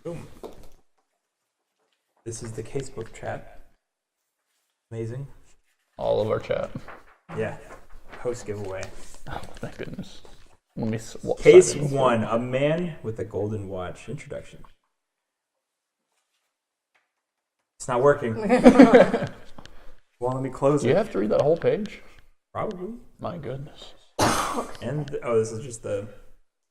Boom. This is the casebook chat. Amazing. All of our chat. Yeah. Host giveaway. Oh, thank goodness. Let me Case 1, a man with a golden watch. Introduction. It's not working. Well, let me close it. Do you have to read that whole page? Probably. My goodness. And this is just the.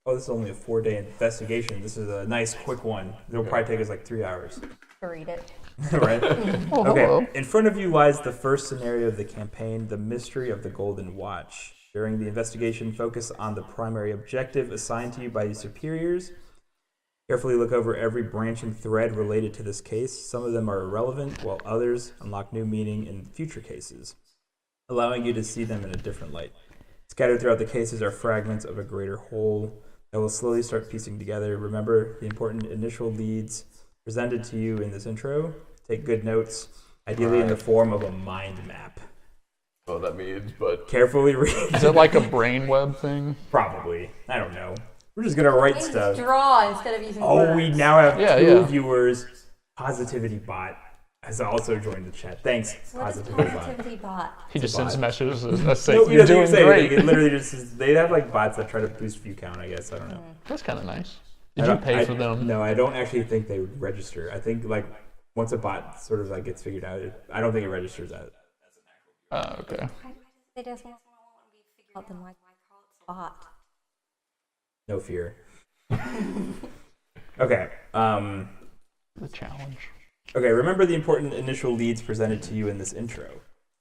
This is only a 4-day investigation. This is a nice quick one. It'll probably take us like 3 hours. To read it. Right? Oh, Okay. hello. In front of you lies the first scenario of the campaign, the mystery of the golden watch. During the investigation, focus on the primary objective assigned to you by your superiors. Carefully look over every branching thread related to this case. Some of them are irrelevant, while others unlock new meaning in future cases, allowing you to see them in a different light. Scattered throughout the cases are fragments of a greater whole that will slowly start piecing together. Remember the important initial leads presented to you in this intro. Take good notes, ideally in the form of a mind map. Well, that means, but Carefully read. Is it like a brainweb thing? Probably. I don't know. We're just gonna write Maybe stuff. draw instead of using Oh, words. we now have Yeah, two yeah. viewers. Positivity Bot has also joined the chat. Thanks, What is Positivity Bot. positivity bot? He just a sends bot. messages that say, No, he you're doesn't doing even say great. anything. It literally just says, they have like bots that try to boost view count, I guess. I don't know. That's kind of nice. I Did you don't- pay for them? No, I don't actually think they would register. I think like once a bot sort of like gets figured out, I don't think it registers as. Oh, okay. They just want to be figured out, then why call it bot? No fear. Okay. The challenge. Okay, remember the important initial leads presented to you in this intro.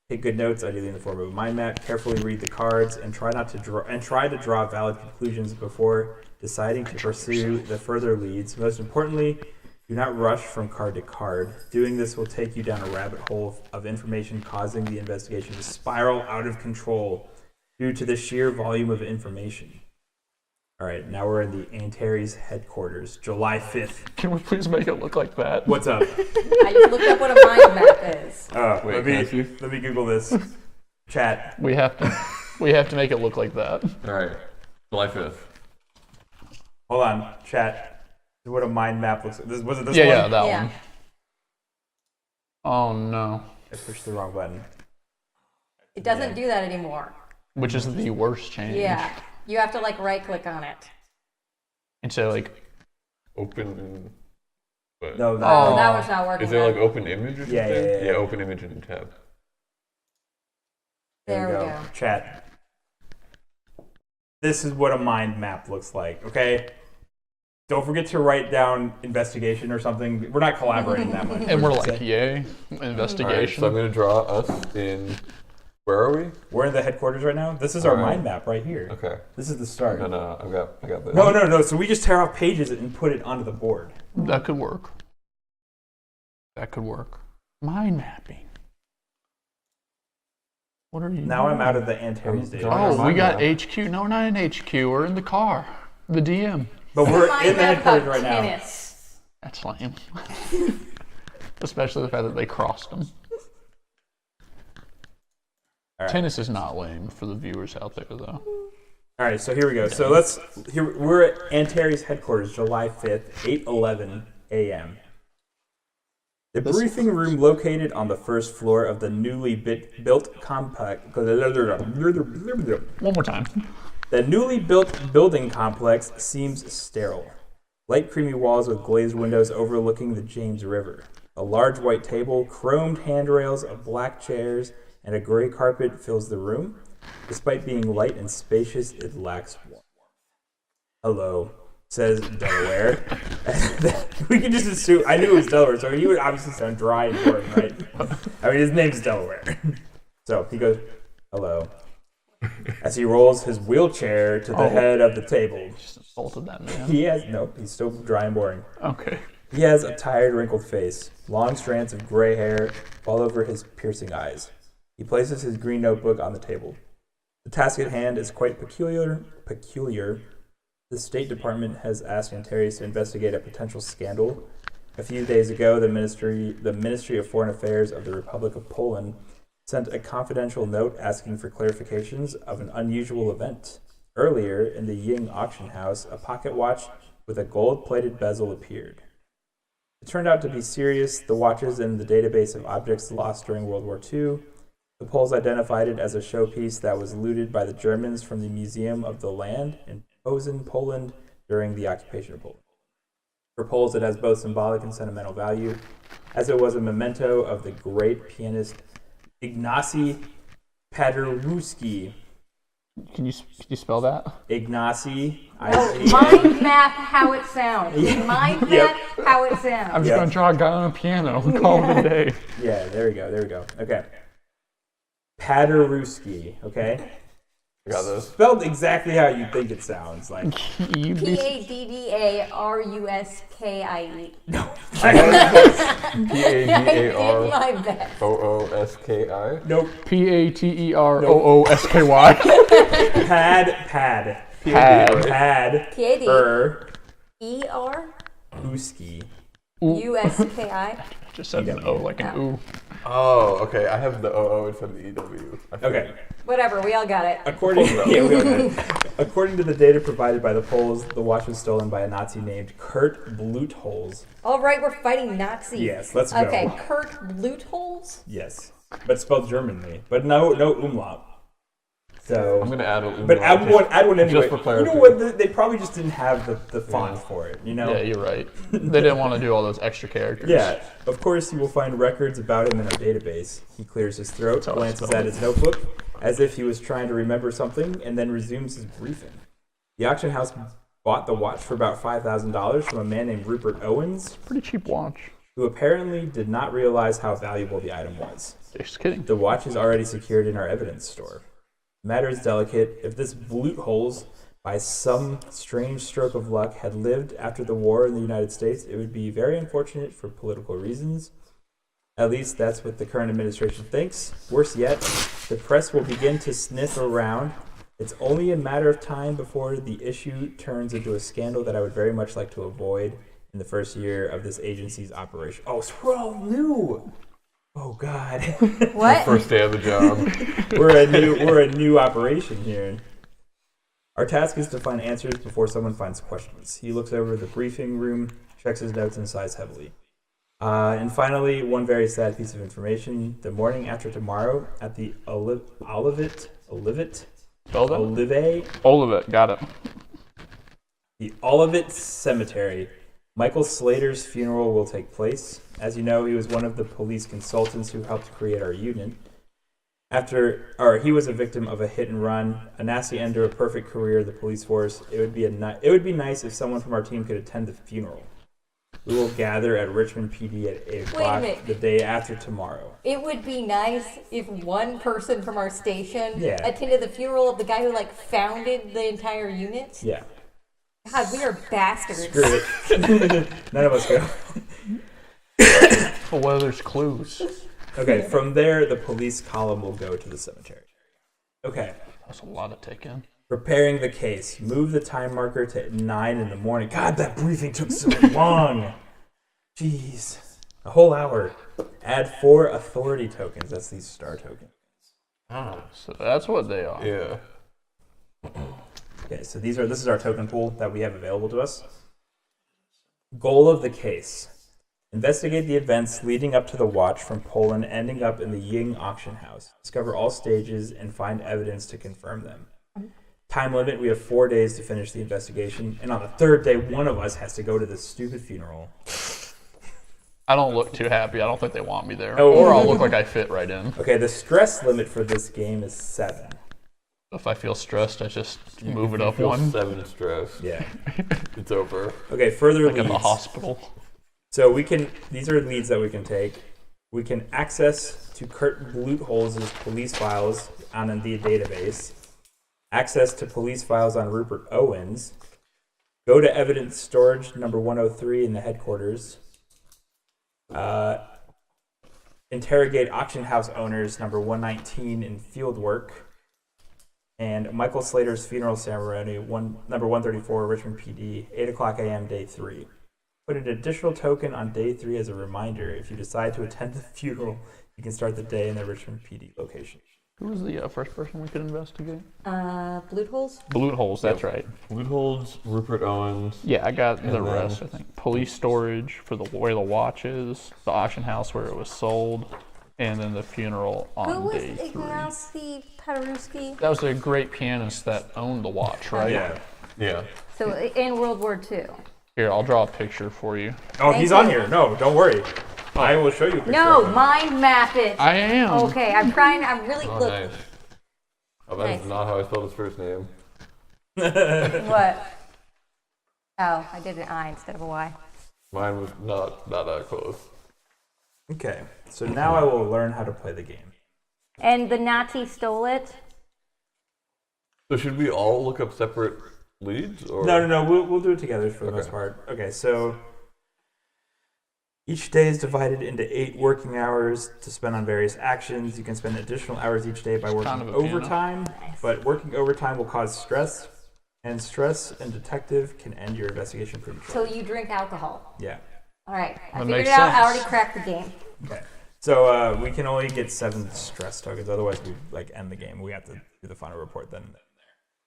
Take good notes, ideally in the form of a mind map. Carefully read the cards and try to draw valid conclusions before deciding to pursue the further leads. Most importantly, do not rush from card to card. Doing this will take you down a rabbit hole of information, causing the investigation to spiral out of control due to the sheer volume of information. All right, now we're in the Antares headquarters, July 5th. Can we please make it look like that? What's up? I just looked up what a mind map is. Wait, Let me Google this. Chat. We have to make it look like that. all right, July 5th. Hold on, chat. This is what a mind map looks like. Was it this Yeah, one? yeah, that Yeah. one. Oh no. I pushed the wrong button. It doesn't do that anymore. Which is the worst change. Yeah. You have to like right click on it. And say like, Open. But No, Oh. Oh, that was not working. Is there like then. open image or something? Yeah. Open image in tab. There we go. Chat. This is what a mind map looks like, okay? Don't forget to write down investigation or something. We're not collaborating that much. and we're just like, saying- yay, All right, investigation. so I'm gonna draw us in. Where are we? We're in the headquarters right now. This is our All right. mind map right here. Okay. This is the start. No, I got this. No. So we just tear off pages and put it onto the board. That could work. That could work. Mind mapping. What are you Now doing? I'm out of the Antares I'm data. drawing Oh, a we mind got map. HQ. No, we're not in HQ. We're in the car. The DM. But we're Mind in the map headquarters about right now. tennis. That's lame. Especially the fact that they crossed them. All right. Tennis is not lame for the viewers out there, though. All right, so here we go. So we're at Antares headquarters, July 5th, 8:11 a.m. The briefing room located on the first floor of the newly built complex. One more time. The newly built building complex seems sterile. Light creamy walls with glazed windows overlooking the James River. A large white table, chromed handrails, of black chairs, and a gray carpet fills the room. Despite being light and spacious, it lacks warmth. Hello, says Delaware. We can just assume, I knew it was Delaware, so he would obviously sound dry and boring, right? I mean, his name's Delaware. So he goes, hello. As he rolls his wheelchair to the head of the table. Just insulted that man. He's still dry and boring. Okay. He has a tired, wrinkled face, long strands of gray hair all over his piercing eyes. He places his green notebook on the table. The task at hand is quite peculiar. The State Department has asked Antares to investigate a potential scandal. A few days ago, the Ministry of Foreign Affairs of the Republic of Poland sent a confidential note asking for clarifications of an unusual event. Earlier, in the Ying auction house, a pocket watch with a gold-plated bezel appeared. It turned out to be serious. The watch is in the database of objects lost during World War II. The Poles identified it as a showpiece that was looted by the Germans from the Museum of the Land in Posen, Poland, during the occupation of Poland. For Poles, it has both symbolic and sentimental value, as it was a memento of the great pianist Ignacy Paderewski. Can you spell that? Ignacy. Mind map how it sounds. Mind map how it sounds. I'm just going to draw a guy on a piano and call it a day. Yeah, there we go. Okay. Paderewski, okay? I got this. Spelled exactly how you think it sounds. Like P-A-D-D-A-R-U-S-K-I-E. no. My bad. P-A-D-A-R-O-O-S-K-I. Nope. Paterooski. Pad. Pad. P-A-D. E-R. Uski. U-S-K-I. Just said an O like an ooh. Oh, okay. I have the O-O instead of the E-W. Okay. Whatever, we all got it. According to the data provided by the Poles, the watch was stolen by a Nazi named Kurt Blutholz. All right, we're fighting Nazis. Yes, let's go. Okay, Kurt Blutholz? Yes, but spelled Germanly, but no umlaut. So I'm gonna add a but add one anyway. Just for clarity. You know what? They probably just didn't have the font for it. You know? Yeah, you're right. They didn't want to do all those extra characters. Yeah. Of course, you will find records about him in our database. He clears his throat, glances at his notebook, as if he was trying to remember something, and then resumes his briefing. The auction house bought the watch for about $5,000 from a man named Rupert Owens, Pretty cheap watch. who apparently did not realize how valuable the item was. Just kidding. The watch is already secured in our evidence store. The matter is delicate. If this Blutholz, by some strange stroke of luck, had lived after the war in the United States, it would be very unfortunate for political reasons. At least that's what the current administration thinks. Worse yet, the press will begin to sniff around. It's only a matter of time before the issue turns into a scandal that I would very much like to avoid in the first year of this agency's operation. Oh, so we're all new. Oh God. What? First day of the job. We're a new operation here. Our task is to find answers before someone finds questions. He looks over the briefing room, checks his notes, and sighs heavily. And finally, one very sad piece of information. The morning after tomorrow at the Olivet, Spell that? Olivet, got it. the Olivet Cemetery, Michael Slater's funeral will take place. As you know, he was one of the police consultants who helped create our union. He was a victim of a hit and run, a nasty end to a perfect career in the police force. It would be nice if someone from our team could attend the funeral. We will gather at Richmond PD at 8 o'clock the day after tomorrow. It would be nice if one person from our station Yeah. attended the funeral of the guy who founded the entire unit. Yeah. God, we are bastards. Screw it. None of us go. But what there's clues? Okay, from there, the police column will go to the cemetery. Okay. That's a lot to take in. Preparing the case. Move the time marker to 9 in the morning. God, that briefing took so long. Jeez. A whole hour. Add 4 authority tokens. That's these star tokens. Oh. So that's what they are. Yeah. Okay, so this is our token pool that we have available to us. Goal of the case. Investigate the events leading up to the watch from Poland ending up in the Ying auction house. Discover all stages and find evidence to confirm them. Time limit, we have 4 days to finish the investigation, and on the 3rd day, one of us has to go to this stupid funeral. I don't look too happy. I don't think they want me there. Oh. Or I'll look like I fit right in. Okay, the stress limit for this game is 7. If I feel stressed, I just move it If you up feel one. 7 stress. Yeah. It's over. Okay, further Like leads. in the hospital. So these are leads that we can take. We can access to Kurt Blutholz's police files on the database. Access to police files on Rupert Owens. Go to evidence storage number 103 in the headquarters. Interrogate auction house owners number 119 in field work. And Michael Slater's funeral ceremony, number 134, Richmond PD, 8 o'clock a.m., day 3. Put an additional token on day 3 as a reminder. If you decide to attend the funeral, you can start the day in the Richmond PD location. Who was the first person we could investigate? Bloot holes? Bloot holes, that's right. Lootholds, Rupert Owens. Yeah, I got the then- rest, I think. Police storage for where the watch is, the auction house where it was sold, and then the funeral Who on was day 3. Ignacy Paderewski? That was a great pianist that owned the watch, right? Yeah. Yeah. So in World War II. Here, I'll draw a picture for you. Oh, Thank he's you. on here. No, don't worry. I will show you a picture. No, of him. mind map it. I am. Okay, I'm trying. I'm really Oh, look. nice. Oh, that is Nice. not how I spelled his first name. What? Oh, I did an I instead of a Y. Mine was not that close. Okay, so now I will learn how to play the game. And the Nazi stole it. So should we all look up separate leads? Or? No. We'll do it together for the most Okay. part. Okay, so each day is divided into 8 working hours to spend on various actions. You can spend additional hours each day by working kind of a piano. overtime, but working overtime will cause stress, and stress and detective can end your investigation pretty So short. you drink alcohol. Yeah. All right, I That figured makes it out. I sense. already cracked the game. Okay. So we can only get 7 stress tokens. Otherwise, we end the game. We have to do the final report then.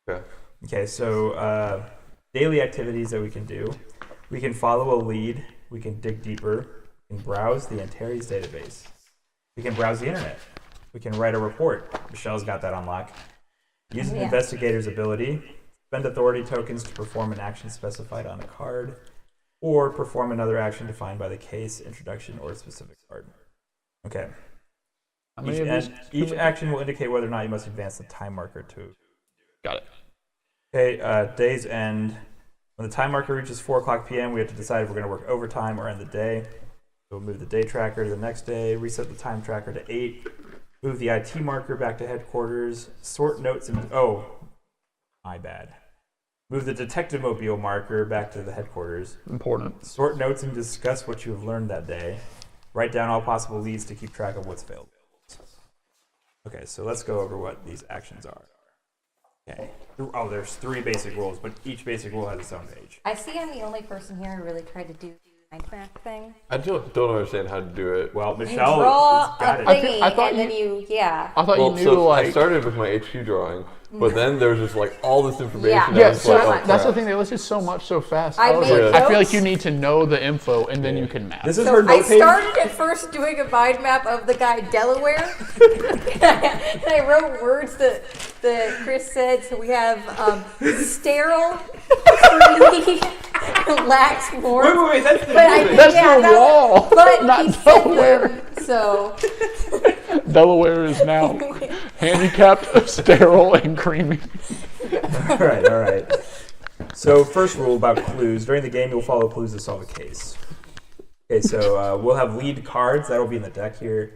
Okay. Okay. So daily activities that we can do: we can follow a lead. We can dig deeper. We can browse the Antares database. We can browse the internet. We can write a report. Michelle's got that on lock. Use an Yeah. investigator's ability. Spend authority tokens to perform an action specified on a card, or perform another action defined by the case, introduction, or specific card. Okay. How many of these? Each action will indicate whether or not you must advance the time marker to. Got it. Okay, day's end. When the time marker reaches 4 o'clock p.m., we have to decide if we're going to work overtime or end the day. So we'll move the day tracker to the next day, reset the time tracker to 8, move the IT marker back to headquarters, sort notes and... Oh, my bad. Move the detective mobile marker back to the headquarters. Important. Sort notes and discuss what you have learned that day. Write down all possible leads to keep track of what's failed. Okay, so let's go over what these actions are. Okay. Oh, there's 3 basic rules, but each basic rule has its own page. I see I'm the only person here who really tried to do the mind map thing. I don't understand how to do it. Well, You Michelle draw got a it. thingy, I thought and then you, yeah. I thought Well, you knew so like. I started with my HQ drawing, but then there was just like all this information. Yeah. and I Yeah, was so like, oh, that's the crap. thing. They listed so much so fast. I was made like, I feel like notes. you need to know the info and then you can map. This is So her I note page. started at first doing a mind map of the guy Delaware, and I wrote words that Chris said. So we have sterile, creamy, lax warmth. Wait, that's the But I think, That's yeah, the that wall, was- but not he said Delaware. them, so Delaware is now handicapped, sterile, and creamy. All right. So first rule about clues. During the game, you'll follow clues to solve a case. Okay, so we'll have lead cards. That'll be in the deck here.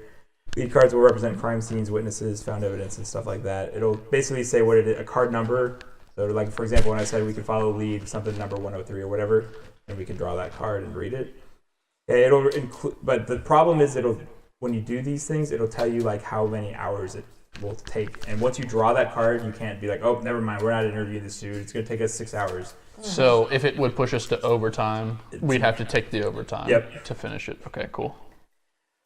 Lead cards will represent crime scenes, witnesses, found evidence, and stuff like that. It'll basically say what it is, a card number. So like, for example, when I said we could follow lead, something number 103 or whatever, and we can draw that card and read it. Okay, it'll include, but the problem is when you do these things, it'll tell you like how many hours it will take. And once you draw that card, you can't be like, oh, never mind, we're not interviewing this dude. It's going to take us 6 hours. So if it would push us to overtime, we'd have to take the overtime to finish it. Okay, cool.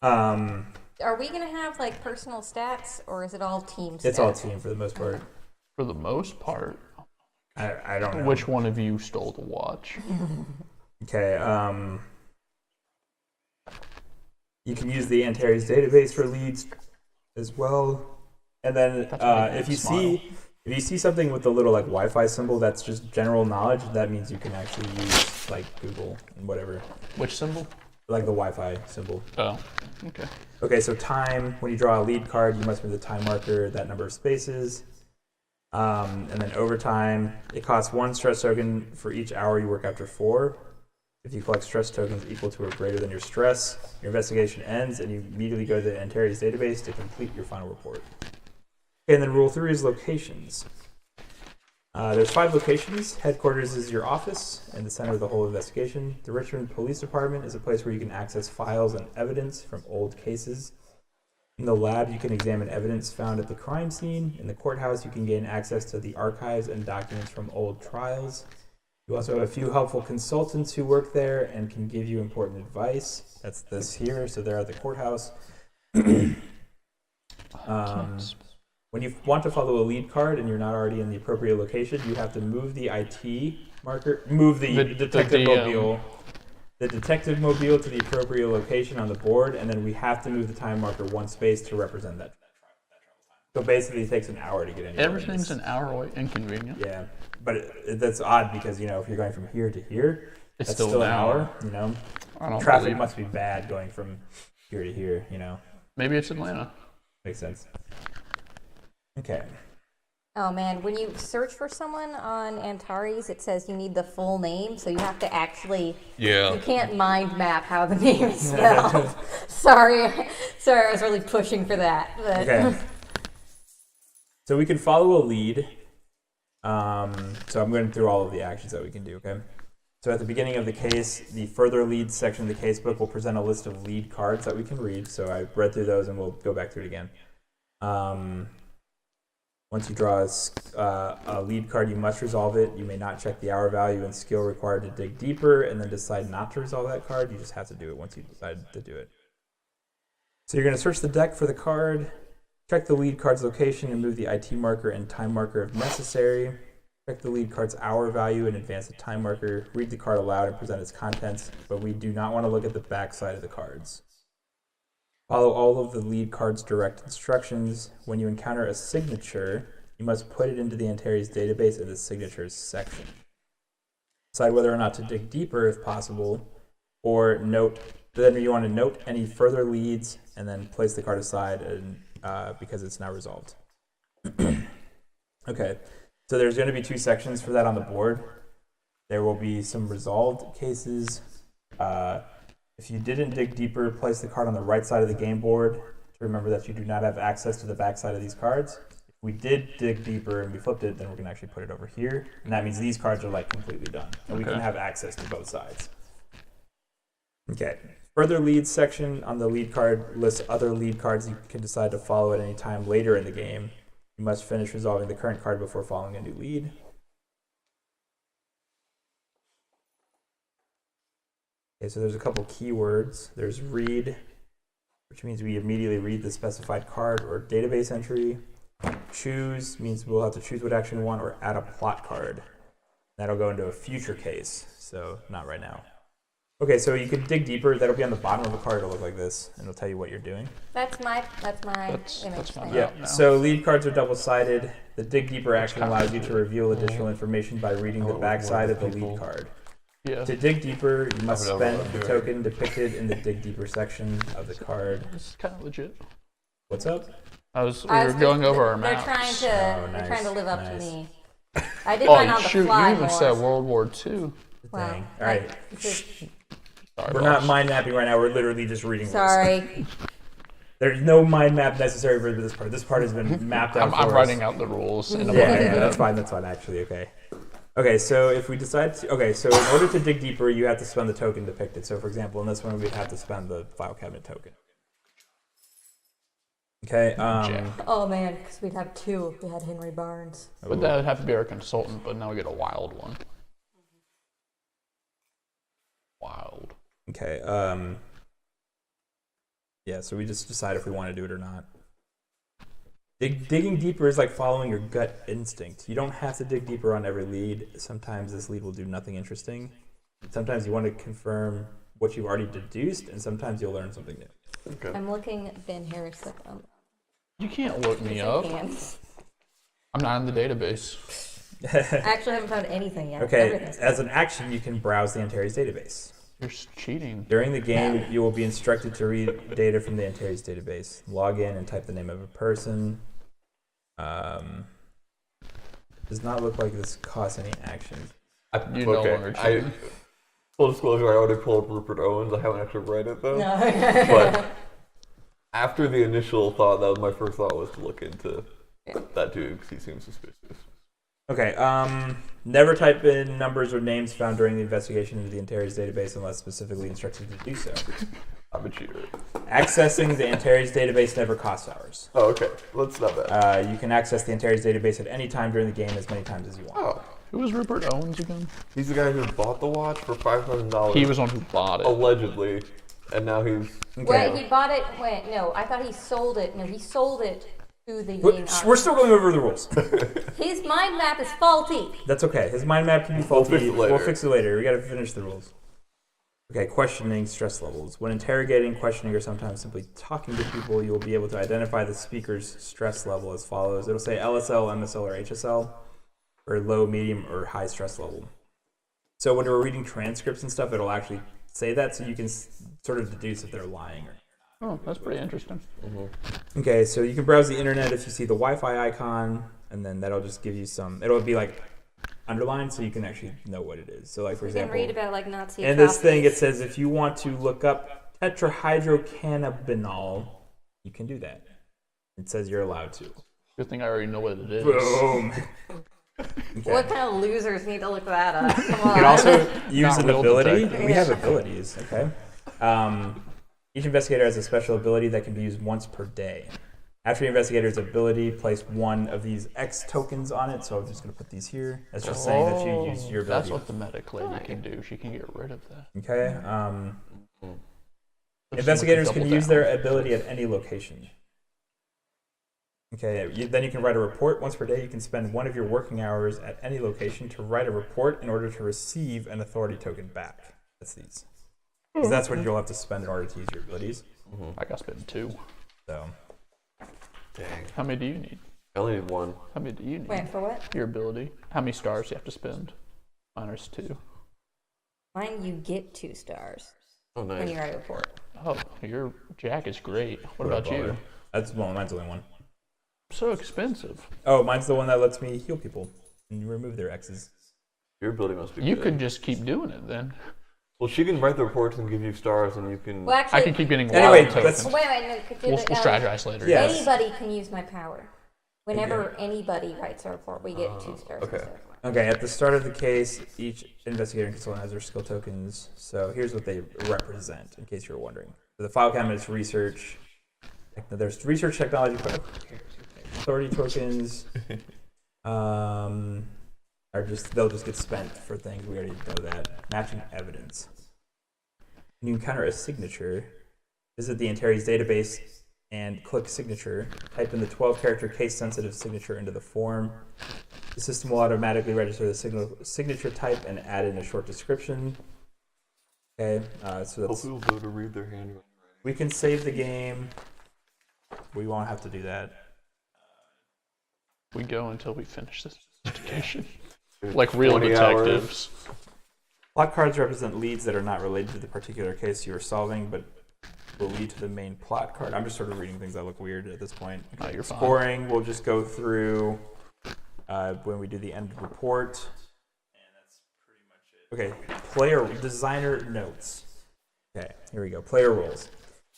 are we gonna have like personal stats, or is it all team stats? It's all team for the most part. For the most part, I don't know. which one of you stole the watch? Okay, you can use the Antares database for leads as well. And then if you see something with the little like Wi-Fi symbol that's just general knowledge, that means you can actually use like Google and whatever. Which symbol? Like the Wi-Fi symbol. Oh, okay. Okay, so time, when you draw a lead card, you must move the time marker that number of spaces. And then overtime, it costs 1 stress token for each hour you work after 4. If you collect stress tokens equal to or greater than your stress, your investigation ends and you immediately go to the Antares database to complete your final report. Okay, and then rule 3 is locations. There's 5 locations. Headquarters is your office and the center of the whole investigation. The Richmond Police Department is a place where you can access files and evidence from old cases. In the lab, you can examine evidence found at the crime scene. In the courthouse, you can gain access to the archives and documents from old trials. You also have a few helpful consultants who work there and can give you important advice. That's this here, so they're at the courthouse. When you want to follow a lead card and you're not already in the appropriate location, you have to move the IT marker, move the detective mobile. The detective mobile to the appropriate location on the board, and then we have to move the time marker one space to represent that travel time. So basically, it takes an hour to get anywhere. Everything's an hour away. Inconvenient. Yeah, but that's odd because if you're going from here to here, that's still an hour. Traffic must be bad going from here to here. Maybe it's Atlanta. Makes sense. Okay. Oh man, when you search for someone on Antares, it says you need the full name, so you have to actually. Yeah. You can't mind map how the name is spelled. Sorry, I was really pushing for that. But. Okay. So we can follow a lead. So I'm going through all of the actions that we can do. Okay. So at the beginning of the case, the further leads section of the casebook will present a list of lead cards that we can read. So I read through those, and we'll go back through it again. Once you draw a lead card, you must resolve it. You may not check the hour value and skill required to dig deeper and then decide not to resolve that card. You just have to do it once you decide to do it. So you're going to search the deck for the card, check the lead card's location and move the IT marker and time marker if necessary. Check the lead card's hour value and advance the time marker. Read the card aloud and present its contents, but we do not want to look at the back side of the cards. Follow all of the lead card's direct instructions. When you encounter a signature, you must put it into the Antares database in the signatures section. Decide whether or not to dig deeper if possible, or then you want to note any further leads and then place the card aside because it's now resolved. Okay, so there's going to be two sections for that on the board. There will be some resolved cases. If you didn't dig deeper, place the card on the right side of the game board to remember that you do not have access to the back side of these cards. If we did dig deeper and we flipped it, then we're going to actually put it over here. And that means these cards are completely done. And we can have access to both sides. Okay. Further leads section on the lead card lists other lead cards you can decide to follow at any time later in the game. You must finish resolving the current card before following a new lead. Okay, so there's a couple keywords. There's read, which means we immediately read the specified card or database entry. Choose means we'll have to choose what action we want or add a plot card. That'll go into a future case, so not right now. Okay, so you can dig deeper. That'll be on the bottom of the card. It'll look like this, and it'll tell you what you're doing. That's my image. Yeah, so lead cards are double-sided. The dig deeper action allows you to reveal additional information by reading the backside of the lead card. Yeah. To dig deeper, you must spend the token depicted in the dig deeper section of the card. This is kind of legit. What's up? We were going over our maps. They're trying to live up to me. I did mine on the fly. You even said World War II. Wow. Dang. All right. Sorry, we're not mind mapping right now. We're literally just reading. Sorry. There's no mind map necessary for this part. This part has been mapped out. I'm writing out the rules. Yeah, that's fine. That's fine. Actually, okay. Okay, so if we decide to, so in order to dig deeper, you have to spend the token depicted. So for example, in this one, we'd have to spend the file cabinet token. Okay. Oh man, because we'd have two if we had Henry Barnes. But that would have to be our consultant, but now we get a wild one. Wild. Okay. Yeah, so we just decide if we want to do it or not. Digging deeper is like following your gut instinct. You don't have to dig deeper on every lead. Sometimes this lead will do nothing interesting. Sometimes you want to confirm what you've already deduced, and sometimes you'll learn something new. Okay. I'm looking at Ben Harris. You can't look me up. I'm not in the database. I actually haven't found anything yet. Okay, as an action, you can browse the Antares database. You're cheating. During the game, you will be instructed to read data from the Antares database. Log in and type the name of a person. Does not look like this costs any action. You no longer cheating. Full disclosure, I already pulled up Rupert Owens. I haven't actually read it though. No. But after the initial thought, that was my first thought was to look into that dude because he seems suspicious. Okay, never type in numbers or names found during the investigation into the Antares database unless specifically instructed to do so. I'm a cheater. Accessing the Antares database never costs hours. Oh, okay. That's not bad. You can access the Antares database at any time during the game as many times as you want. Oh. Who was Rupert Owens again? He's the guy who bought the watch for $5,000. He was the one who bought it. Allegedly. And now he's... Okay. Wait, he bought it. Wait, no, I thought he sold it. No, he sold it to the We're main we're still going over the rules. His mind map is faulty. That's okay. His mind map can be faulty. fix it later. We'll fix it later. We gotta finish the rules. Okay, questioning stress levels. When interrogating, questioning, or sometimes simply talking to people, you will be able to identify the speaker's stress level as follows. It'll say LSL, MSL, or HSL, or low, medium, or high stress level. So when we're reading transcripts and stuff, it'll actually say that, so you can sort of deduce if they're lying or not. Oh, that's pretty interesting. Okay, so you can browse the internet if you see the Wi-Fi icon, and then that'll just give you some. It'll be like underlined, so you can actually know what it is. So, like for You can example, read about like Nazi in this thing, it atrocities. says if you want to look up tetrahydrocannabinol, you can do that. It says you're allowed to. Good thing I already know what it is. Boom. Okay. What kind of losers need to look that up? Come You on. can also use Not an real ability. detectives. We have abilities, okay? Each investigator has a special ability that can be used once per day. After the investigator's ability, place one of these X tokens on it. So I'm just going to put these here. That's just saying that you use your That's ability. what the medic lady can do. She can get rid of that. Okay. If Investigators someone can double use down. their ability at any location. Okay, then you can write a report once per day. You can spend one of your working hours at any location to write a report in order to receive an authority token back. That's these. Because that's what you'll have to spend in order to use your abilities. I got spent 2. So, Dang. How many do you need? I only need one. How many do you need? Wait, for what? Your ability. How many stars do you have to spend? Mine is 2. Mine, you get 2 stars Oh, when nice. you write a report. Oh, your jack is great. What about you? that's well, mine's only one. So expensive. Oh, mine's the one that lets me heal people and remove their X's. Your ability must be You good. could just keep doing it then. Well, she can write the reports and give you stars, and you can. Well, actually, I can keep getting Anyway, wild let's- tokens. Wait, no. Could you We'll strategize later. Yeah. Yes. Anybody can use my power. Whenever anybody writes a report, we get 2 stars. okay. instead of 1. Okay, at the start of the case, each investigator and consultant has their skill tokens. So here's what they represent, in case you were wondering. So the file cabinet is research. There's research technology. Authority tokens they'll just get spent for things. We already know that. Matching evidence. When you encounter a signature, visit the Antares database and click signature. Type in the 12-character case-sensitive signature into the form. The system will automatically register the signature type and add in a short description. Okay, so that's, Hopefully, we'll be able to read their handwriting. we can save the game. We won't have to do that. We go until we finish this investigation. Like real 20 hours. detectives. Plot cards represent leads that are not related to the particular case you are solving, but will lead to the main plot card. I'm just sort of reading things that look weird at this point. No, you're fine. Scoring, we'll just go through when we do the end report. And that's pretty much it. Okay, player designer notes. Okay, here we go. Player roles.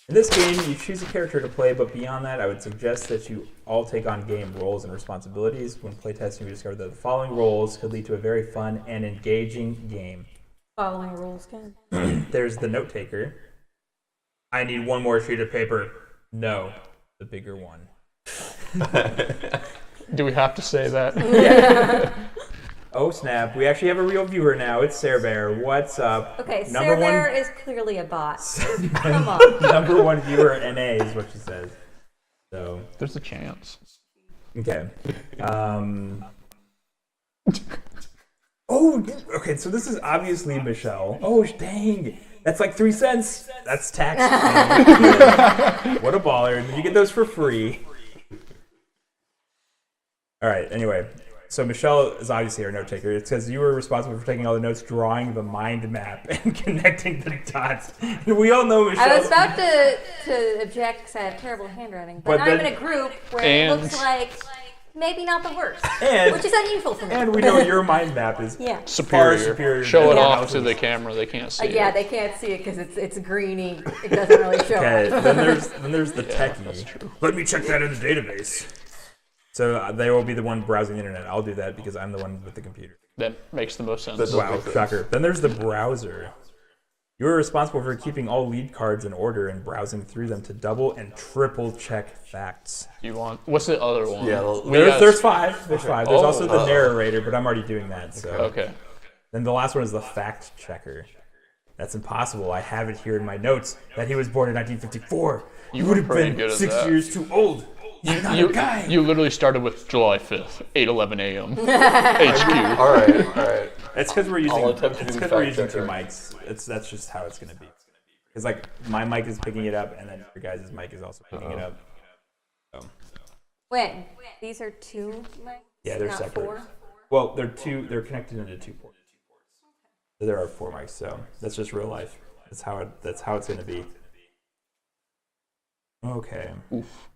In this game, you choose a character to play, but beyond that, I would suggest that you all take on game roles and responsibilities. When playtesting, we discovered that the following roles could lead to a very fun and engaging game. Following rules, can. There's the note taker. I need one more sheet of paper. No, the bigger one. Do we have to say that? Oh snap! We actually have a real viewer now. It's Sarah Bear. What's up? Okay, Number Sarah Bear one, is clearly a bot. Come on. number one viewer NA is what she says. So There's a chance. okay. Oh, okay. So this is obviously Michelle. Oh dang! That's like 3 cents. That's tax. What a baller! Did you get those for free? All right. Anyway, so Michelle is obviously our note taker. It says you were responsible for taking all the notes, drawing the mind map, and connecting the dots. And we all know Michelle. I was about to object because I have terrible handwriting, but, But I'm then- in a group where And- it looks like maybe not the worst, And- which is unusual for me. And we know your mind map is Yeah. Superior. superior Show to it everyone off to else's. the camera. They can't see Yeah, it. they can't see it because it's greeny. It doesn't really show Okay, up. then there's the techie. that's true. Let me check that in the database. So they will be the one browsing the internet. I'll do that because I'm the one with the computer. That makes the most sense. That's Wow, makes sense. shocker. Then there's the browser. You are responsible for keeping all lead cards in order and browsing through them to double and triple check facts. You want? What's the other one? Yeah, There's 5. There's 5. There's Oh. also the narrator, but I'm already doing that. So Okay. then the last one is the fact checker. That's impossible. I have it here in my notes that he was born in 1954. You would have pretty been good at 6 that. years too old. You literally started with July 5th, 8:11 a.m. HQ. All right. It's because we're using I'll attempt to do two fact-checker. mics. That's just how it's gonna be. Because like my mic is picking it up, and then your guys' mic is also picking it up. So. Wait, these are two mics? Yeah, they're not separate. 4? Well, they're connected into 2 ports. So there are 4 mics. So that's just real life. That's how it's gonna be. Okay. Oof.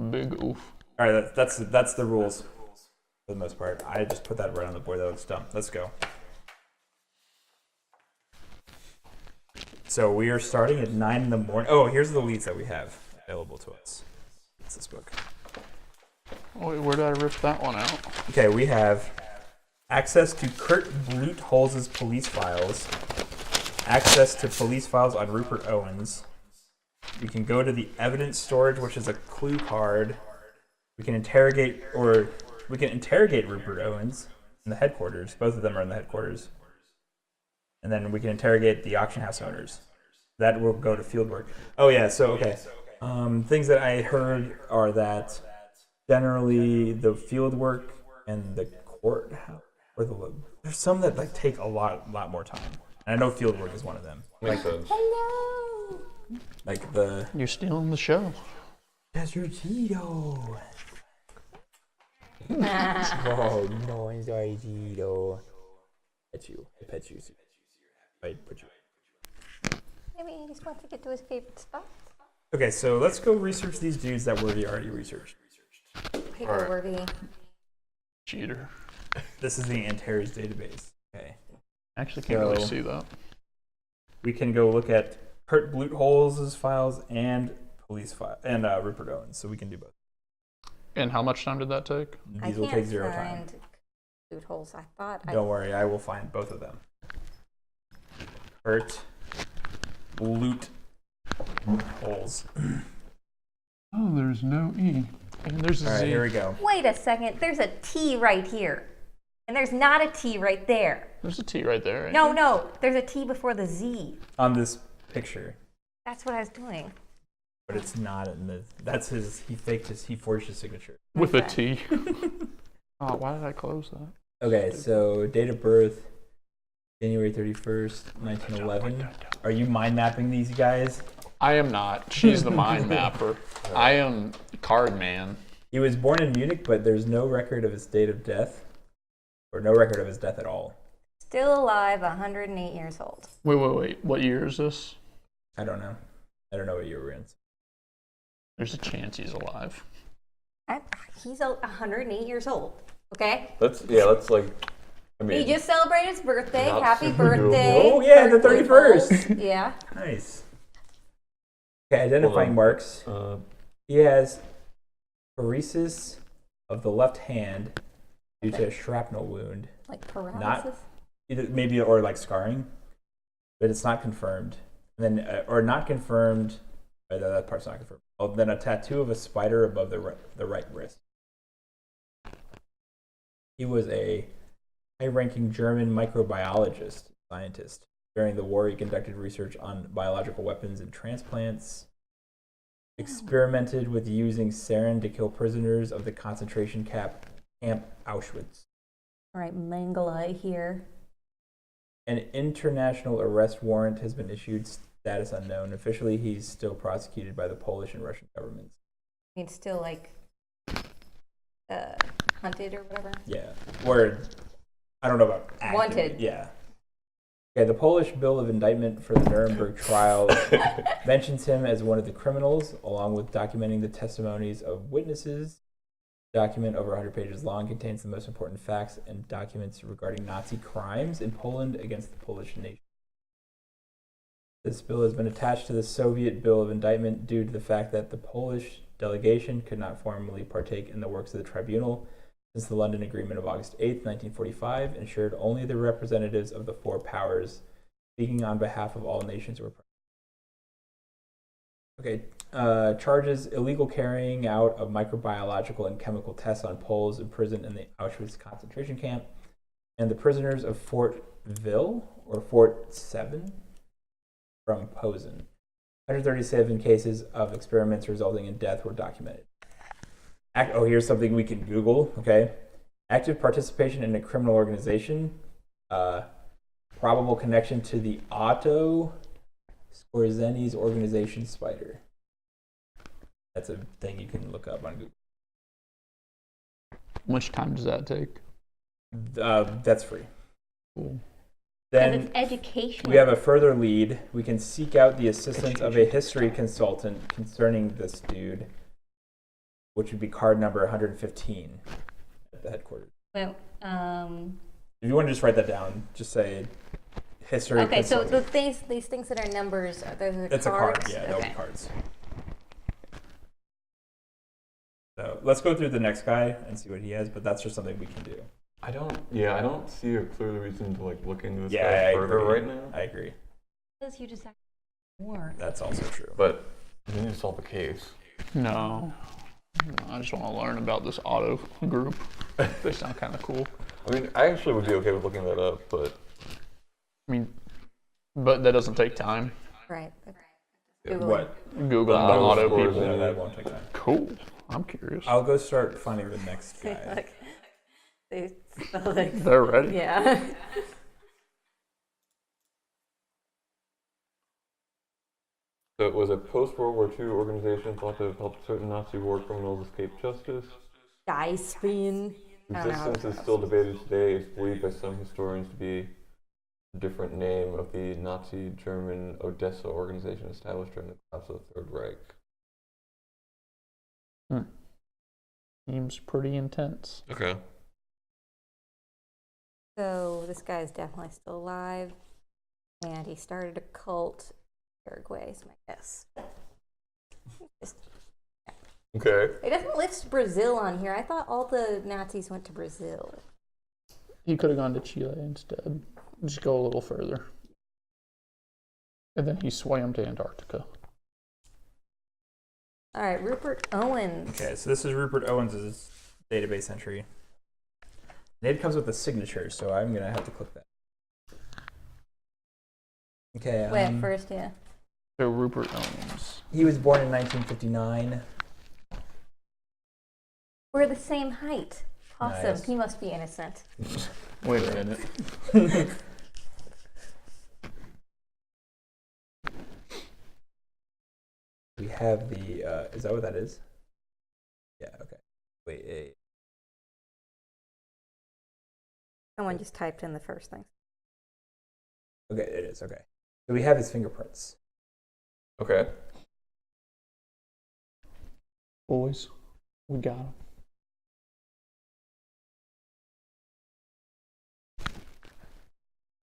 Big oof. All right. That's the rules for the most part. I just put that right on the board. That looks dumb. Let's go. So we are starting at 9 in the morning. Oh, here's the leads that we have available to us. It's this book. Wait, where did I rip that one out? Okay, we have access to Kurt Blutholz's police files, access to police files on Rupert Owens. We can go to the evidence storage, which is a clue card. We can interrogate Rupert Owens in the headquarters. Both of them are in the headquarters. And then we can interrogate the auction house owners. That will go to fieldwork. Oh yeah, so okay. Things that I heard are that generally the fieldwork and the courthouse, there's some that like take a lot more time. And I know fieldwork is one of them. Makes sense. Hello! Like the You're stealing the show. that's your Cheeto. Oh no, I'm sorry, Cheeto. I pet you. I put you. Maybe he just wants to get to his favorite spot. Okay, so let's go research these dudes that Worthy already researched. Paperworthy. Cheater. This is the Antares database. Okay. Actually, can't really see that. We can go look at Kurt Blutholz's files and police file and Rupert Owens, so we can do both. And how much time did that take? These will take 0 time. find loopholes. I thought Don't worry, I will find both of them. Kurt Blutholz. Oh, there's no E. And there's a All right, Z. here we go. Wait a second. There's a T right here. And there's not a T right there. There's a T right there. Right? No. There's a T before the Z. On this picture, That's what I was doing. but it's not in the. That's his. He forged his signature. With a Okay. T. Oh, why did I close that? Okay, so date of birth, January 31st, 1911. Are you mind mapping these guys? I am not. She's the mind mapper. I am card man. He was born in Munich, but there's no record of his date of death, or no record of his death at all. Still alive, 108 years old. Wait. What year is this? I don't know. I don't know what year we're in. There's a chance he's alive. He's 108 years old. Okay? That's like. I mean, He just celebrated his birthday. Not Happy super birthday. Oh, yeah, the Kurt 31st. Blutholz. Yeah. Nice. Okay, identifying on. marks. He has paresis of the left hand due to a shrapnel wound. Like paralysis? Maybe or like scarring, but it's not confirmed. And then or not confirmed. That part's not confirmed. Oh, then a tattoo of a spider above the right wrist. He was a high-ranking German microbiologist scientist. During the war, he conducted research on biological weapons and transplants. Experimented with using sarin to kill prisoners of the concentration camp Auschwitz. All right, Mengele here. An international arrest warrant has been issued, status unknown. Officially, he's still prosecuted by the Polish and Russian governments. He's still like hunted or whatever. Yeah. Or, I don't know about active. Wanted. Yeah. Okay, the Polish bill of indictment for the Nuremberg trial mentions him as one of the criminals, along with documenting the testimonies of witnesses. Document over 100 pages long contains the most important facts and documents regarding Nazi crimes in Poland against the Polish nation. This bill has been attached to the Soviet bill of indictment due to the fact that the Polish delegation could not formally partake in the works of the tribunal, since the London Agreement of August 8, 1945, ensured only the representatives of the four powers speaking on behalf of all nations were present. Okay, charges illegal carrying out of microbiological and chemical tests on Poles imprisoned in the Auschwitz concentration camp and the prisoners of Fort Ville or Fort 7 from Posen. 137 cases of experiments resulting in death were documented. Here's something we can Google, okay? Active participation in a criminal organization, probable connection to the Otto Skorzeny's organization Spider. That's a thing you can look up on Google. How much time does that take? That's free. Cool. Because Then it's educational. we have a further lead. We can seek out the assistance of a history consultant concerning this dude, which would be card number 115 at the headquarters. Well, If you want to just write that down, just say history okay, so consultant. these things that are numbers, those are It's cards? a card, yeah, they'll Okay. be cards. So let's go through the next guy and see what he has, but that's just something we can do. I don't see a clear reason to like look into this Yeah, guy I further agree. right now. I agree. Because you just have more. That's also true. But you need to solve the case. No. I just want to learn about this auto group. They sound kind of cool. I mean, I actually would be okay with looking that up, but I mean, but that doesn't take time. Right. What? Googling The auto auto scores people. No, that won't take time. Cool. I'm curious. I'll go start finding the next guy. Look, they spell like, They're ready. yeah. so it was a post-World War II organization thought to have helped certain Nazi war criminals escape justice. Geisbein. I don't know how Existence to is still debated today. It's believed by some historians to be a different name of the Nazi German Odessa organization established during the collapse of the Third Reich. Seems pretty intense. Okay. So this guy is definitely still alive, and he started a cult in Uruguay, is my guess. Okay. It doesn't list Brazil on here. I thought all the Nazis went to Brazil. He could have gone to Chile instead. Just go a little further. And then he swam to Antarctica. All right, Rupert Owens. Okay, so this is Rupert Owens' database entry. And it comes with a signature, so I'm going to have to click that. Okay. Wait, first, yeah. So Rupert Owens. He was born in 1959. We're the same height. Awesome. Nice. He must be innocent. Wait a minute. We have the, is that what that is? Yeah, okay. Wait, Someone just typed in the first thing. okay, it is, okay. So we have his fingerprints. Okay. Boys, we got him.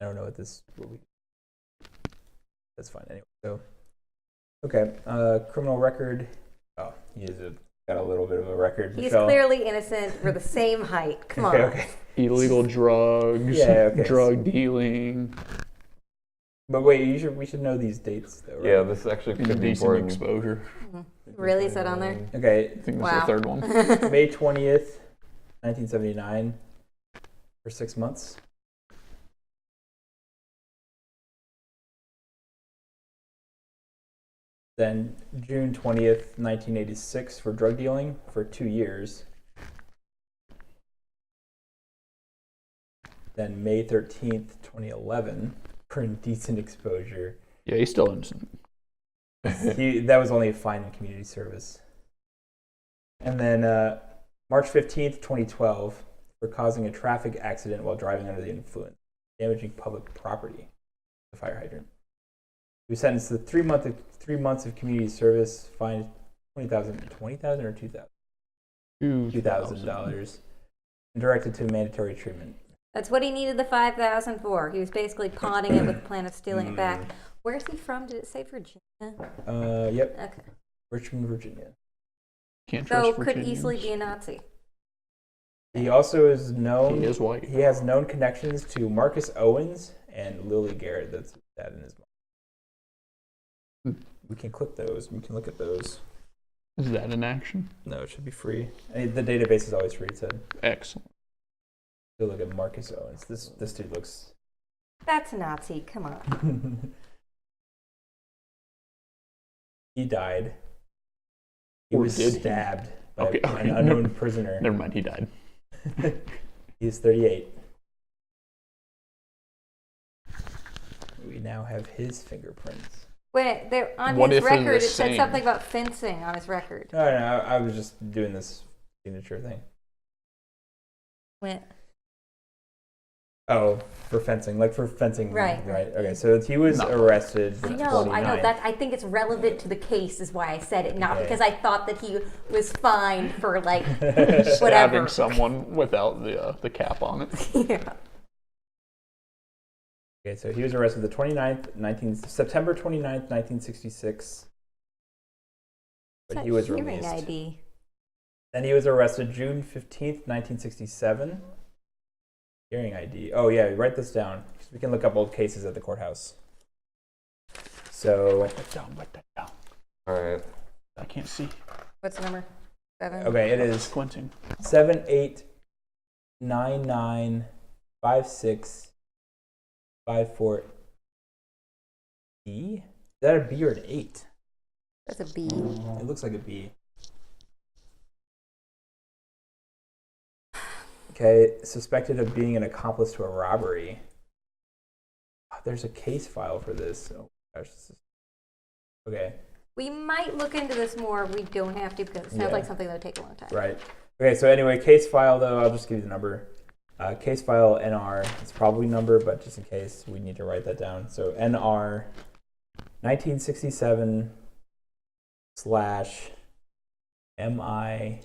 I don't know that's fine anyway. So, okay, criminal record. Oh, got a little bit of a record. He's Michelle. clearly innocent. We're the same height. Come on. Okay. Illegal drugs, Yeah, okay. drug dealing, But wait, we should know these dates though, right? Yeah, this actually could be indecent important. exposure. Really? Is that on there? Okay, I think that's Wow. the third one. May 20th, 1979, for 6 months. Then June 20th, 1986 for drug dealing for 2 years. Then May 13th, 2011 for indecent exposure. Yeah, he's still innocent. That was only a fine in community service. And then March 15th, 2012 for causing a traffic accident while driving under the influence, damaging public property, the fire hydrant. He was sentenced to 3 months of community service, fined $20,000 or $2,000? $2,000, and directed to mandatory treatment. That's what he needed the $5,000 for. He was basically pawning it with the plan of stealing it back. Where's he from? Did it say Virginia? Yep, Okay. Richmond, Virginia. Can't trust So could Virginians. easily be a Nazi. He also is known. He is white. He has known connections to Marcus Owens and Lily Garrett. That's his dad and his mom. We can click those. We can look at those. Is that an action? No, it should be free. The database is always free. It said. Excellent. Go look at Marcus Owens. This dude looks. That's a Nazi. Come on. He died. He Or was did he? stabbed by Okay, an unknown prisoner. Never mind, he died. He's 38. We now have his fingerprints. Wait, there on What his if they're record the it said same? something about fencing on his record. No, I was just doing this signature thing. Wait. Oh, for fencing, like for fencing, Right. Okay, so he was arrested. I know. That I think it's relevant to the case, is why I said it, not because I thought that he was fined for like whatever. Stabbing someone without the cap on it. Yeah. Okay, so he was arrested the 29th, September 29th, 1966. But he was hearing released. ID. Then he was arrested June 15th, 1967. Hearing ID. Oh yeah, write this down because we can look up old cases at the courthouse. So. Write that down. All right. I can't see. What's the number? 7. Okay, it is Squinting. 78995654 B? Is that a B or an 8? That's a B. It looks like a B. Okay, suspected of being an accomplice to a robbery. Oh, there's a case file for this. Oh gosh. Okay. We might look into this more. We don't have to because it sounds like something that would take a long time. Right. Okay, so anyway, case file though, I'll just give you the number. Case file NR, it's probably number, but just in case, we need to write that down. So NR 1967 / MI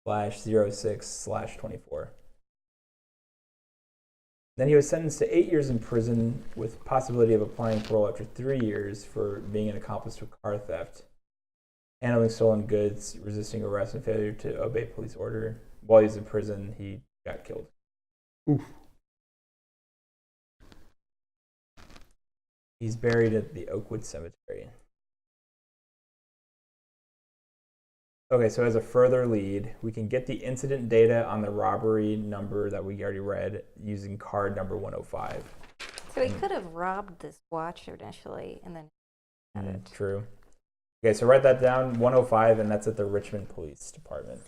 /06/24. Then he was sentenced to 8 years in prison with possibility of applying parole after 3 years for being an accomplice to car theft, handling stolen goods, resisting arrest, and failure to obey police order. While he was in prison, he got killed. Oof. He's buried at the Oakwood Cemetery. Okay, so as a further lead, we can get the incident data on the robbery number that we already read using card number 105. So he could have robbed this watch initially and then had it. True. Okay, so write that down, 105, and that's at the Richmond Police Department.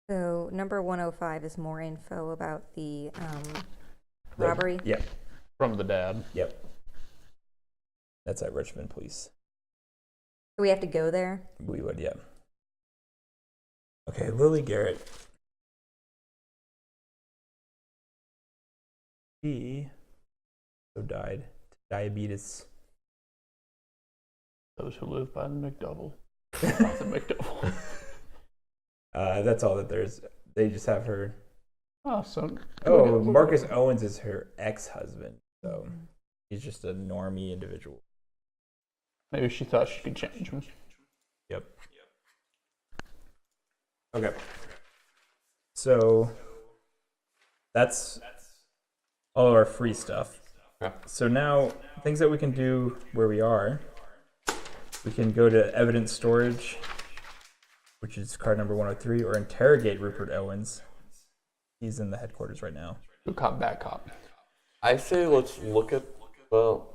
So number 105 is more info about the robbery. Yep. From the dad. Yep. That's at Richmond Police. Do we have to go there? We would, yeah. Okay, Lily Garrett. She died. Diabetes. Those who live by the McDouble. Not the McDouble. That's all that there's. They just have her. Oh, so. Oh, Marcus Owens is her ex-husband. So he's just a normie individual. Maybe she thought she could change him. Yep. Okay. So that's all of our free stuff. Yeah. So now, things that we can do where we are, we can go to evidence storage, which is card number 103, or interrogate Rupert Owens. He's in the headquarters right now. Good cop, bad cop. I say let's look at, well,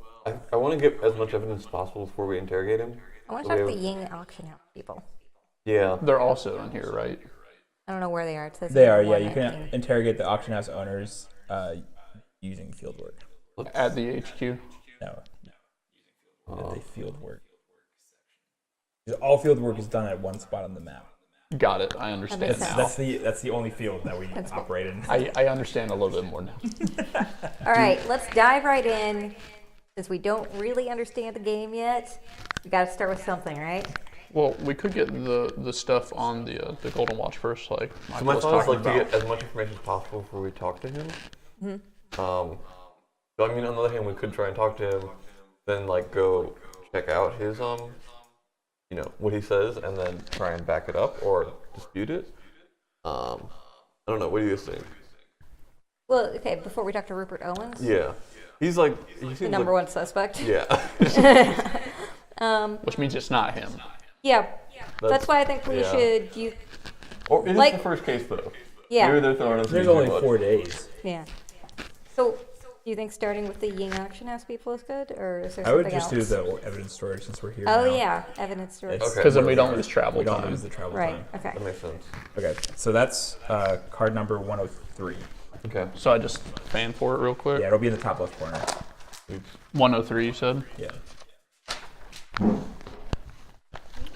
I want to get as much evidence as possible before we interrogate him. I want to talk to the Ying auction house people. Yeah. They're also in here, right? I don't know where they are. It says They are, yeah. one You can 19. interrogate the auction house owners using fieldwork. At the HQ. No. At the fieldwork. Because all fieldwork is done at one spot on the map. Got it. I understand makes now. That's the only field that we operate in. I understand a little bit more now. All right, let's dive right in. Since we don't really understand the game yet, we got to start with something, right? Well, we could get the stuff on the Golden Watch first, like So Michael my was thought is talking like to about. get as much information as possible before we talk to him. So I mean, on the other hand, we could try and talk to him, then like go check out his you know, what he says, and then try and back it up or dispute it. I don't know. What do you guys think? Well, okay, before we talk to Rupert Owens, Yeah, he's like he seems the number like, one suspect. Yeah. Which means it's not him. Yeah, that's why I think we yeah. should. Or it is Like- the first case though. Yeah. Maybe they're throwing us. There's these only like- 4 days. Yeah. So, Do you think starting with the Ying auction house people is good, or is there I something would just else? do the evidence storage since we're here Oh now. yeah, evidence storage. It's- Okay. Because then we don't lose travel We don't time. lose the travel Right. time. Okay. That makes sense. Okay, so that's card number 103. Okay. So I just fan for it real quick. Yeah, it'll be in the top left corner. 103, you said? Yeah.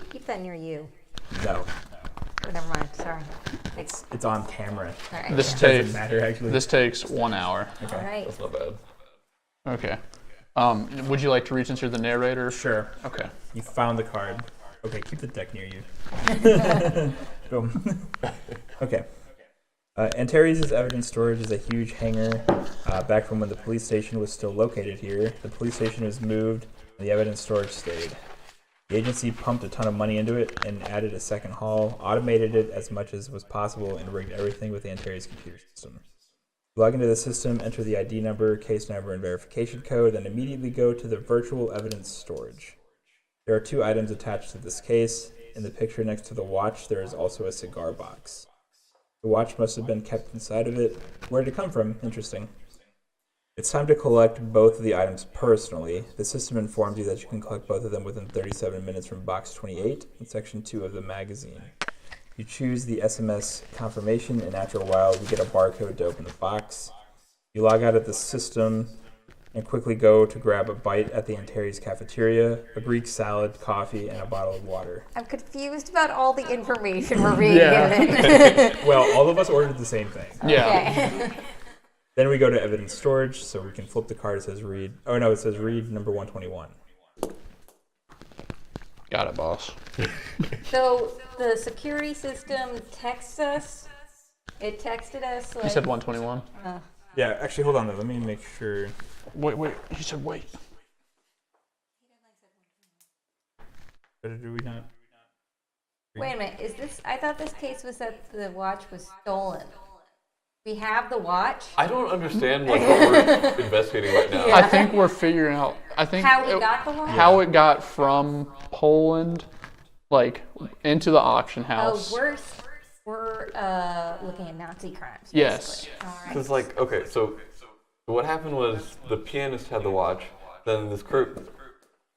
Keep that near you. No, Oh, never mind. Sorry. Thanks. it's on camera. All right. This Doesn't takes matter actually. this takes 1 hour. Okay. All right. That's not bad. Okay. Would you like to read since you're the narrator? Sure. Okay. You found the card. Okay, keep the deck near you. Boom. Okay. Antares' evidence storage is a huge hangar. Back from when the police station was still located here, the police station was moved and the evidence storage stayed. The agency pumped a ton of money into it and added a second hall, automated it as much as was possible, and rigged everything with the Antares computer system. Log into the system, enter the ID number, case number, and verification code, then immediately go to the virtual evidence storage. There are 2 items attached to this case. In the picture next to the watch, there is also a cigar box. The watch must have been kept inside of it. Where did it come from? Interesting. It's time to collect both of the items personally. The system informs you that you can collect both of them within 37 minutes from box 28 in section 2 of the magazine. You choose the SMS confirmation, and after a while, you get a barcode to open the box. You log out of the system and quickly go to grab a bite at the Antares cafeteria, a Greek salad, coffee, and a bottle of water. I'm confused about all the information we're being Yeah. given. Well, all of us ordered the same thing. Yeah. Okay. Then we go to evidence storage, so we can flip the card. It says read. Oh no, it says read number 121. Got it, boss. So the security system texts us. It texted us like. You said 121? Yeah, actually, hold on though. Let me make sure. Wait. He said wait. Do we not? Wait a minute. Is this? I thought this case was that the watch was stolen. We have the watch. I don't understand like what we're investigating right now. Yeah. I think we're figuring out. I think How we got the watch? how it got from Poland, like into the auction Oh, house. we're looking at Nazi crimes. Yes. basically. All right. Because like, okay, so what happened was the pianist had the watch, then this Kurt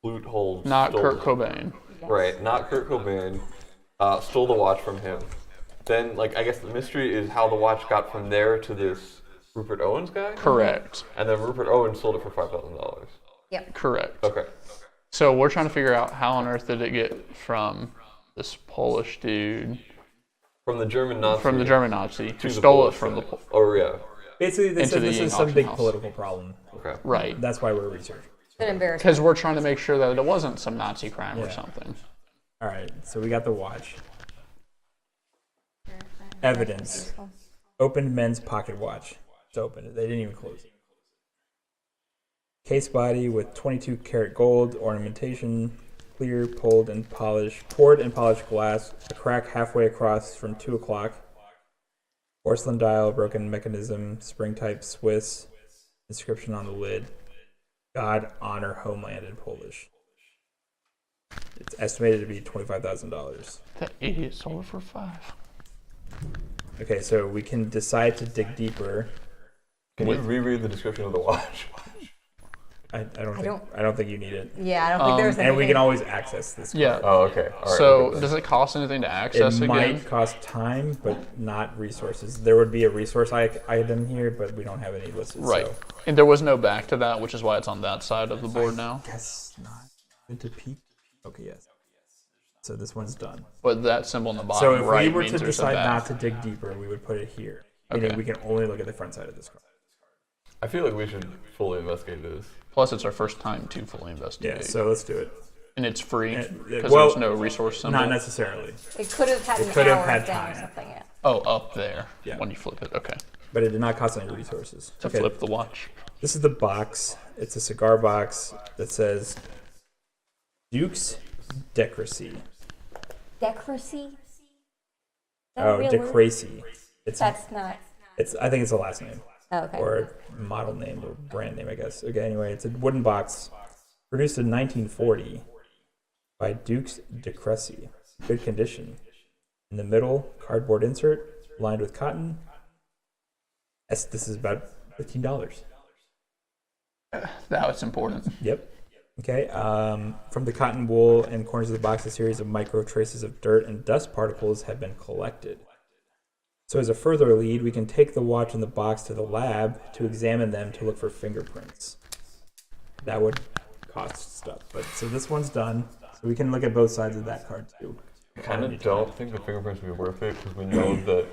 Flute Not stole Kurt it. Cobain. Right, not Kurt Cobain, stole the watch from him. Then, like, I guess the mystery is how the watch got from there to this Rupert Owens guy? Correct. And then Rupert Owens sold it for $5,000. Yep. Correct. Okay. So we're trying to figure out how on earth did it get from this Polish dude, From the German Nazi. from the German Nazi, who to the stole it Polish from the guy. Oh, yeah. Basically, they Into said the this is some auction big house. political problem. Okay. right. That's why we're researching. An embarrassment. Because we're trying to make sure that it wasn't some Nazi crime or Yeah. something. All right, so we got the watch. Evidence. Opened men's pocket watch. It's open. They didn't even close it. Case body with 22 karat gold ornamentation, clear, poured and polished glass, a crack halfway across from 2 o'clock, porcelain dial, broken mechanism, spring type Swiss, inscription on the lid, God, honor, homeland in Polish. It's estimated to be $25,000. That idiot sold it for $5. Okay, so we can decide to dig deeper. Can you reread the description of the watch? I don't think you need it. Yeah, I don't think there's anything. And we can always access this. Yeah. Oh, okay. All right. So okay. does it cost anything to It access again? might cost time, but not resources. There would be a resource item here, but we don't have any listed. Right. So. And there was no back to that, which is why it's on that side of the board now. Guess not. Into peak. Okay, yes. So this one's done. But that symbol in the bottom So if right we were means to there's a decide back. not to dig deeper, we would put it here. Meaning Okay. we can only look at the front side of this card. I feel like we should fully investigate this. Plus, it's our first time to fully investigate. Yeah, so let's do it. And it's free because well, there's no resource symbol. Not necessarily, It could have had It an could have hour had down or time. something. Yeah. Oh, up there. Yeah. When you flip it. Okay. but it did not cost any resources. To flip the watch. This is the box. It's a cigar box that says Duke's Decracy. Decracy? Oh, Decracy. It's That's not. I think it's a last name. Oh, okay. Or model name or brand name, I guess. Okay, anyway, it's a wooden box produced in 1940 by Duke's Decracy. Good condition. In the middle, cardboard insert lined with cotton. This is about $15. That was important. Yep. Okay. From the cotton wool and corners of the box, a series of micro traces of dirt and dust particles have been collected. So as a further lead, we can take the watch and the box to the lab to examine them to look for fingerprints. That would cost stuff. But so this one's done. So we can look at both sides of that card too. I kind of don't think the fingerprints would be worth it because we know that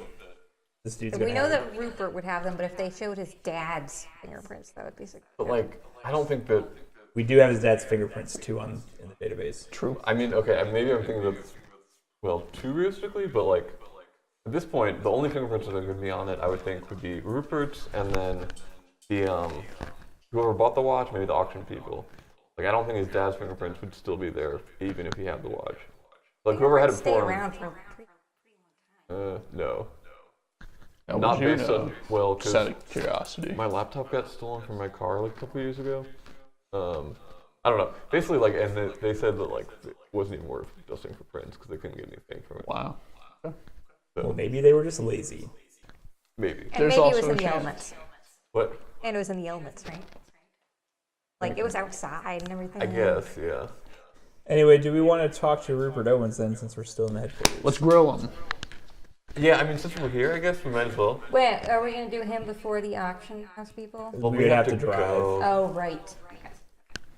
This dude's We gonna know have that Rupert would have them, but if they showed his dad's fingerprints, that would be sick. But like, I don't think that. We do have his dad's fingerprints too in the database. True. I mean, okay, maybe I'm thinking that's too realistically, but like at this point, the only fingerprints that are going to be on it, I would think, would be Rupert's, and then the whoever bought the watch, maybe the auction people. Like, I don't think his dad's fingerprints would still be there, even if he had the watch. Like whoever had it Stay for him. around for No. That Not was, you based know, on because out of curiosity. my laptop got stolen from my car like a couple years ago. I don't know. Basically, like, and they said that like it wasn't even worth dusting for prints because they couldn't get anything from it. Wow. So, Well, maybe they were just lazy. maybe. And There's maybe it also was a in the chance. elements. What? And it was in the elements, right? Like, it was outside and everything. I guess, yeah. Anyway, do we want to talk to Rupert Owens then, since we're still in the headquarters? Let's grill him. Yeah, I mean, since we're here, I guess we might as well. Wait, are we going to do him before the auction house people? Well, we would have to drive. go. Oh, right.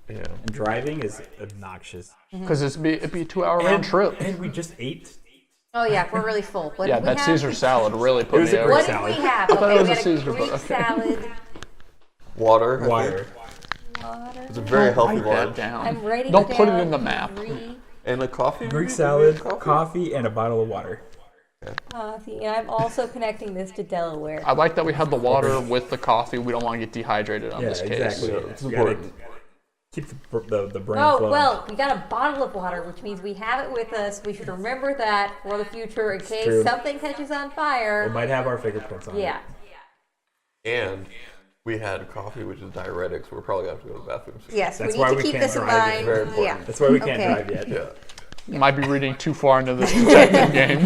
Yeah. And driving is obnoxious. Because it'd be a 2-hour round trip. And we just ate. Oh, yeah, we're really full. What Yeah, did we that have? Caesar salad really put was me a over. great What salad. did we have? I thought it Okay, was we a had Caesar, a but Greek okay. salad. Water. I Water. think. Water. It's a very healthy Write one. that down. I'm writing Don't put it down in the map. 3 And a coffee? Greek maybe? salad, Coffee? coffee, and a bottle of water. coffee, and I'm also connecting this to Delaware. I like that we had the water with the coffee. We don't want to get dehydrated on Yeah, this case. exactly. Yeah, it's You gotta important. keep the brain Oh, flowing. well, we got a bottle of water, which means we have it with us. We should remember that for the future in case true. something catches on It fire. might have our fingerprints on Yeah. it. And we had coffee, which is diuretic, so we're probably going to have to go to the bathroom soon. Yes, That's we why need we to keep can't this in drive. It's mind. very important. Yeah. That's why we can't Okay. drive yet. Yeah. You might be reading too far into this detective game.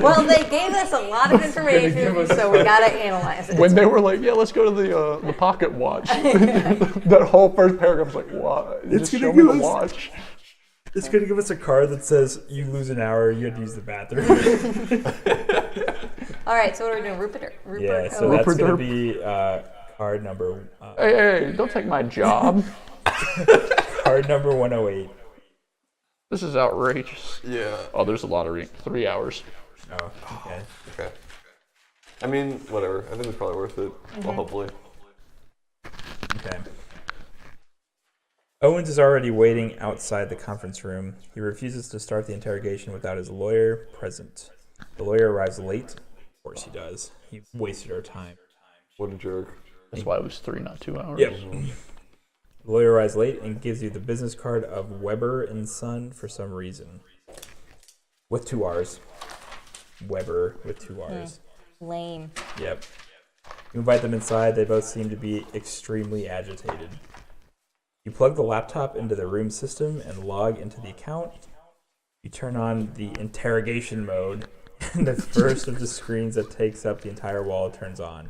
Well, they gave us a lot of information, so we gotta analyze it. When they were like, "Yeah, let's go to the pocket watch," that whole first paragraph was like, "What? It's Just gonna show me give the us- watch." It's going to give us a card that says, you lose an hour, you had to use the bathroom. All right, so what are we doing? Rupert? Yeah, so oh, that's Rupert going to Derp. be card number Hey, don't take my job. card number 108. This is outrageous. Yeah. Oh, there's a lot of 3 hours. Oh, okay. Okay. I mean, whatever. I think it's probably worth it. Well, hopefully. Okay. Owens is already waiting outside the conference room. He refuses to start the interrogation without his lawyer present. The lawyer arrives late. Of course he does. He wasted our time. What a jerk. That's why it was 3, not 2 hours. Yep. The lawyer arrives late and gives you the business card of Weber and Son for some reason. With 2 R's. Weber with 2 R's. lame. Yep. You invite them inside. They both seem to be extremely agitated. You plug the laptop into the room system and log into the account. You turn on the interrogation mode, and the first of the screens that takes up the entire wall turns on.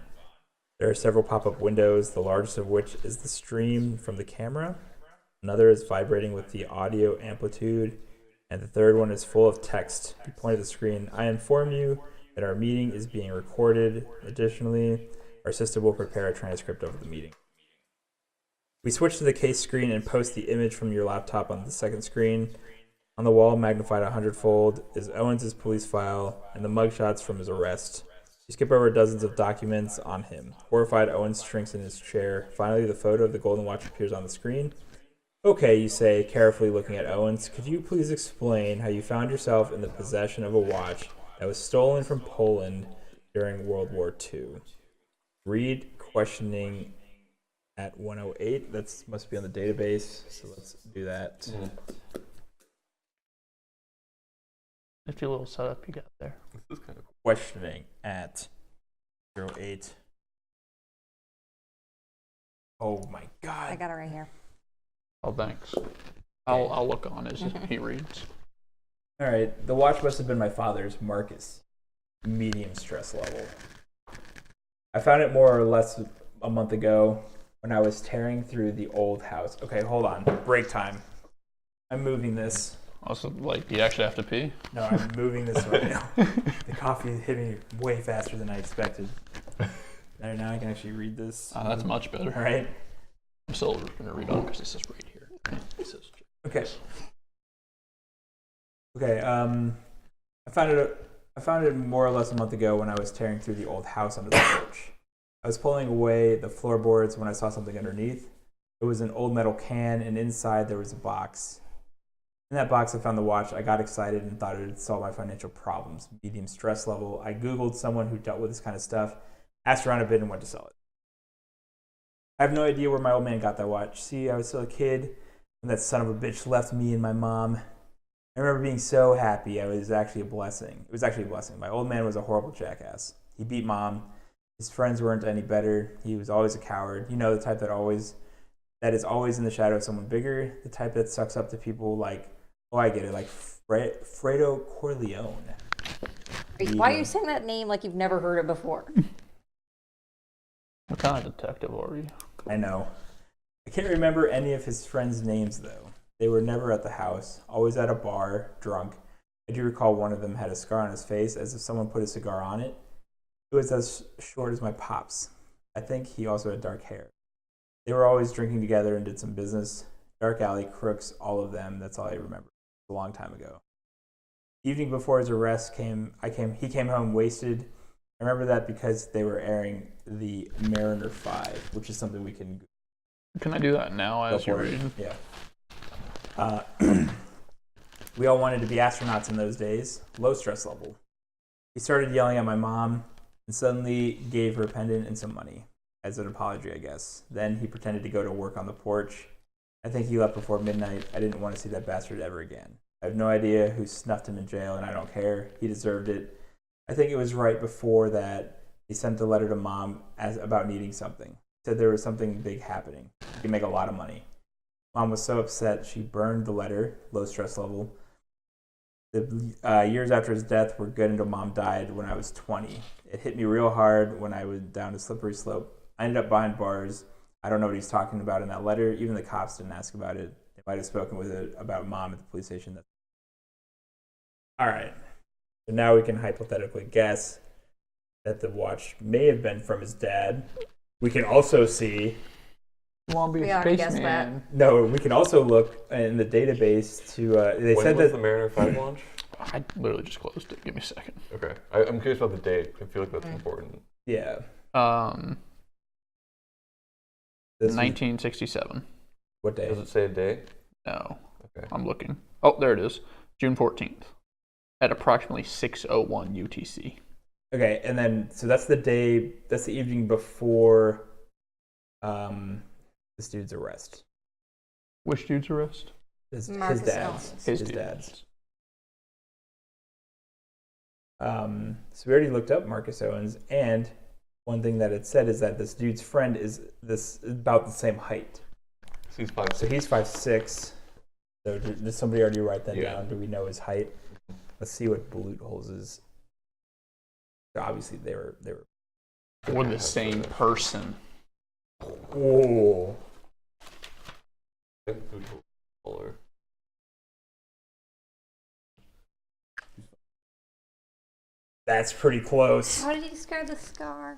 There are several pop-up windows, the largest of which is the stream from the camera. Another is vibrating with the audio amplitude, and the third one is full of text. You point at the screen. I inform you that our meeting is being recorded. Additionally, our system will prepare a transcript of the meeting. We switch to the case screen and post the image from your laptop on the second screen. On the wall, magnified 100-fold, is Owens' police file and the mugshots from his arrest. You skip over dozens of documents on him. Horrified, Owens shrinks in his chair. Finally, the photo of the golden watch appears on the screen. Okay, you say, carefully looking at Owens, could you please explain how you found yourself in the possession of a watch that was stolen from Poland during World War II? Read questioning at 108. That must be on the database, so let's do that. If you little setup you got there. This is kind of cool. Questioning at 08. Oh my god. I got it right here. Oh, thanks. I'll look on as he reads. All right, the watch must have been my father's, Marcus. Medium stress level. I found it more or less a month ago. when I was tearing through the old house. Okay, hold on. Break time. I'm moving this. Also, like, you actually have to pee? No, I'm moving this right now. The coffee is hitting me way faster than I expected. Now I can actually read this. That's much better. All right. I'm still going to read on because this is right here. It says, Okay. Okay. I found it more or less a month ago when I was tearing through the old house under the porch. I was pulling away the floorboards when I saw something underneath. It was an old metal can, and inside there was a box. In that box, I found the watch. I got excited and thought it would solve my financial problems. Medium stress level. I Googled someone who dealt with this kind of stuff, asked around a bit, and went to sell it. I have no idea where my old man got that watch. See, I was still a kid when that son of a bitch left me and my mom. I remember being so happy. It was actually a blessing. My old man was a horrible jackass. He beat Mom. His friends weren't any better. He was always a coward. You know, the type that is always in the shadow of someone bigger. The type that sucks up to people like, oh, I get it, like Fredo Corleone. Why are you saying that name like you've never heard it before? What kind of detective are you? I know. I can't remember any of his friends' names, though. They were never at the house, always at a bar, drunk. I do recall one of them had a scar on his face, as if someone put a cigar on it. It was as short as my pops. I think he also had dark hair. They were always drinking together and did some business. Dark alley, crooks, all of them. That's all I remember. A long time ago. The evening before his arrest he came home wasted. I remember that because they were airing the Mariner 5, which is something we can... Can I do that now as you're reading? Yeah. We all wanted to be astronauts in those days. Low stress level. He started yelling at my mom and suddenly gave her a pendant and some money. As an apology, I guess. Then he pretended to go to work on the porch. I think he left before midnight. I didn't want to see that bastard ever again. I have no idea who snuffed him in jail, and I don't care. He deserved it. I think it was right before that he sent a letter to Mom about needing something. He said there was something big happening. He could make a lot of money. Mom was so upset she burned the letter, low stress level. The years after his death were good until Mom died when I was 20. It hit me real hard when I went down a slippery slope. I ended up behind bars. I don't know what he's talking about in that letter. Even the cops didn't ask about it. They might have spoken with it about Mom at the police station. All right. So now we can hypothetically guess that the watch may have been from his dad. We can also see... Want to be a spaceman. No, we can also look in the database to... They when said was that the Mariner 5 launch? I literally just closed it. Give me a second. Okay. I'm curious about the date. I feel like that's important. Yeah. 1967. What day? Does it say a day? No. Okay. I'm looking. Oh, there it is. June 14th. At approximately 6:01 UTC. Okay, and then so that's the evening before this dude's arrest. Which dude's arrest? His Marcus dad's. Owens. His dad's. So we already looked up Marcus Owens, and one thing that it said is that this dude's friend is about the same height. So he's 5'6". So he's 5'6". So did somebody already write that Yeah. down? Do we know his height? Let's see what Balut Holes is. So obviously they were. Or the same person. Oh. I think food color. That's pretty close. How did he describe the scar?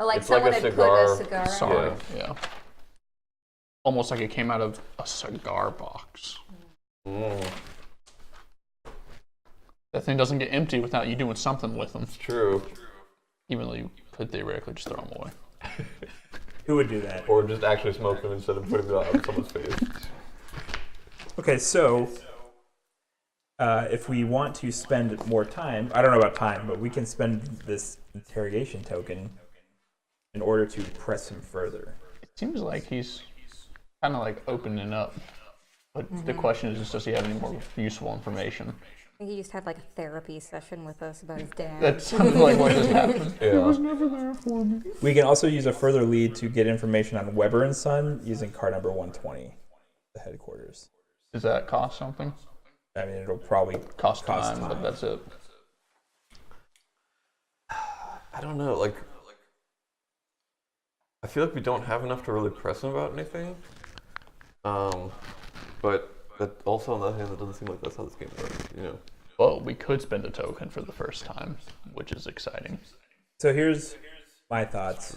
Oh, like It's like someone a had cigar. put a cigar in. Sorry. Yeah. Almost like it came out of a cigar box. Mm, That thing doesn't get empty without you doing something with them. it's true. Even though you could theoretically just throw them away. Who would do that? Or just actually smoke them instead of putting it on someone's face. Okay, so if we want to spend more time, I don't know about time, but we can spend this interrogation token in order to press him further. It seems like he's kind of like opening up. But the question is just, does he have any more useful information? I think he just had like a therapy session with us about his dad. That sounds like what just happened. Yeah. He was never there for me. We can also use a further lead to get information on Weber and Son using card number 120, the headquarters. Does that cost something? I mean, it'll probably Cost time, but that's it. I don't know. Like, I feel like we don't have enough to really press him about anything. But that also on the other hand, that doesn't seem like that's how this game works, you know. Well, we could spend a token for the first time, which is exciting. So here's my thoughts.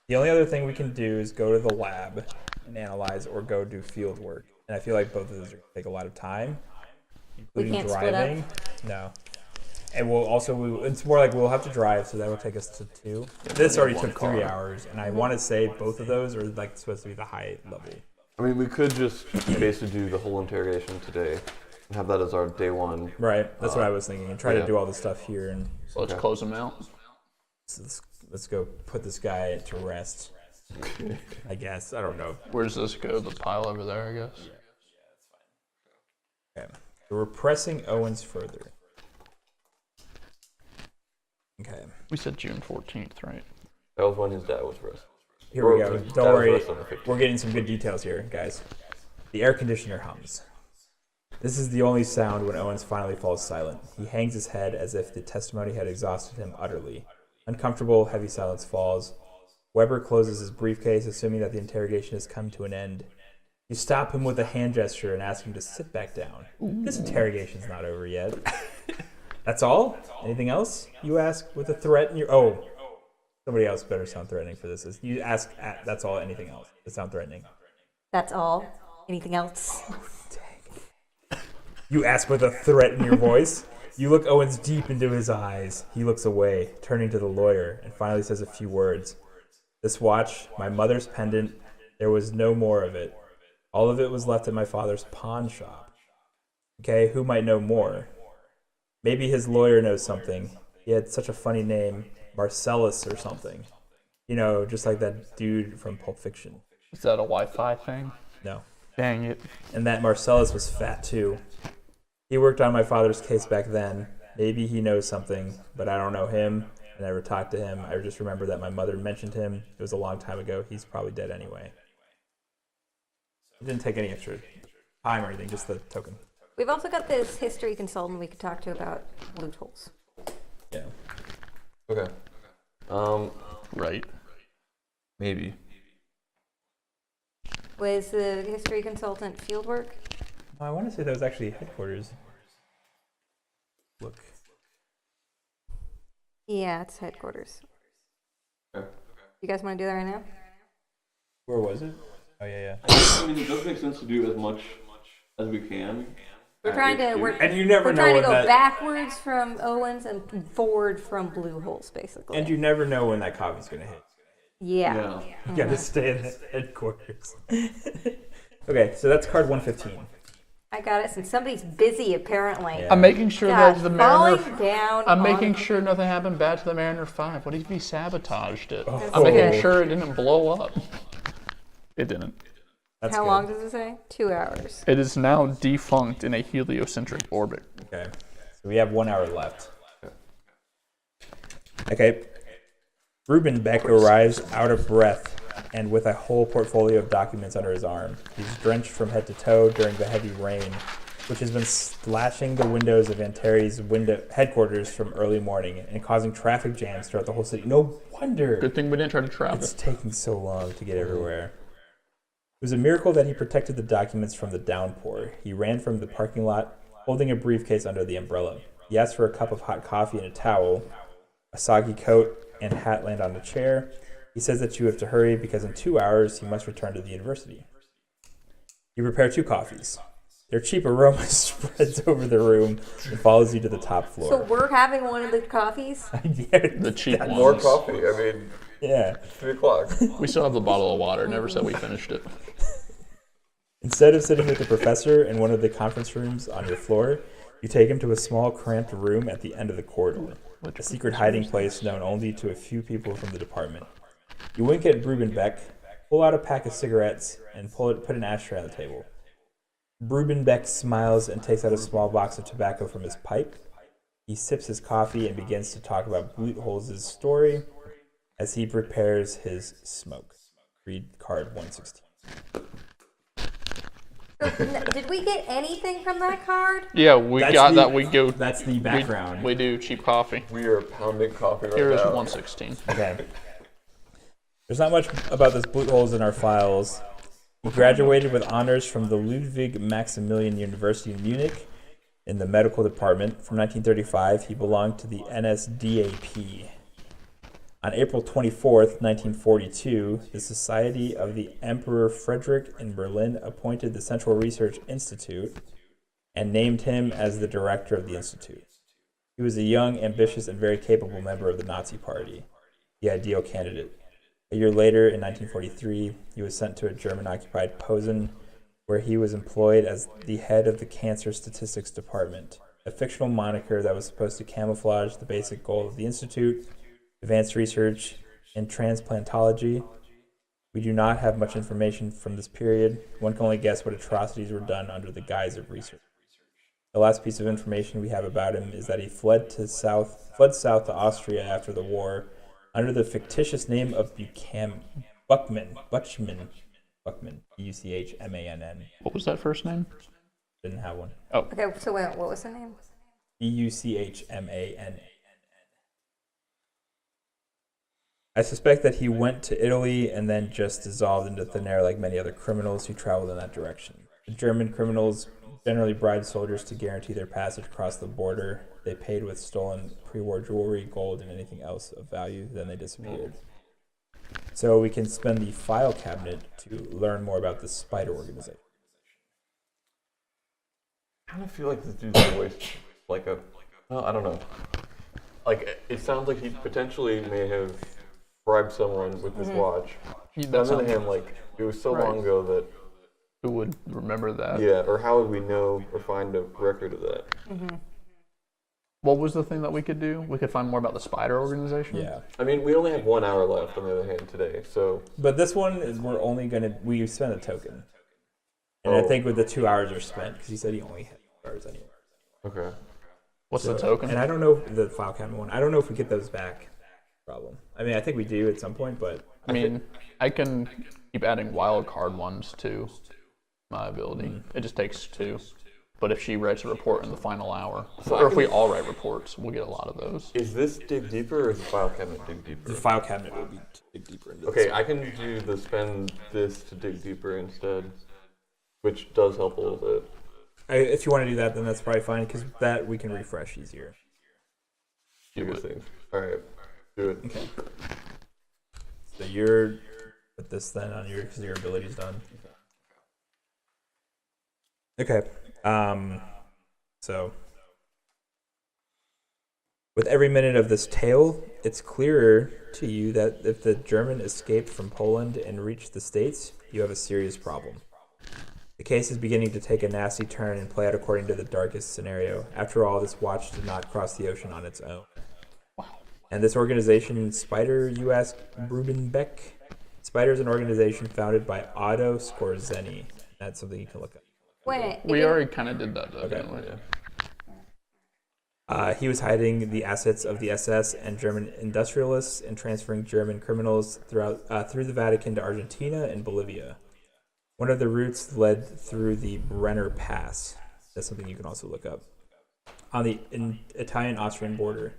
The only other thing we can do is go to the lab and analyze, or go do field work. And I feel like both of those are going to take a lot of time, including can't split driving. No. And it's more like we'll have to drive, so that will take us to 2. This already took 3 hours, and I want to say both of those are like supposed to be the high level. I mean, we could just basically do the whole interrogation today and have that as our day 1. Right. That's what I was thinking. And try to do all the stuff here. And So let's close them out. let's go put this guy to rest. I guess. I don't know. Where does this go? The pile over there, I guess? Yeah, that's fine. Okay. So we're pressing Owens further. Okay. We said June 14th, right? That was when his dad was arrested. Here we go. Don't worry. We're We're getting some good details here, guys. The air conditioner hums. This is the only sound when Owens finally falls silent. He hangs his head as if the testimony had exhausted him utterly. Uncomfortable, heavy silence falls. Weber closes his briefcase, assuming that the interrogation has come to an end. You stop him with a hand gesture and ask him to sit back down. This interrogation's not over yet. That's all? Anything else? You ask with a threat in your... Oh, somebody else better sound threatening for this. You ask, that's all, anything else to sound threatening. That's all. Anything else? Dang. You ask with a threat in your voice. You look Owens deep into his eyes. He looks away, turning to the lawyer, and finally says a few words. This watch, my mother's pendant, there was no more of it. All of it was left at my father's pawn shop. Okay, who might know more? Maybe his lawyer knows something. He had such a funny name, Marcellus or something. You know, just like that dude from Pulp Fiction. Is that a Wi-Fi thing? No. Dang it. And that Marcellus was fat too. He worked on my father's case back then. Maybe he knows something, but I don't know him. I never talked to him. I just remember that my mother mentioned him. It was a long time ago. He's probably dead anyway. It didn't take any extra time or anything, just the token. We've also got this history consultant we could talk to about loopholes. Yeah. Okay. Right. Maybe. Was the history consultant fieldwork? I want to say that was actually headquarters. Look. Yeah, it's headquarters. Okay. You guys want to do that right now? Where was it? Oh, yeah. I mean, it does make sense to do as much as we can. We're trying to And you never we're know trying to when go that... backwards from Owens and forward from Blue Holes, basically. And you never know when that coffee's going to hit. Yeah. You got to stay in the headquarters. Okay, so that's card 115. I got it. Since somebody's busy, apparently. Yeah. I'm making sure God, that the Mariner... falling down. I'm on- making sure nothing happened bad to the Mariner 5. What if he sabotaged it? Oh. I'm making sure it didn't blow up. It didn't. That's How good. long does it say? 2 hours. It is now defunct in a heliocentric orbit. Okay, so we have 1 hour left. Okay. Ruben Beck arrives out of breath and with a whole portfolio of documents under his arm. He's drenched from head to toe during the heavy rain, which has been slashing the windows of Antares' headquarters from early morning and causing traffic jams throughout the whole city. No wonder Good thing we didn't try to travel. it's taking so long to get everywhere. It was a miracle that he protected the documents from the downpour. He ran from the parking lot, holding a briefcase under the umbrella. He asked for a cup of hot coffee and a towel. A soggy coat and hat land on the chair. He says that you have to hurry because in 2 hours he must return to the university. You prepare 2 coffees. Their cheap aroma spreads over the room and follows you to the top floor. So we're having one of the coffees? Yeah, The cheap ones. More coffee. I mean, yeah. 3 o'clock. We still have the bottle of water. Never said we finished it. Instead of sitting with the professor in one of the conference rooms on your floor, you take him to a small, cramped room at the end of the corridor, a secret hiding place known only to a few people from the department. You wink at Ruben Beck, pull out a pack of cigarettes, and put an ashtray on the table. Ruben Beck smiles and takes out a small box of tobacco from his pipe. He sips his coffee and begins to talk about Blutholz's story as he prepares his smoke. Read card 116. Did we get anything from that card? Yeah, we That's got the- that. We go. That's the background. We do cheap coffee. We are pounding coffee right Here is now. 116. Okay. There's not much about this boot holes in our files. He graduated with honors from the Ludwig Maximilian University in Munich in the medical department. From 1935, he belonged to the NSDAP. On April 24th, 1942, the Society of the Emperor Frederick in Berlin appointed the Central Research Institute and named him as the director of the institute. He was a young, ambitious, and very capable member of the Nazi Party, the ideal candidate. A year later, in 1943, he was sent to a German-occupied Posen, where he was employed as the head of the Cancer Statistics Department, a fictional moniker that was supposed to camouflage the basic goal of the institute, advanced research in transplantology. We do not have much information from this period. One can only guess what atrocities were done under the guise of research. The last piece of information we have about him is that he fled south to Austria after the war, under the fictitious name of Buchmann, Buchmann, What was that first name? Didn't have one. Oh. Okay, so what was the name? Buchmann. I suspect that he went to Italy and then just dissolved into thin air like many other criminals who traveled in that direction. The German criminals generally bribed soldiers to guarantee their passage across the border. They paid with stolen pre-war jewelry, gold, and anything else of value, then they disappeared. So we can spend the file cabinet to learn more about the Spider organization. I kind of feel like this dude's always like well, I don't know. Like, it sounds like he potentially may have bribed someone with his watch. On the other hand, like, it was so long ago that... Who would remember that? Yeah, or how would we know or find a record of that? What was the thing that we could do? We could find more about the Spider organization? Yeah. I mean, we only have 1 hour left on the other hand today, so... But this one is we spent a token. And I think with the 2 hours are spent, because he said he only had 2 hours anyway. Okay. What's the token? And I don't know the file cabinet one. I don't know if we get those back. Problem. I mean, I think we do at some point, but I mean, I can keep adding wild card ones to my ability. It just takes 2. But if she writes a report in the final hour, or if we all write reports, we'll get a lot of those. Is this dig deeper or is the file cabinet dig deeper? the file cabinet will be to dig deeper into Okay, this. I can do the spend this to dig deeper instead, which does help a little bit. If you want to do that, then that's probably fine, because that we can refresh easier. Do things. All right, do it. Okay. So you're put this then on your, because your ability's done. Okay. So with every minute of this tale, it's clearer to you that if the German escaped from Poland and reached the States, you have a serious problem. The case is beginning to take a nasty turn and play out according to the darkest scenario. After all, this watch did not cross the ocean on its own. And this organization, Spider, you ask Rubenbeck? Spider is an organization founded by Otto Skorzeny. That's something you can look up. Wait, We already kind of did that, though, Okay. didn't we? He was hiding the assets of the SS and German industrialists and transferring German criminals through the Vatican to Argentina and Bolivia. One of the routes led through the Brenner Pass. That's something you can also look up. On the Italian-Austrian border.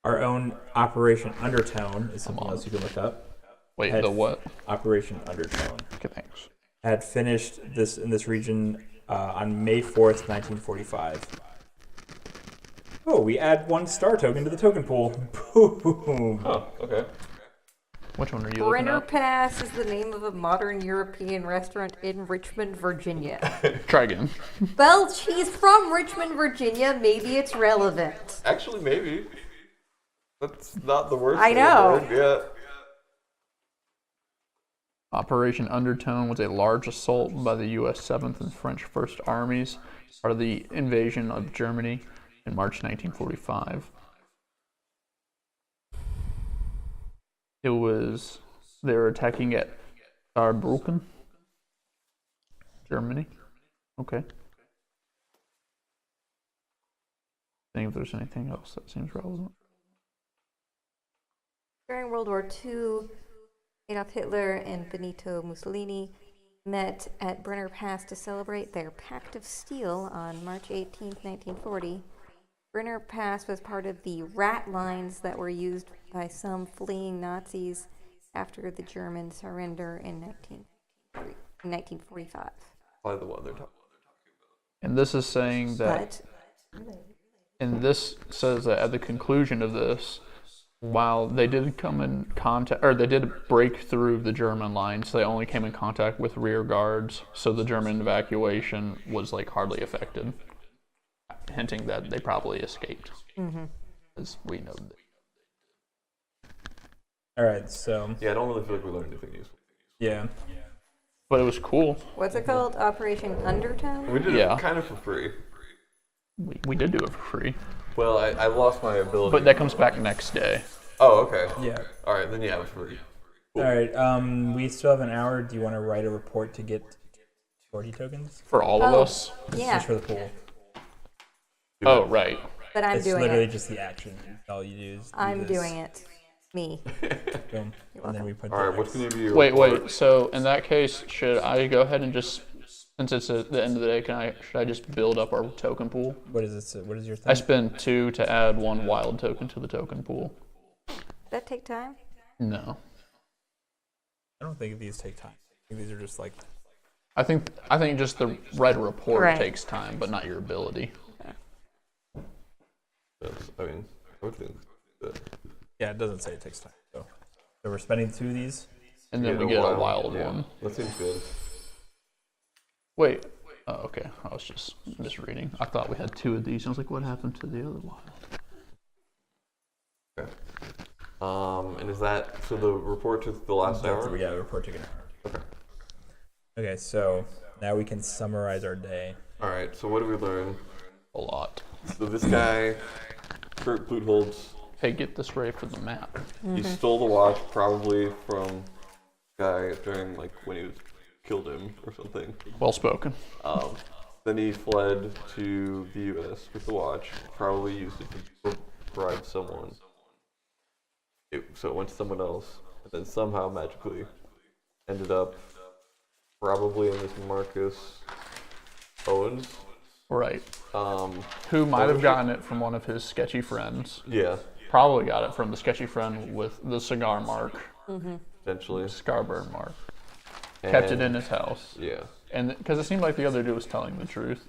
Our own Operation Undertone is something else you can look up. Wait, the what? Operation Undertone. Okay, thanks. Had finished this in this region on May 4th, 1945. Oh, we add 1 star token to the token pool. Boom. Oh, okay. Which one are you looking Brenner at? Pass is the name of a modern European restaurant in Richmond, Virginia. Try again. Well, she's from Richmond, Virginia. Maybe it's relevant. Actually, maybe. That's not the worst. I know. thing I've heard. Operation Undertone was a large assault by the U.S. 7th and French 1st Armies, part of the invasion of Germany in March 1945. They were attacking at Saarbrücken, Germany. Okay. Think if there's anything else that seems relevant. During World War II, Adolf Hitler and Benito Mussolini met at Brenner Pass to celebrate their Pact of Steel on March 18, 1940. Brenner Pass was part of the rat lines that were used by some fleeing Nazis after the German surrender in 1945. Probably the one they're talking And this is saying that, and this says that at the conclusion of this, while they did come in contact, or they did break through the German lines, they only came in contact with rear guards, so the German evacuation was like hardly affected, hinting that they probably escaped, as we know. All right, so Yeah, I don't really feel like we learned anything useful. yeah, But it was cool. What's it called? Operation Undertow? We did Yeah. it kind of for free. We did do it for free, Well, I lost my ability. but that comes back next day. Oh, okay. yeah. All right, then yeah, it was free. All right, we still have an hour. Do you want to write a report to get 40 tokens? For all of us? Yeah, Just for the pool. Oh, right. but I'm It's doing literally it. just the action. All you do is do I'm this. doing it. Me. Boom. And then we put All right, the what's going to be your Wait, report? so in that case, should I go ahead and just, since it's at the end of the day, should I just build up our token pool? What is it? What is your thing? I spend 2 to add 1 wild token to the token pool. Does that take time? No. I don't think these take time. I think these are just like. I think just the write a report Right. takes time, but not your ability. I mean, I would think that. Yeah, it doesn't say it takes time. So we're spending 2 of these. And then we get a wild one. That seems good. Wait. Oh, okay. I was just misreading. I thought we had 2 of these. I was like, what happened to the other wild? Okay. And is that so? The report took the last hour. We got a report took an hour. Okay. Okay, so now we can summarize our day. All right. So what did we learn? A lot. So this guy, Kurt Blutholz, Hey, get this ready for the map. he stole the watch probably from guy during like when he was killed him or something. Well spoken. Then he fled to the U.S. with the watch. Probably used it to bribe someone. So it went to someone else, and then somehow magically ended up probably in this Marcus Owens. Right. Um, Who might have gotten it from one of his sketchy friends. yeah, Probably got it from the sketchy friend with the cigar mark, essentially. cigar burn mark. Kept it And- in his house. Yeah. And because it seemed like the other dude was telling the truth.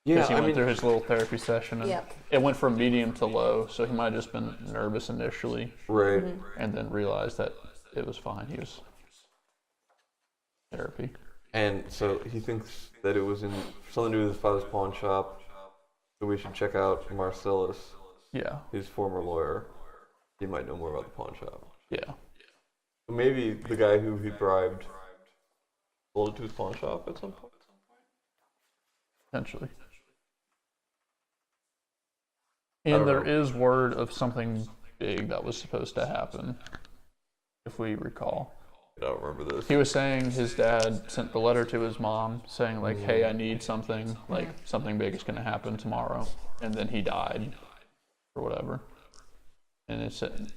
Yeah, Because he I went mean, through his little therapy session and Yep. it went from medium to low, so he might have just been nervous initially right. and then realized that it was fine. He was therapy. And so he thinks that it was in something to do with his father's pawn shop. So we should check out Marcellus, Yeah. his former lawyer. He might know more about the pawn shop. Yeah. So maybe the guy who he bribed sold it to his pawn shop at some point. Potentially. don't And there know. is word of something big that was supposed to happen, if we recall. I don't remember this. He was saying his dad sent the letter to his mom saying like, hey, I need something, like something big is going to happen tomorrow. And then he died or whatever. And it said,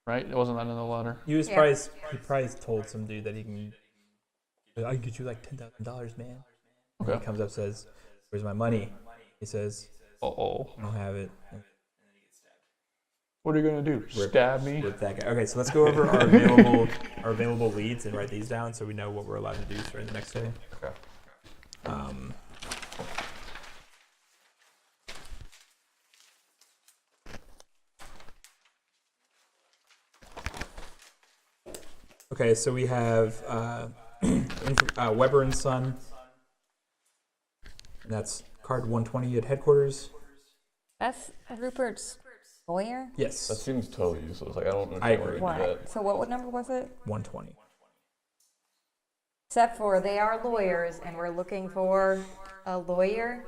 right? It wasn't that in the letter? He was Yeah. he probably told some dude that he can. I can get you like $10,000, man. And Okay. he comes up and says, "Where's my money?" He says, Uh-oh. "I don't have it." What are you going to do? Stab me? With that guy. Okay, so let's go over our available leads and write these down so we know what we're allowed to do starting the next day. Okay. Okay, so we have Weber and Son. And that's card 120 at headquarters. That's Rupert's lawyer? That Yes, seems totally useless. Like I don't I understand why agree. we do that. What? So what number was it? 120. Except for they are lawyers, and we're looking for a lawyer.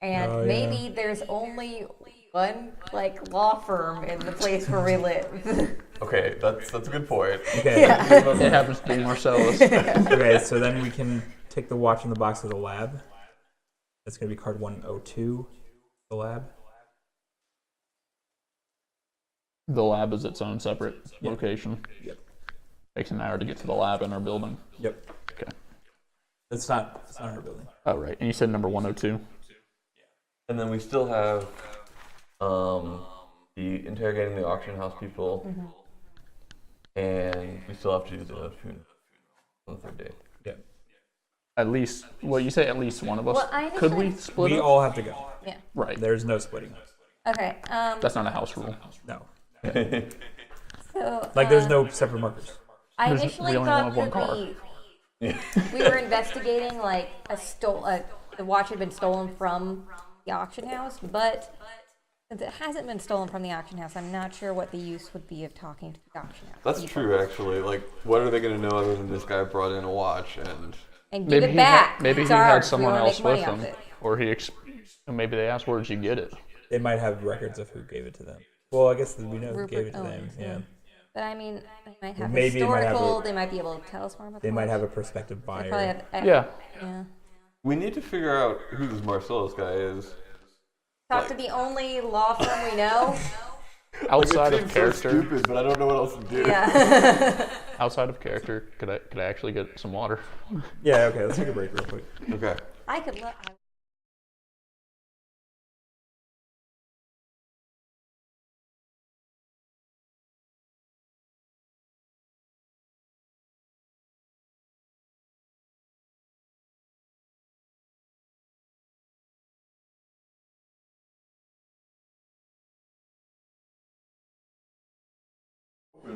And Oh, yeah. maybe there's only one like law firm in the place where we live. Okay, that's a good point. Okay. It happens to be Marcellus. Okay, so then we can take the watch in the box of the lab. That's going to be card 102, the lab. The lab is its own separate Yep. location. Yep. Takes an hour to get to the lab in our building. Yep. Okay. It's not our building. Oh, right. And you said number 102? And then we still have the interrogating the auction house people. and we still have to do the funeral on the third day. Yeah. At least, well, you say at least one of us. Well, Could we split We up? all have to go. Yeah. Right. There's no splitting. Okay. That's not a house rule. No. So, Like, there's no separate markers. I There's- initially we only thought have one that car. we were investigating like the watch had been stolen from the auction house, but since it hasn't been stolen from the auction house, I'm not sure what the use would be of talking to the auction house. That's people. true, actually. Like, what are they gonna know other than this guy brought in a watch And give Maybe it back. maybe It's he had ours. We someone wanna else make money with off him, it. or maybe they asked, "Where'd you get it?" They might have records of who gave it to them. Well, I guess we know who Rupert gave it to them. owns, Yeah. But I mean, they might have Maybe it might have historical. a- They might be able to tell us more about. They the might watch. have a prospective They probably buyer. have. Yeah. Yeah. We need to figure out who this Marcellus guy is. Talk to the only law firm we know. Outside It of seems character, so stupid, but I don't know what else to do. Yeah. outside of character, could I actually get some water? Yeah, okay, let's take a break real quick. Okay. I could look.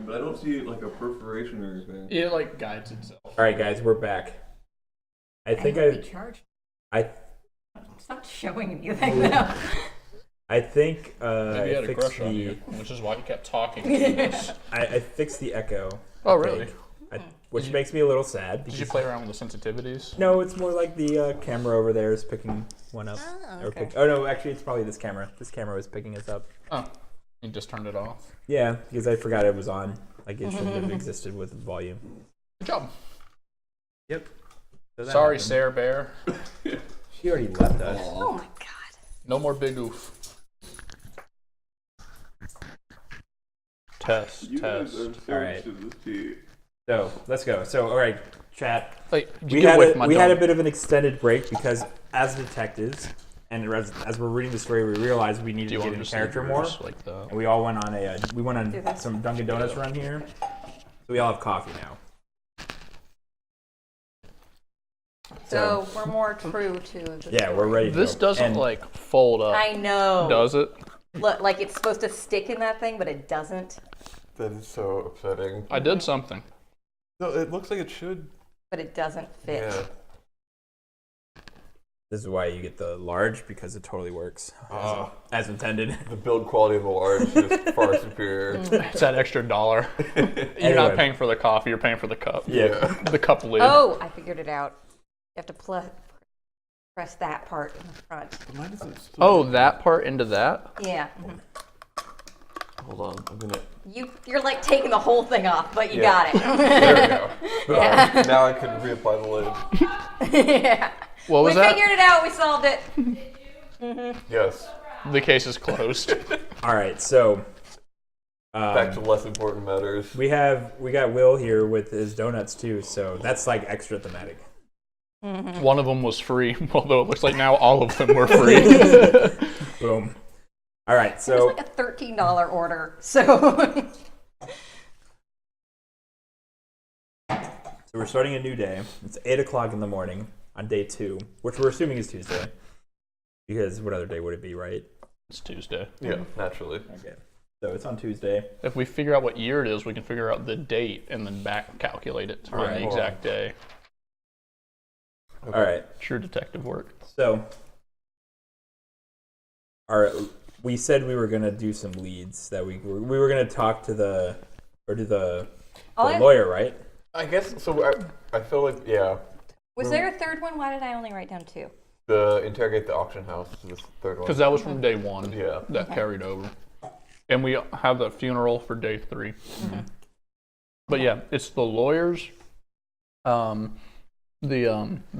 But I don't see like a perforation or anything. It like guides itself. All right, guys, we're back. I think I hope he charged. It's not showing anything though. I think Maybe you I had a fixed crush on the you, which is why you kept talking to us. I fixed the echo. Oh, I really? think. Which makes me a little sad. Did you play around with the sensitivities? No, it's more like the camera over there is picking one up. Oh, okay. Oh no, actually, it's probably this camera. This camera was picking us up. Oh, you just turned it off. Yeah, because I forgot it was on. Like it shouldn't have existed with volume. Good job. Yep. So that Sorry, happened. Sarah Bear. She already left us. Oh my god. No more big oof. Test. All right. So let's go. So all right, chat. Wait, We had a bit of an extended break because as detectives and as we're reading the story, we realized we needed to get in character more. Like that? And we all went on Do this. some Dunkin' Donuts run here. So we all have coffee now. So we're more true to the Yeah, story. we're ready to This go. doesn't And like fold up. I know. Does it? Look, like it's supposed to stick in that thing, but it doesn't. That is so upsetting. I did something. No, it looks like it should. But it doesn't fit. Yeah. this is why you get the large because it totally works as intended. The build quality of the large is just far superior. It's that extra $1. You're Anyway. not paying for the coffee. You're paying for the cup. Yeah. The cup lid. Oh, I figured it out. You have to press that part in the front. But mine isn't still. Oh, that part into that? Yeah. Hold on. I'm gonna. You're like taking the whole thing off, but you Yeah. got it. There we go. Yeah. Now I can reapply the lid. Yeah. What was We that? figured it out. We solved it. Yes. The case is closed. All right, so Back to less important matters. we got Will here with his donuts too, so that's like extra thematic. One of them was free, although it looks like now all of them were free. Boom. All right, It was so like a $13 order. So we're starting a new day. It's 8:00 in the morning on day 2, which we're assuming is Tuesday, because what other day would it be, right? It's Tuesday. Yeah, naturally. Okay, so it's on Tuesday. If we figure out what year it is, we can figure out the date and then back calculate it to Right. the exact day. Okay. All right, Sure detective work. so we said we were gonna do some leads that we were gonna talk to the lawyer, right? I guess so. I feel like was there a third one? Why did I only write down 2? the interrogate the auction house is the third one. Because that was from day 1. Yeah. That carried over. And we have the funeral for day 3. But yeah, it's the lawyers, the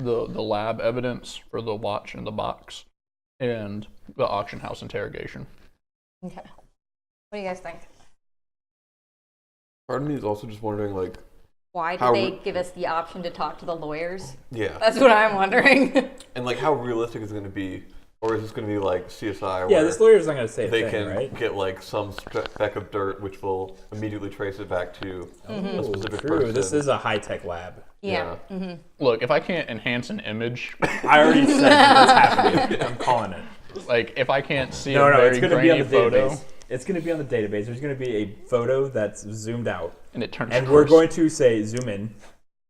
lab evidence for the watch in the box, and the auction house interrogation. Okay. What do you guys think? Part of me is also just wondering, like, Why did How they re- give us the option to talk to the lawyers? yeah, That's what I'm wondering. and like how realistic is it going to be Or is this going to be like CSI? Yeah, where this lawyer's not going to say a they thing, can right? get like some speck of dirt, which will immediately trace it back to a specific True. person. This is a high-tech lab. Yeah. Look, if I can't enhance an image, I already said that's happening. I'm calling it. like if I can't see No, a it's very going to be on grainy the photo, database. It's going to be on the database. There's going to be a photo that's zoomed out. and it turns And we're crisp, going to say zoom in.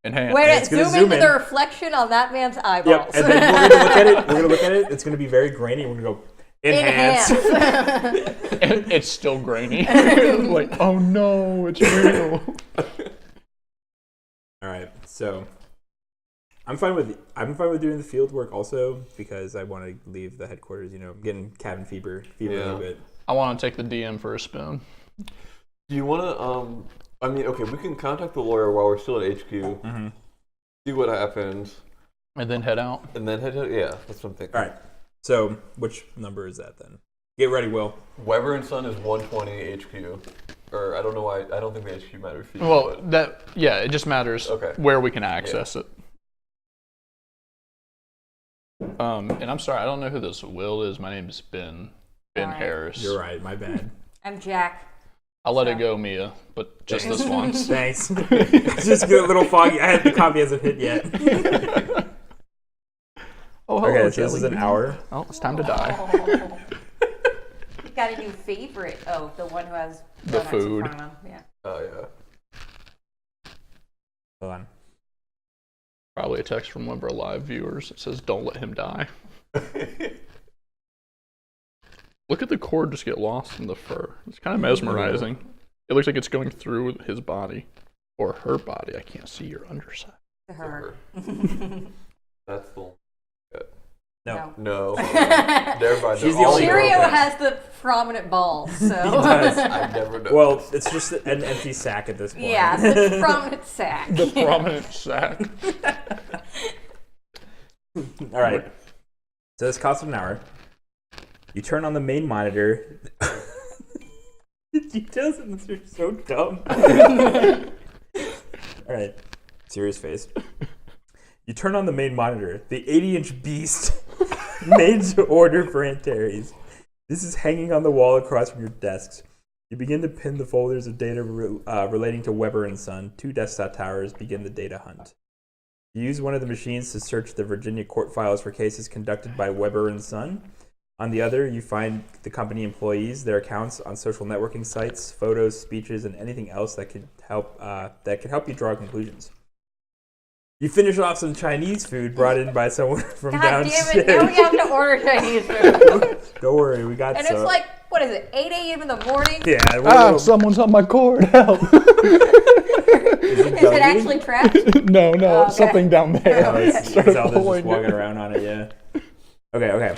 enhance. Wait, it's gonna zoom zoom into in. the reflection on that man's eyeballs. Yep. And then we're going to look at it. We're going to look at it. It's going to be very grainy. We're going to go enhance. And it's still grainy. Like, oh no, it's real. All right. So I'm fine with doing the field work also because I want to leave the headquarters. You know, I'm getting cabin fever a little bit. I want to take the DM for a spin. Do you want to? I mean, okay, we can contact the lawyer while we're still at HQ. See what happens, And then head out. and then head. Yeah, that's what I'm thinking. All right. So which number is that then? Get ready, Will. Weber and Son is 120 HQ. Or I don't know why. I don't think the HQ matters for you. Well, but it just matters where we can access it. And I'm sorry, I don't know who this Will is. My name is Ben Alright. Harris. You're right. My bad. I'm Jack. I'll let it go, Mia, but just this once. Thanks. Just get a little foggy. The copy hasn't hit yet. Oh, hello, Okay, so this is Jelly. an hour. Oh, it's time to die. You got a new favorite. Oh, the one who has The donuts in food. front of him. Yeah. Oh Hold on. Probably a text from one of our live viewers that says, "Don't let him die." Look at the cord just get lost in the fur. It's kind of mesmerizing. It looks like it's going through his body. Or her body. I can't see your underside. To her. That's the. No. No. Never She's the only Cheerio girl. has the prominent balls, so. I never know. Well, it's just an empty sack at this point. Yeah, the prominent sack. The prominent sack. All right. So this costs an hour. You turn on the main monitor. The details in this are so dumb. All right. Serious face. You turn on the main monitor. The 80-inch beast made to order for Antares. This is hanging on the wall across from your desks. You begin to pin the folders of data relating to Weber and Son. 2 desktop towers begin the data hunt. You use one of the machines to search the Virginia court files for cases conducted by Weber and Son. On the other, you find the company employees, their accounts on social networking sites, photos, speeches, and anything else that could help you draw conclusions. You finish off some Chinese food brought in by someone from God downstairs. damn it, now we have to order Chinese food. Don't worry, we got And some. it's like, what is it, 8 a.m. in the morning? Yeah, we're a little- Someone's on my cord. Help. Is it actually trapped? No, Oh, okay. something down there. Oh, it's Started Zelda's just pulling walking it. around on it, yeah. Okay.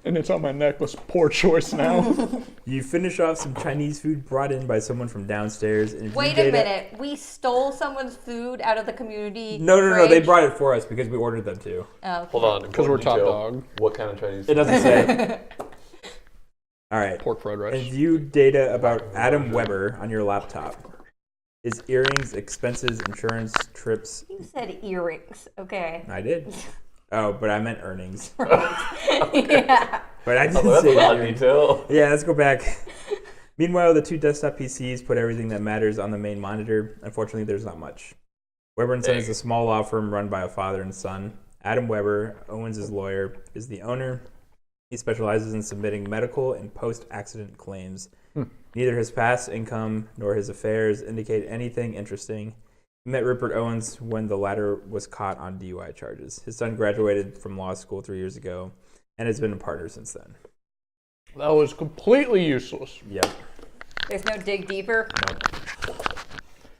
And it's on my necklace. Poor choice now. You finish off some Chinese food brought in by someone from downstairs. And Wait a minute, we stole someone's food out of the community No, fridge? they brought it for us because we ordered them to. Oh, okay. Hold on. 'Cause we're top detail. dog. What kind of Chinese? It doesn't say. All right. Pork fried And rice. view data about Adam Weber on your laptop. His earrings, expenses, insurance, trips. You said earrings, okay. I did. Oh, but I meant earnings. Yeah. But I didn't Oh, that's say a lot of earnings. detail. Yeah, let's go back. Meanwhile, the 2 desktop PCs put everything that matters on the main monitor. Unfortunately, there's not much. Weber & Son is a small law firm run by a father and son. Adam Weber, Owens' lawyer, is the owner. He specializes in submitting medical and post-accident claims. Neither his past income nor his affairs indicate anything interesting. He met Rupert Owens when the latter was caught on DUI charges. His son graduated from law school 3 years ago and has been a partner since then. That was completely useless. Yep. There's no dig deeper.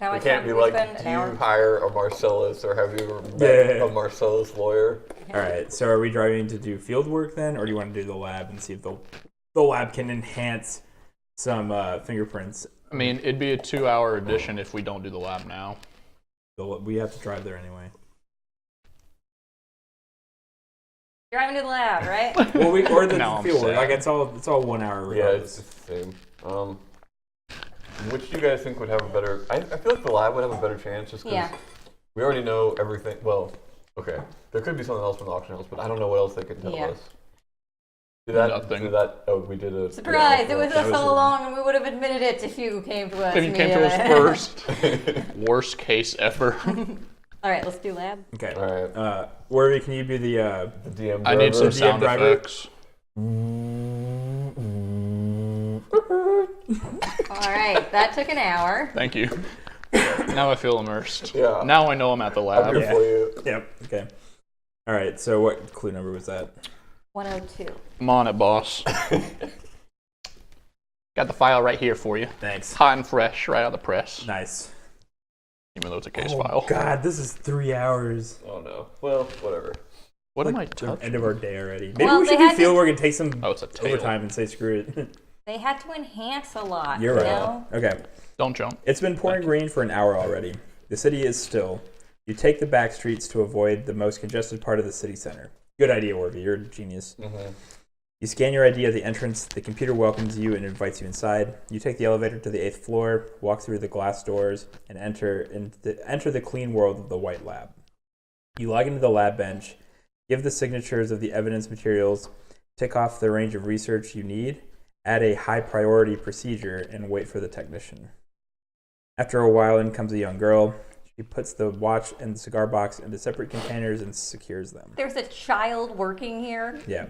How It much can't time be do we like, spend? An do you hour? hire a Marcellus or have you ever met Yeah. a Marcellus lawyer? All right, so are we driving to do field work then, or do you want to do the lab and see if the lab can enhance some fingerprints? I mean, it'd be a 2-hour edition if we don't do the lab now. We have to drive there anyway. Driving to the lab, right? Well, or the Now I'm field work. sad. Like it's all 1 hour. Yeah, Regardless. it's the same. Which do you guys think would have a better? I feel like the lab would have a better chance just because Yeah. we already know everything. Well, okay, there could be something else from the auction house, but I don't know what else they could tell Yeah. us. Nothing. We did a Surprise! It was us all along, and we would have admitted it if you came to us. If you came to us first. Worst case ever. All right, let's do lab. Okay. All right. Worry, can you be the DM driver? I need some DM sound driver. effects. All right, that took an hour. Thank you. Now I feel immersed. Yeah. Now I know I'm at the lab. I'm here for you. Yep. Okay. All right. So what clue number was that? 102. I'm on it, boss. Got the file right here for you. Thanks. Hot and fresh, right out of the press. Nice. Even though it's a case file. God, this is 3 hours. Oh no. Well, whatever. What am I Like the touching? end of our day already. Maybe Well, we they should had do field to- work and take some Oh, it's a tail. overtime and say screw it. They had to enhance a lot. You're you right. know? Okay. Don't jump. It's been pouring rain for an hour already. The city is still. You take the back streets to avoid the most congested part of the city center. Good idea, Orvie. You're a genius. Mm-hmm. You scan your ID at the entrance. The computer welcomes you and invites you inside. You take the elevator to the 8th floor, walk through the glass doors, and enter the clean world of the White Lab. You log into the lab bench, give the signatures of the evidence materials, tick off the range of research you need, add a high priority procedure, and wait for the technician. After a while, in comes a young girl. She puts the watch and the cigar box into separate containers and secures them. There's a child working here. Yeah.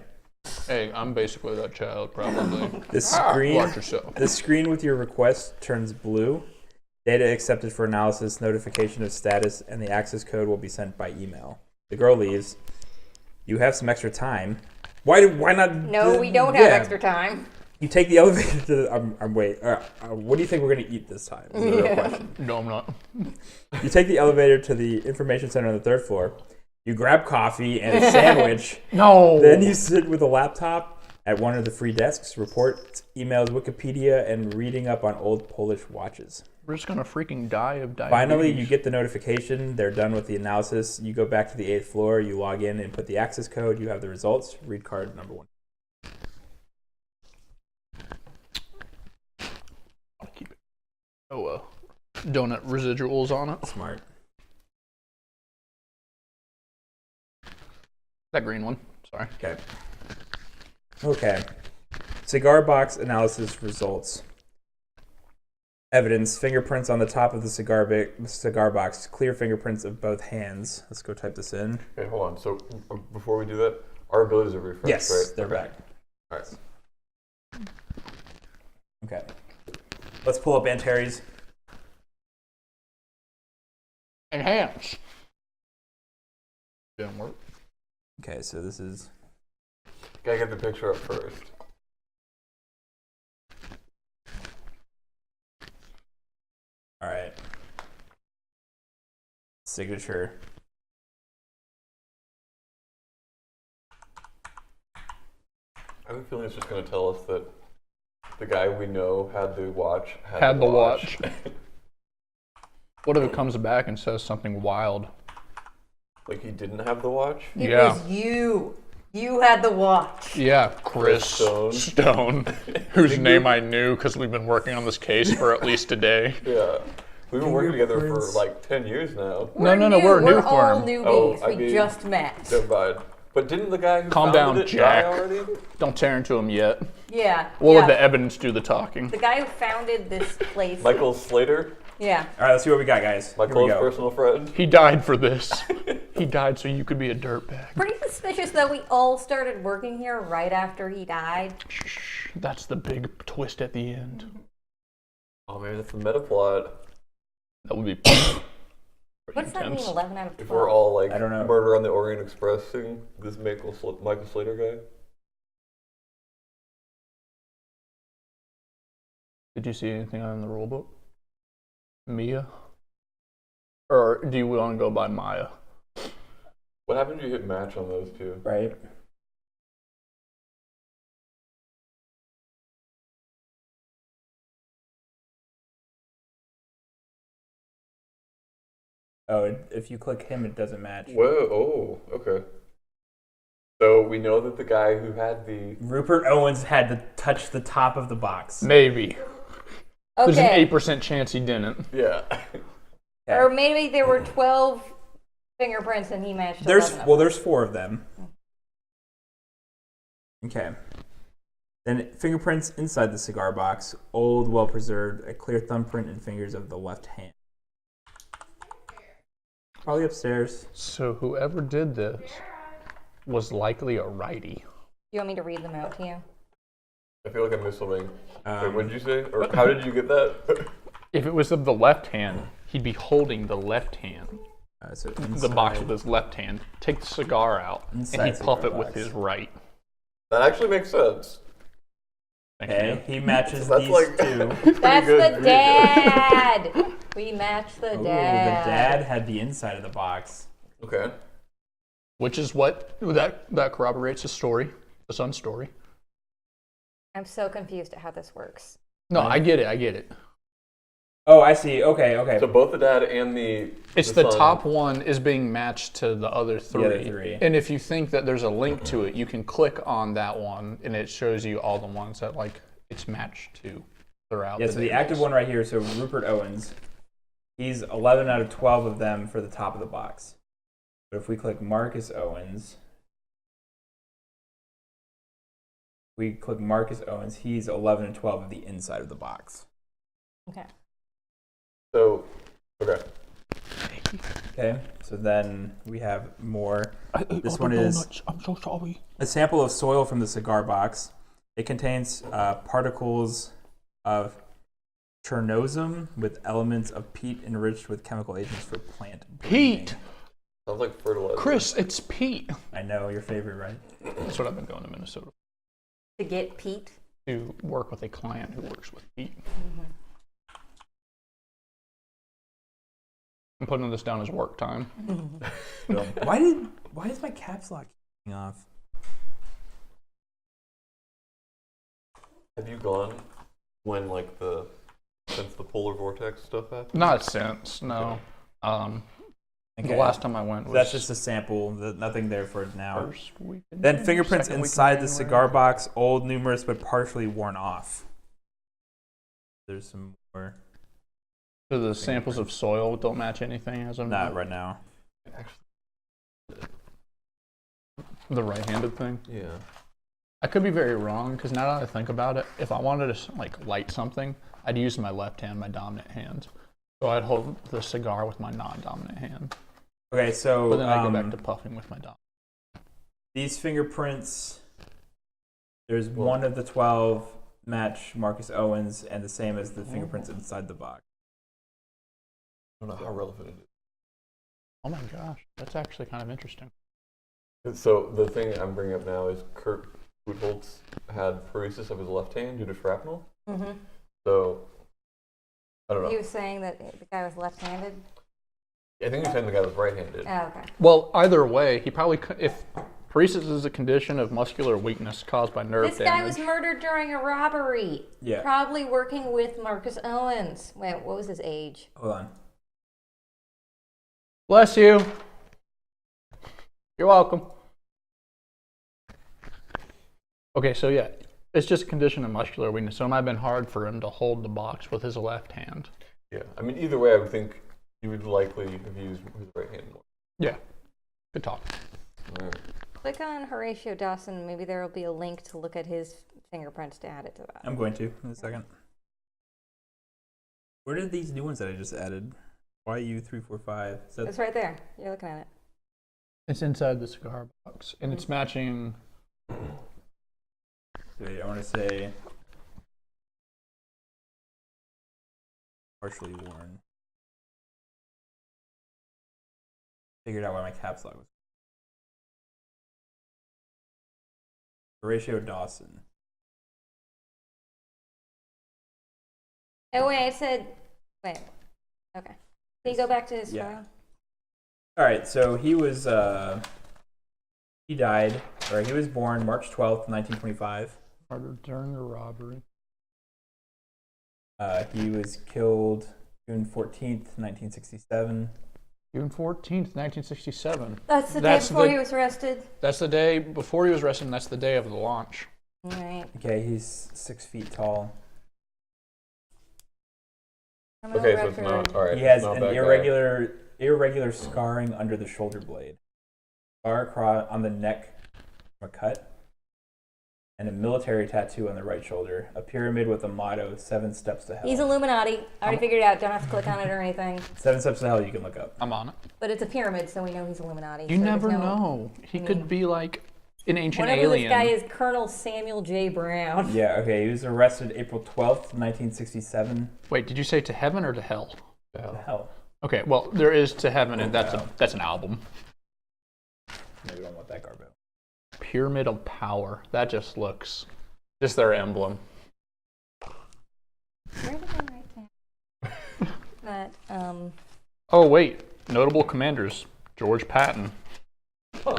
Hey, I'm basically that child, probably. The screen, Watch yourself. the screen with your request turns blue. Data accepted for analysis, notification of status, and the access code will be sent by email. The girl leaves. You have some extra time. Why not? No, we don't have extra time. You take the elevator to the. Wait. What do you think we're going to eat this time? Is the real question. No, I'm not. You take the elevator to the information center on the 3rd floor. You grab coffee and a sandwich. No. Then you sit with a laptop at one of the free desks, reports, emails, Wikipedia, and reading up on old Polish watches. We're just gonna freaking die of diabetes. Finally, you get the notification. They're done with the analysis. You go back to the 8th floor. You log in and put the access code. You have the results. Read card number 1. I'll keep it. Oh, donut residuals on it. Smart. That green one. Sorry. Okay. Cigar box analysis results. Evidence, fingerprints on the top of the cigar box, clear fingerprints of both hands. Let's go type this in. Okay, hold on. So before we do that, our abilities are refreshed, Yes, right? they're back. All right. Okay. Let's pull up Aunt Terry's. Enhance. Didn't work. Okay, so this is... Gotta get the picture up first. All right. Signature. I have a feeling it's just gonna tell us that the guy we know had the watch. Had the watch. What if it comes back and says something wild? Like he didn't have the watch? It Yeah. was you. You had the watch. Yeah, Chris Stone. Stone, whose name I knew because we've been working on this case for at least a day. Yeah. We've been working together for Fingerprints. like 10 years now. No, we're a new We're all firm. newbies. Oh, I we mean- just met. Never mind. But didn't the guy who Calm founded down, it Jack. die already? Don't tear into him yet. Yeah. We'll yeah. let the evidence do the talking. The guy who founded this place. Michael Slater, Yeah. All right, let's see what we got, guys. my Here we close go. personal friend. He died for this. He died so you could be a dirtbag. Pretty suspicious that we all started working here right after he died. Shh, that's the big twist at the end. Oh man, it's a meta plot. That would be What does that mean, intense. 11 out of 12? If we're all like I don't know. Murder on the Orient Express thing, this Michael Slater guy. Did you see anything on the rulebook? Mia? Or do you want to go by Maya? What happened if you hit match on those two? Right. Oh, if you click him, it doesn't match. Whoa, oh, okay. So we know that the guy who had the... Rupert Owens had to touch the top of the box. Maybe. There's an Okay. 8% chance he didn't. Yeah. Or maybe there were 12 fingerprints and he matched 11 There's of them. well, there's 4 of them. Okay. Then fingerprints inside the cigar box, old, well-preserved, a clear thumbprint and fingers of the left hand. Probably upstairs. So whoever did this was likely a righty. You want me to read them out to you? I feel like I missed something. Wait, what did you say? Or how did you get that? If it was of the left hand, he'd be holding the left hand. So The box with his left hand. Take the cigar out, and Inside he'd puff cigar it with box. his right. That actually makes sense. Thank Okay, you. he matches That's these like- two. That's good, the pretty good. dad. We matched the Ooh, dad. the dad had the inside of the box. Okay. Which is what that corroborates the story, the son's story. I'm so confused at how this works. No, I get it. Oh, I see. Okay. So both the dad and the It's the son- top one is being matched to the other three. other three. And if you think that there's a link to it, you can click on that one, and it shows you all the ones that it's matched to throughout. Yeah, so the active database. one right here, so Rupert Owens, he's 11 out of 12 of them for the top of the box. But if we click Marcus Owens, he's 11 and 12 of the inside of the box. Okay. So, okay. Okay, so then we have more. This one is I'm so sorry. a sample of soil from the cigar box. It contains particles of chernosum with elements of peat enriched with chemical agents for plant breeding. Pete! Sounds like fertilizer. Chris, it's Pete. I know, your favorite, right? That's what I've been going to Minnesota To get Pete. to work with a client who works with Pete. I'm putting this down as work time. So, why is my caps lock kicking off? Have you gone when since the polar vortex stuff happened? Not since, no. The last time I went So was that's just a sample. Nothing there for now. first week. in Then January, fingerprints second week in inside the January. cigar box, old, numerous, but partially worn off. There's some more. So the samples of soil don't match anything as of Not now? right now. The right-handed thing. Yeah. I could be very wrong because now that I think about it, if I wanted to light something, I'd use my left hand, my dominant hand. So I'd hold the cigar with my non-dominant hand. Okay, so But then I go back to puffing with my dominant. these fingerprints, there's one of the 12 match Marcus Owens and the same as the fingerprints inside the box. I don't know how relevant it Oh my gosh, that's actually kind of interesting. is. So the thing I'm bringing up now is Kurt Woodholtz had paresis of his left hand due to shrapnel. Mm-hmm. So I don't know. He was saying that the guy was left-handed. I think you're saying the guy was right-handed. Oh, okay. Well, either way, he probably if paresis is a condition of muscular weakness caused by nerve This guy damage. was murdered during a robbery. Yeah. Probably working with Marcus Owens. Wait, what was his age? Hold on. Bless you. You're welcome. Okay, so yeah, it's just a condition of muscular weakness. So it might have been hard for him to hold the box with his left hand. Yeah. I mean, either way, I would think he would likely have used his right hand more. Yeah, good talk. Alright. Click on Horatio Dawson. Maybe there will be a link to look at his fingerprints to add it to that. I'm going to in a second. Where did these new ones that I just added? YU345. Is that It's right there. You're looking at it. It's inside the cigar box, and it's matching. Wait, I want to say partially worn. Figured out why my caps lock was. Horatio Dawson. Oh, wait, I said, wait. Okay. Can you go back to his Yeah. file? All right, so he was he died, or he was born March 12th, 1925. Murdered during a robbery. He was killed June 14th, 1967. June 14th, 1967. That's the That's day before the- he was arrested. That's the day before he was arrested, and that's the day of the launch. All right. Okay, he's 6 feet tall. Criminal Okay, so it's record. not alright. He has it's not an that guy. irregular scarring under the shoulder blade. Scar across on the neck from a cut. and a military tattoo on the right shoulder. A pyramid with a motto, 7 steps to hell. He's Illuminati. I already figured it out. Don't have to click on it or anything. 7 steps to hell you can look up. I'm on it. But it's a pyramid, so we know he's Illuminati. You so never there's no, know. He could be like an ancient Whatever alien. this guy is, Colonel Samuel J. Brown. Yeah, okay, he was arrested April 12th, 1967. Wait, did you say to heaven or to hell? To hell. Okay, well, there is to heaven, and that's an album. Maybe we don't want that garbage. Pyramid of Power. That just looks... Just their emblem. Where did I write that? Oh, wait. Notable commanders. George Patton. Huh.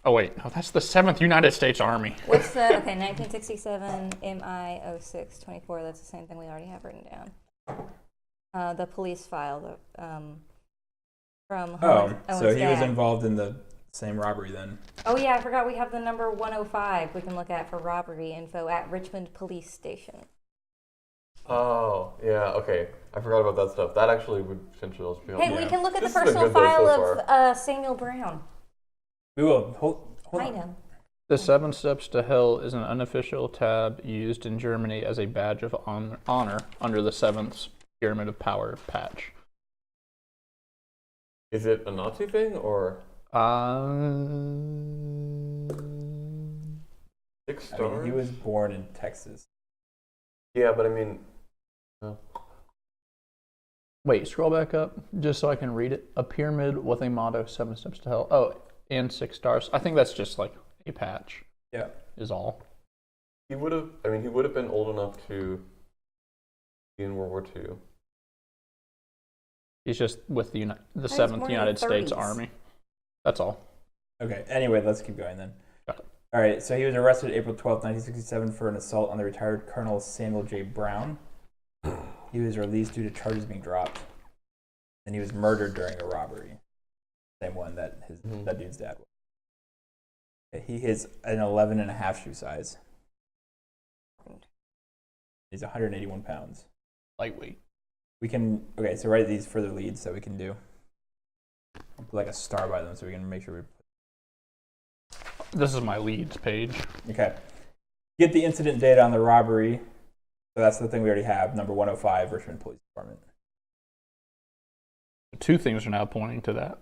Oh, wait. Oh, that's the 7th United States Army. What's the, okay, 1967, MI 0624. That's the same thing we already have written down. The police file from Oh, Owen's so he was dad. involved in the same robbery then. Oh yeah, I forgot we have the number 105 we can look at for robbery info at Richmond Police Station. Oh, yeah, okay. I forgot about that stuff. That actually would potentially also be helpful. Hey, we can look at This the has been personal good though file so of Samuel Brown. We will. Hold I on. know. The 7 Steps to Hell is an unofficial tab used in Germany as a badge of honor under the 7th Pyramid of Power patch. Is it a Nazi thing or 6 I stars? mean, he was born in Texas. Yeah, but I mean, Wait, scroll back up just so I can read it. A pyramid with a motto, 7 Steps to Hell. Oh, and 6 stars. I think that's just like a patch. Yeah. Is all. he would have. I mean, he would have been old enough to be in World War II. He's just with the was 7th born in United the States 30s. Army. That's all. Okay, anyway, let's keep going then. Got it. All right, so he was arrested April 12th, 1967 for an assault on the retired Colonel Samuel J. Brown. He was released due to charges being dropped. And he was murdered during a robbery. Same one that that dude's dad was. Okay, he is an 11.5 shoe size. He's 181 pounds. Lightweight. We can, okay, so write these further leads that we can do. I'll put like a star by them so we can make sure we... This is my leads page. Okay. Get the incident data on the robbery. So that's the thing we already have. Number 105, Richmond Police Department. 2 things are now pointing to that.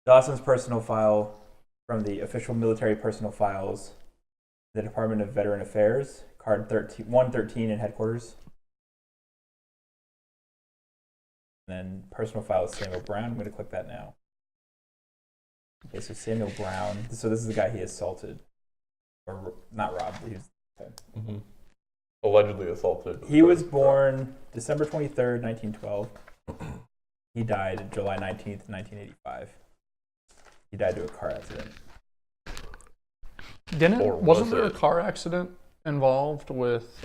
Dawson's personal file from the official military personal files, the Department of Veteran Affairs, card 113 in headquarters. And then personal file is Samuel Brown. I'm going to click that now. Okay, so Samuel Brown. So this is the guy he assaulted. Or not robbed. He was, okay. Allegedly assaulted. He was born December 23rd, 1912. He died July 19th, 1985. He died to a car accident. Or Wasn't was there a it? car accident involved with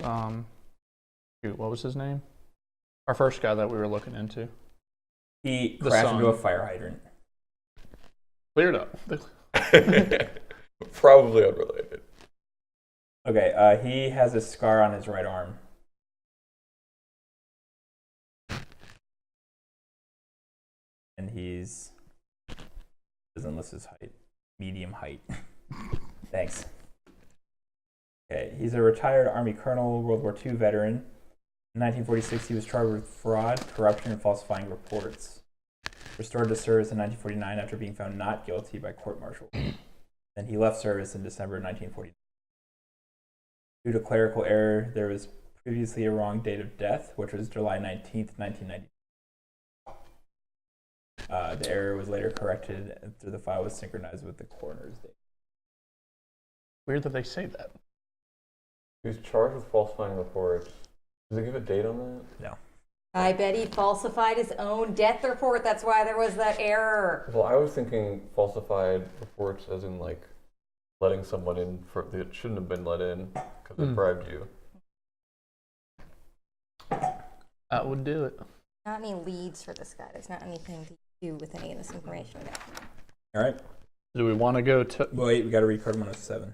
shoot, what was his name? Our first guy that we were looking into. He The crashed son. into a fire hydrant. Cleared up. Probably unrelated. Okay, he has a scar on his right arm. And he's... doesn't list his height. Medium height. Thanks. Okay, he's a retired Army colonel, World War II veteran. In 1946, he was charged with fraud, corruption, and falsifying reports. Restored to service in 1949 after being found not guilty by court-martial. Then he left service in December 1949. Due to clerical error, there was previously a wrong date of death, which was July 19th, 1990. The error was later corrected after the file was synchronized with the coroner's date. Weird that they say that. He was charged with falsifying reports. Does it give a date on that? No. I bet he falsified his own death report. That's why there was that error. Well, I was thinking falsified reports as in like letting someone in that shouldn't have been let in because they bribed you. That would do it. Not any leads for this guy. There's not anything to do with any of this information. All right. Do we want to go to... Wait, we got to read card 107.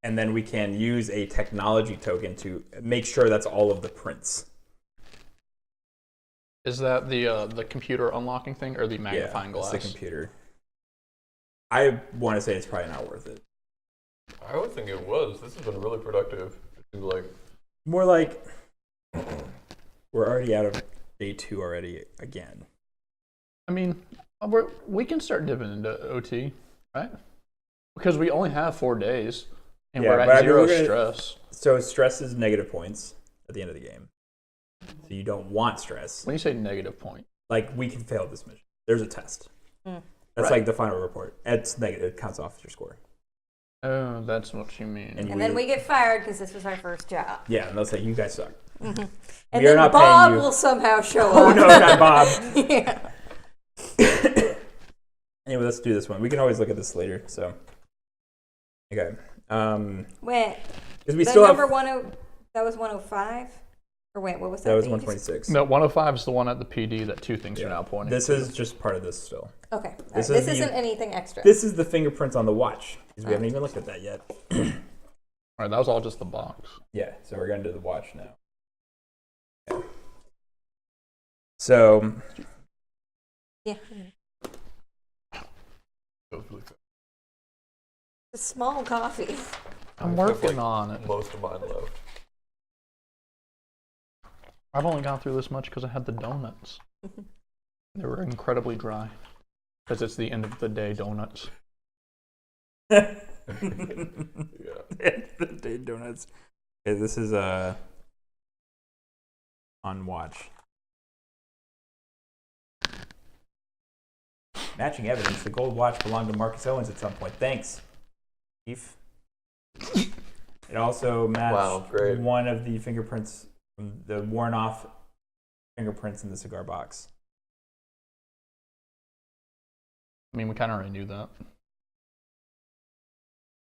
And then we can use a technology token to make sure that's all of the prints. Is that the computer unlocking thing or the magnifying glass? It's the computer. I want to say it's probably not worth it. I would think it was. This has been really productive. It seems like. More like we're already out of day 2 already again. I mean, we can start dipping into OT, right? Because we only have 4 days, and we're at 0 stress. So stress is negative points at the end of the game. So you don't want stress. When you say negative point, like we can fail this mission. There's a test. That's like the final report. It's negative. It counts off your score. Oh, that's what you mean. And then we get fired because this was our first job. Yeah, and they'll say, you guys suck. And We then are not Bob paying you. will somehow show Oh, up. no, not Bob. Yeah. Anyway, let's do this one. We can always look at this later. So, okay. Wait. Because we The still number have. that was 105? Or wait, what was that? That was that you just- 126. No, 105 is the one at the PD that 2 things are now pointing. This to. is just part of this still. Okay. This This is the- isn't anything extra. This is the fingerprints on the watch. Because we haven't even looked at that yet. All right, that was all just the box. Yeah, so we're going to do the watch now. Okay. So, Yeah. That was really fast. A small coffee. I'm I have, working on it. Most of mine left. I've only gone through this much because I had the donuts. They were incredibly dry. Because it's the end of the day donuts. Yeah. the day donuts. Okay, this is on watch. Matching evidence. The gold watch belonged to Marcus Owens at some point. Thanks, Chief. It also matched great. one of the fingerprints from the worn off fingerprints in the cigar box. I mean, we kind of already knew that.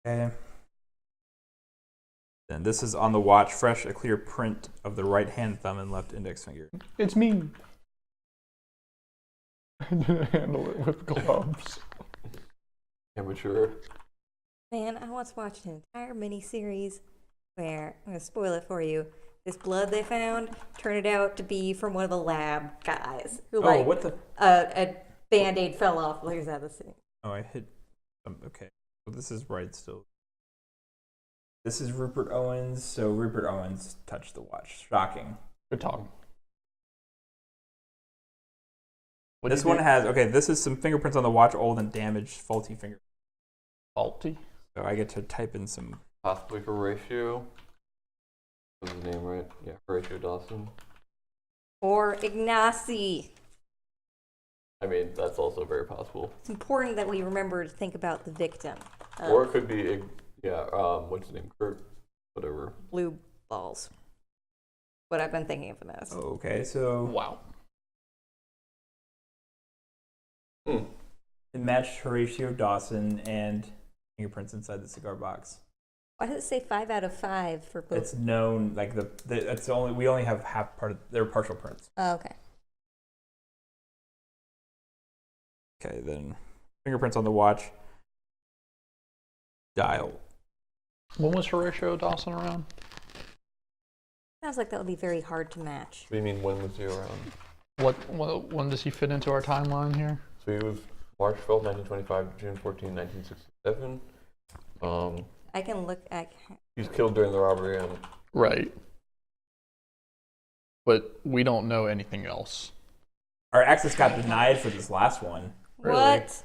Okay. Then this is on the watch. Fresh, a clear print of the right hand thumb and left index finger. It's me. I didn't handle it with gloves. Amateur. Man, I once watched an entire miniseries where, I'm going to spoil it for you, this blood they found turned out to be from one of the lab guys. Who, Oh, what the? A Band-Aid fell off. Here's that thing. Oh, I hit. Okay. So this is right still. This is Rupert Owens. So Rupert Owens touched the watch. Shocking. Good talk. This one has, okay, this is some fingerprints on the watch, old and damaged, faulty finger. Faulty? So I get to type in some. Possibly Horatio. Was his name right? Yeah, Horatio Dawson. Or Ignacy. I mean, that's also very possible. It's important that we remember to think about the victim. Or it could be, what's his name? Kurt? Whatever. Blue balls. What I've been thinking of him as. Okay, so Wow. it matched Horatio Dawson and fingerprints inside the cigar box. Why does it say 5 out of 5 for both? It's known, like it's only, we only have half part of, they're partial prints. Oh, okay. Okay, then fingerprints on the watch. Dial. When was Horatio Dawson around? Sounds like that would be very hard to match. What do you mean, when was he around? When does he fit into our timeline here? So he was March 12, 1925, June 14, 1967. I can look at. He was killed during the robbery and Right. But we don't know anything else. Our access got denied for this last one. Really? What?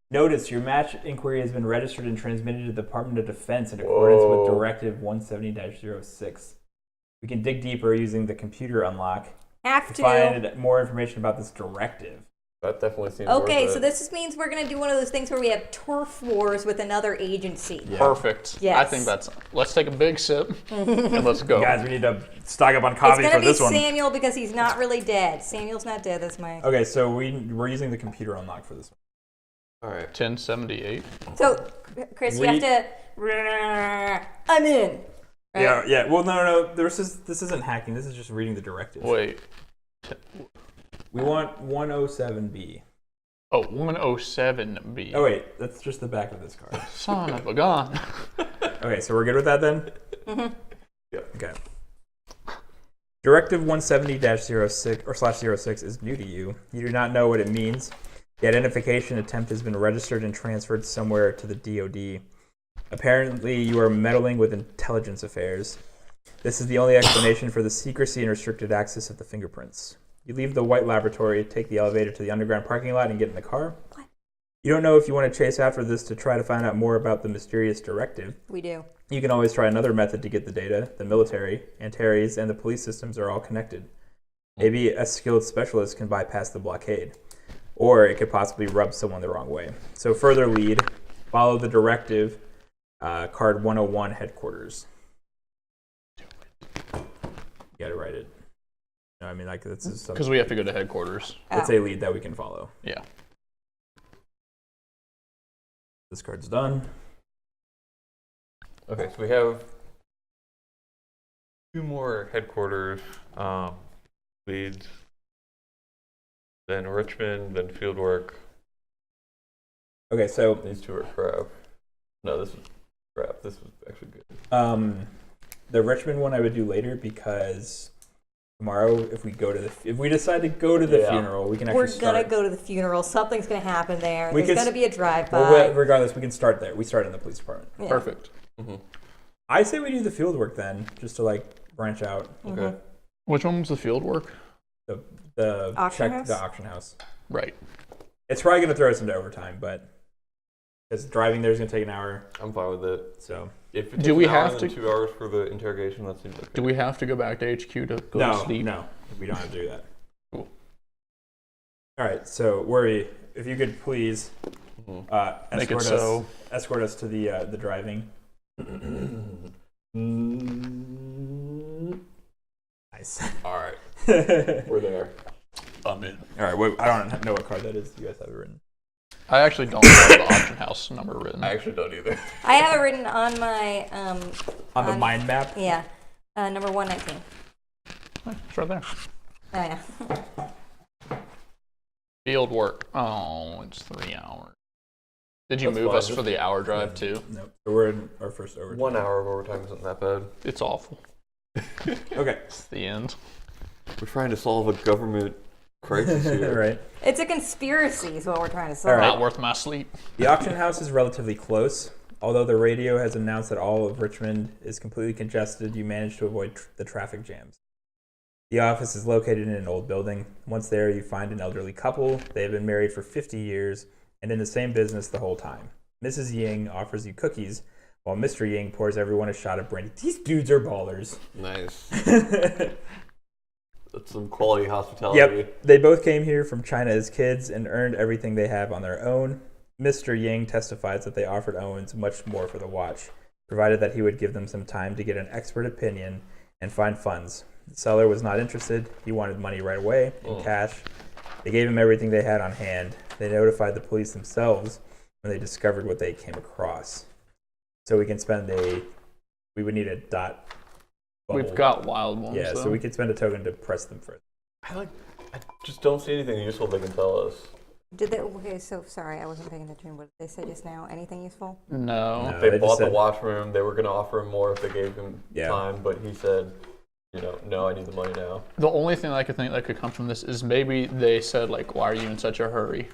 Notice your match inquiry has been registered and transmitted to the Department of Defense in accordance with Directive 170-06. We can dig deeper using the computer unlock Have to to. find more information about this directive. that definitely seems Okay, worth so it. this means we're going to do one of those things where we have turf wars with another agency. Yeah. Perfect. Yes. I think that's. Let's take a big sip and let's go. Guys, we need to stock up on It's coffee going for to be this one. Samuel because he's not really dead. Samuel's not dead. That's my. Okay, so we're using the computer unlock for this one. All right. 1078. So, Chris, you have to. I'm in. Right? Yeah. Well, no. This isn't hacking. This is just reading the directive. Wait. We want 107B. Oh, 107B. Oh wait, that's just the back of this card. Son of a gun. Okay, so we're good with that then? Mm-hmm. Yeah. Okay. Directive 170-06 or /06 is new to you. You do not know what it means. The identification attempt has been registered and transferred somewhere to the DoD. Apparently, you are meddling with intelligence affairs. This is the only explanation for the secrecy and restricted access of the fingerprints. You leave the white laboratory, take the elevator to the underground parking lot, and get in the car. What? You don't know if you want to chase after this to try to find out more about the mysterious directive. We do. You can always try another method to get the data. The military, Antares, and the police systems are all connected. Maybe a skilled specialist can bypass the blockade. Or it could possibly rub someone the wrong way. So further lead, follow the directive, card 101 headquarters. You gotta write it. No, I mean, like, this is something. Because we have to go to headquarters. It's a lead that we can follow. Yeah. This card's done. Okay, so we have 2 more headquarters leads, then Richmond, then fieldwork. Okay, so These 2 are crap. No, this is crap. This was actually good. the Richmond one I would do later because tomorrow, if we decide to go to the funeral, we can actually We're gonna go to the funeral. Something's gonna happen there. There's gonna be a drive-by. Well, regardless, we can start there. We start in the police department. Yeah. Perfect. Mm-hmm. I say we do the field work then, just to like branch out. Okay. Which one was the field work? The Auction house? The auction house. Right. It's probably gonna throw us into overtime, but because driving there is gonna take an hour. I'm fine with it. So If it takes Do we an hour have and to- then 2 hours for the interrogation, that seems okay. Do we have to go back to HQ to go to sleep? No, we don't have to do that. Cool. All right, so Worry, if you could please Make it so. escort us to the driving. Nice. All right, All we're there. I'm in. right, wait, I don't know what card that is. You guys have it written. I actually don't have the auction house number written. I actually don't either. I have it written on my On the mind map. Yeah, number 119. It's right there. Oh yeah. Field work. Oh, it's 3 hours. Did you That's move fine, us just- for the hour drive too? No, so we're in our first overtime. 1 hour of overtime isn't that bad. It's awful. Okay. It's the end. We're trying to solve a government crisis here. Right. It's a conspiracy, is what we're trying to solve. All right. Not worth my sleep. The auction house is relatively close. Although the radio has announced that all of Richmond is completely congested, you manage to avoid the traffic jams. The office is located in an old building. Once there, you find an elderly couple. They have been married for 50 years and in the same business the whole time. Mrs. Ying offers you cookies, while Mr. Ying pours everyone a shot of brandy. These dudes are ballers. Nice. That's some quality hospitality. Yep. They both came here from China as kids and earned everything they have on their own. Mr. Ying testifies that they offered Owens much more for the watch, provided that he would give them some time to get an expert opinion and find funds. The seller was not interested. He wanted money right away in cash. They gave him everything they had on hand. They notified the police themselves when they discovered what they came across. So we can spend we would need a dot bubble. We've got wild ones. Yeah, though. so we could spend a token to press them first. I just don't see anything useful they can tell us. Did they? Okay, so sorry, I wasn't paying attention. What did they say just now? Anything useful? No. No. They they bought just the said- watch room. They were going to offer him more if they gave him Yeah. time, but he said, no, I need the money now. The only thing I could think that could come from this is maybe they said, like, why are you in such a hurry?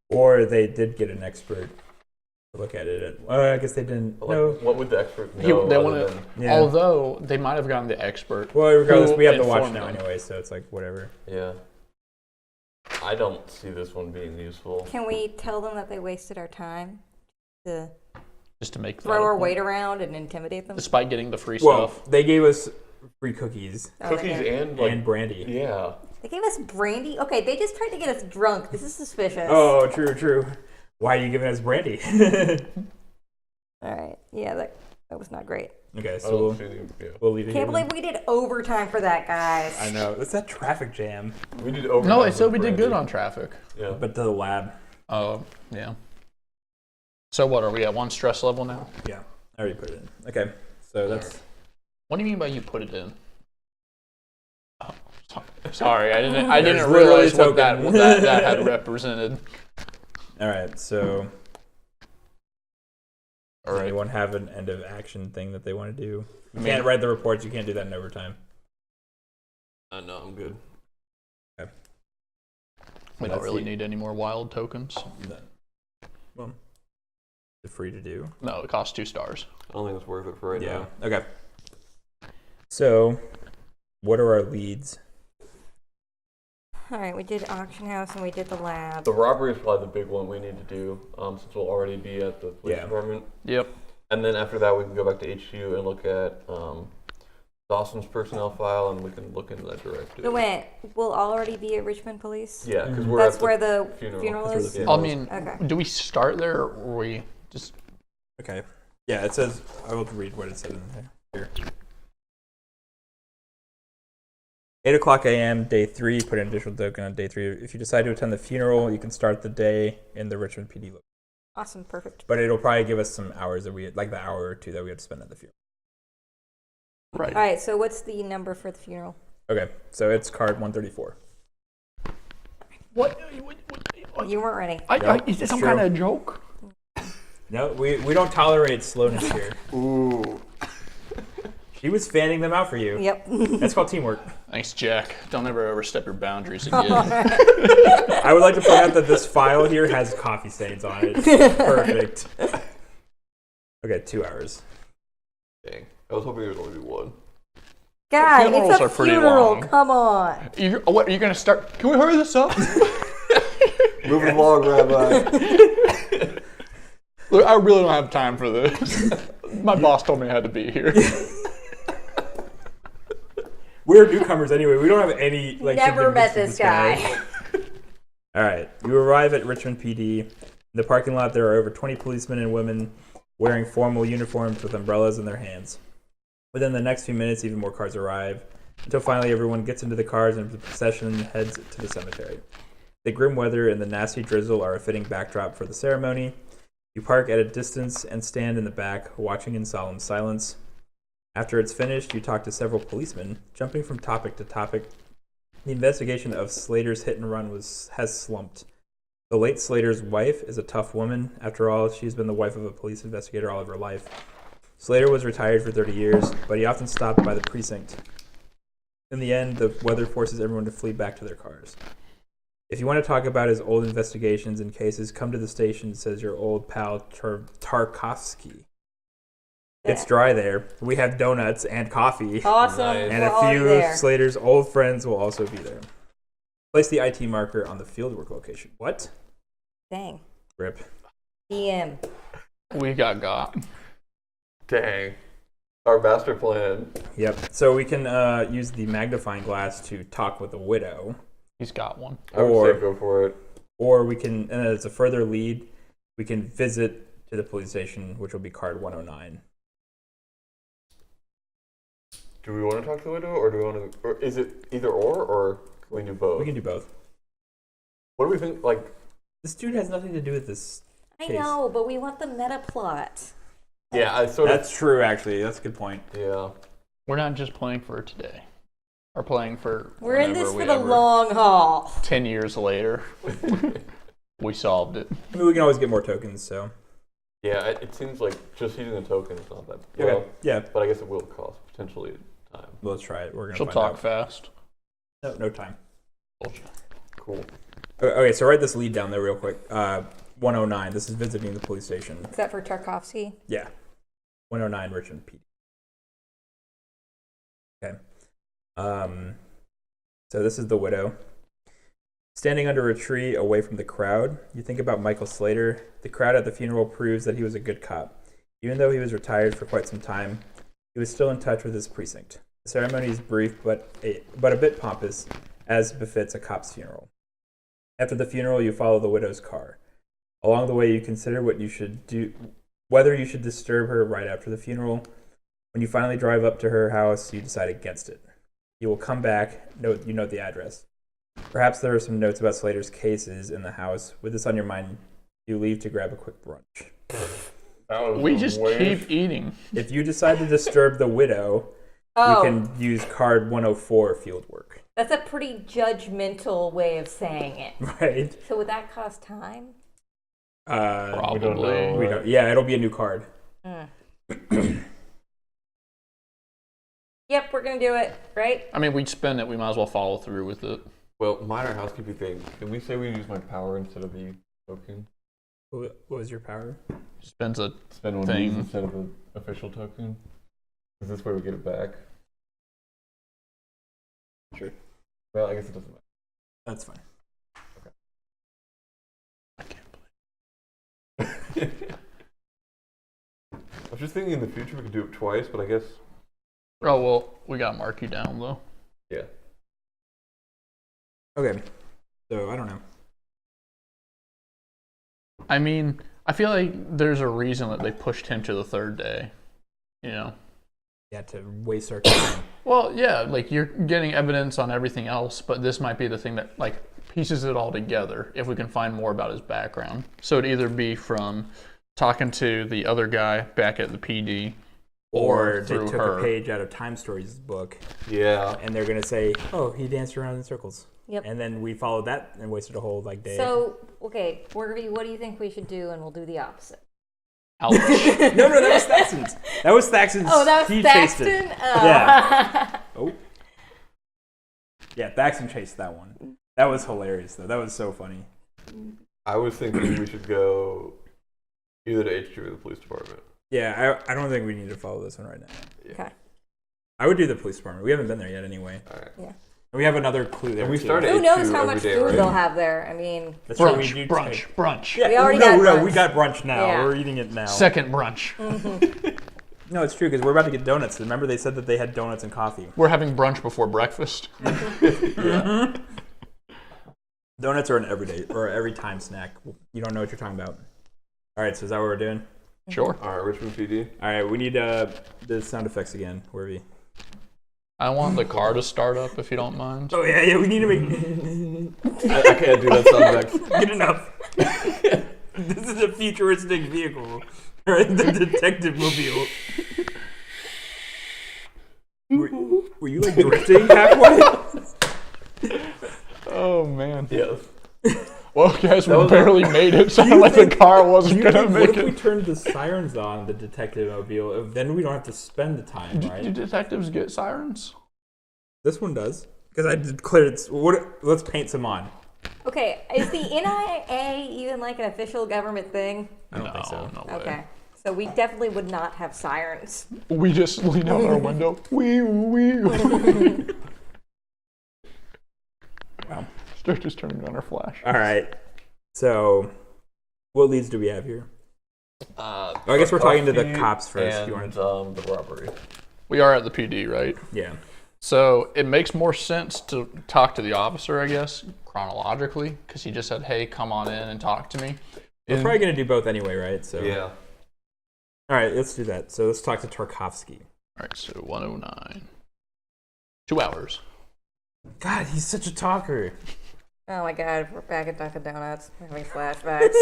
Or they did get an expert to look at it. I guess they didn't. But, like, No. what would the expert He- know? they other wanna- than, Yeah. Although they might have gotten the expert. Well, regardless, who we have the watch informed now them. anyway, so it's like whatever. yeah. I don't see this one being useful. Can we tell them that they wasted our time to Just to make that throw a our point. weight around and intimidate them? Despite getting the free Well, stuff. they gave us free cookies Oh, they Cookies did. and, like, and brandy. yeah. They gave us brandy. Okay, they just tried to get us drunk. This is suspicious. Oh, true. Why are you giving us brandy? All right. Yeah, that was not great. Okay, I so don't see the, we'll leave it Can't here. believe we did overtime for that, guys. I know. It's that traffic jam. We did over. No, it said we did good on traffic. Yeah. But to the lab. Oh, yeah. So what, are we at 1 stress level now? Yeah, I already put it in. Okay, so that's... What do you mean by you put it in? Oh, sorry, I didn't There's realize literally what that token. that had represented. All right, so... All Does right. anyone have an end of action thing that they want to do? You Me. can't write the reports. You can't do that in overtime. No, I'm good. We don't really need any more wild tokens. Well, is it free to do? No, it costs 2 stars. I don't think it's worth it for right now. Okay. So, what are our leads? All right, we did auction house and we did the lab. The robbery is probably the big one we need to do, since we'll already be at the police department. Yep. And then after that, we can go back to HQ and look at Dawson's personnel file, and we can look into that directly. So wait, we'll already be at Richmond Police? Yeah, because we're That's at where the funeral. funeral That's where the is? funeral I mean, Okay. do we start there or we just... Okay. Yeah, it says, I will read what it says in there. Here. 8 o'clock a.m., day 3, put an additional token on day 3. If you decide to attend the funeral, you can start the day in the Richmond PD location. Awesome, perfect. But it'll probably give us some hours that like the hour or 2 that we have to spend at the funeral. Right. All right, so what's the number for the funeral? Okay, so it's card 134. What? You weren't ready. Is this some true. kind of joke? No, we don't tolerate slowness here. Ooh. She was fanning them out for you. Yep. That's called teamwork. Thanks, Jack. Don't ever overstep your boundaries again. I would like to point out that this file here has coffee stains on it. Perfect. Okay, 2 hours. Dang. I was hoping it would only be 1. Guy, Funerals it's a are pretty funeral. long. Come on. What, are you going to start? Can we hurry this up? Moving along, Rabbi. Look, I really don't have time for this. My boss told me I had to be here. We're newcomers anyway. We don't have any Never met significance this to guy. All right. You arrive at Richmond PD. In the parking lot, there are over 20 policemen and women wearing formal uniforms with umbrellas in their hands. Within the next few minutes, even more cars arrive, until finally everyone gets into the cars and the procession heads to the cemetery. The grim weather and the nasty drizzle are a fitting backdrop for the ceremony. You park at a distance and stand in the back, watching in solemn silence. After it's finished, you talk to several policemen, jumping from topic to topic. The investigation of Slater's hit and run has slumped. The late Slater's wife is a tough woman. After all, she's been the wife of a police investigator all of her life. Slater was retired for 30 years, but he often stopped by the precinct. In the end, the weather forces everyone to flee back to their cars. If you want to talk about his old investigations and cases, come to the station, says your old pal Tarkovsky. It's dry there. We have donuts and coffee. Awesome. Nice. And We're a already few there. of Slater's old friends will also be there. Place the IT marker on the fieldwork location. What? Dang. Rip. DM. We got. Dang. Our master plan. Yep. So we can use the magnifying glass to talk with the widow. He's got one. I would say go for it. Or we can, and as a further lead, we can visit to the police station, which will be card 109. Do we want to talk to the widow, or do we want to? Or is it either or can we do both? We can do both. What do we think? Like, This dude has nothing to do with this. I Case. know, but we want the meta plot. yeah, I sort of. That's true, actually. That's a good point. Yeah. We're not just playing for today. We're playing for. We're in whenever this we for the ever- long haul. 10 years later, we solved it. I mean, we can always get more tokens, so. Yeah, it seems like just using a token is not that. Okay. Well, Yeah. but I guess it will cost potentially time. Let's try it. We're going to She'll find talk out. fast. No time. Cool. Okay, so write this lead down there real quick. 109. This is visiting the police station. Is that for Tarkovsky? Yeah. 109 Richmond PD. Okay. So this is the widow. Standing under a tree away from the crowd, you think about Michael Slater. The crowd at the funeral proves that he was a good cop. Even though he was retired for quite some time, he was still in touch with his precinct. The ceremony is brief but a bit pompous, as befits a cop's funeral. After the funeral, you follow the widow's car. Along the way, you consider what you should do, whether you should disturb her right after the funeral. When you finally drive up to her house, you decide against it. You will come back, you note the address. Perhaps there are some notes about Slater's cases in the house. With this on your mind, you leave to grab a quick brunch. We just keep eating. If you decide to disturb the widow, you can use card 104 fieldwork. That's a pretty judgmental way of saying it. Right? So would that cost time? Probably. We don't know. We don't, yeah, it'll be a new card. Yep, we're gonna do it, right? I mean, we'd spend it. We might as well follow through with it. Well, minor housekeeping thing. Can we say we use my power instead of the token? What was your power? Spends a Spend one thing. of these instead of an official token? Is this where we get it back? Sure. Well, I guess it doesn't matter. That's fine. I can't believe. I was just thinking in the future we could do it twice, but I guess. Oh well, we got to mark you down though. Yeah. Okay. So I don't know. I mean, I feel like there's a reason that they pushed him to the third day. You know. Yeah, to waste our time. Well, yeah, like you're getting evidence on everything else, but this might be the thing that like pieces it all together if we can find more about his background. So it'd either be from talking to the other guy back at the PD, Or they through took her. a page out of Time Stories' book, Yeah. and they're gonna say, "Oh, he danced around in circles." Yep. And then we followed that and wasted a whole day. So, okay, Worby, what do you think we should do? And we'll do the opposite. Ouch. no, that was Thaxton's. That was Thaxton's. Oh, that was he chased it. Thaxton? Oh. Yeah. Oh. Yeah, Thaxton chased that one. That was hilarious, though. That was so funny. I was thinking we should go either to HQ or the police department. Yeah, I don't think we need to follow this one right now. Yeah. Okay. I would do the police department. We haven't been there yet anyway. All right. Yeah. And we have another clue there. And we too. started Who knows HQ how every much day, food right? they'll have there? I mean, That's right, we Brunch, do brunch, take- brunch. Yeah, We already no, got we brunch. got brunch now. Yeah. We're eating it now. Second brunch. No, it's true because we're about to get donuts. Remember they said that they had donuts and coffee. We're having brunch before breakfast. Donuts are an everyday or every time snack. You don't know what you're talking about. All right, so is that what we're doing? Sure. All right, Richmond PD. All right, we need the sound effects again. Where are we? I want the car to start up if you don't mind. Oh yeah, we need to make. I can't do that sound effect. Get enough. This is a futuristic vehicle, right? The detective mobile. Were you like drifting halfway? Oh man. Yes. Well, guys, we was- barely made it. Sounded like the car wasn't gonna What make if we it. turned the sirens on the detective mobile? Then we don't have to spend the time, Do right? detectives get sirens? This one does because I declared it's. Let's paint some on. okay, is the NIA even like an official government thing? I don't think so. No way. Okay. So we definitely would not have sirens. We just lean out our window. Wee wee. Wow. Start just turning on our flash. All right. So, what leads do we have here? I guess we're talking to the Coffee cops first. And You want the robbery. We are at the PD, right? Yeah. So it makes more sense to talk to the officer, I guess, chronologically, because he just said, "Hey, come on in and talk to me." We're probably gonna do both anyway, right? So. Yeah. All right, let's do that. So let's talk to Tarkovsky. All right, so 109. 2 hours. God, he's such a talker. Oh my god, we're back at Dunkin' Donuts. I'm having flashbacks.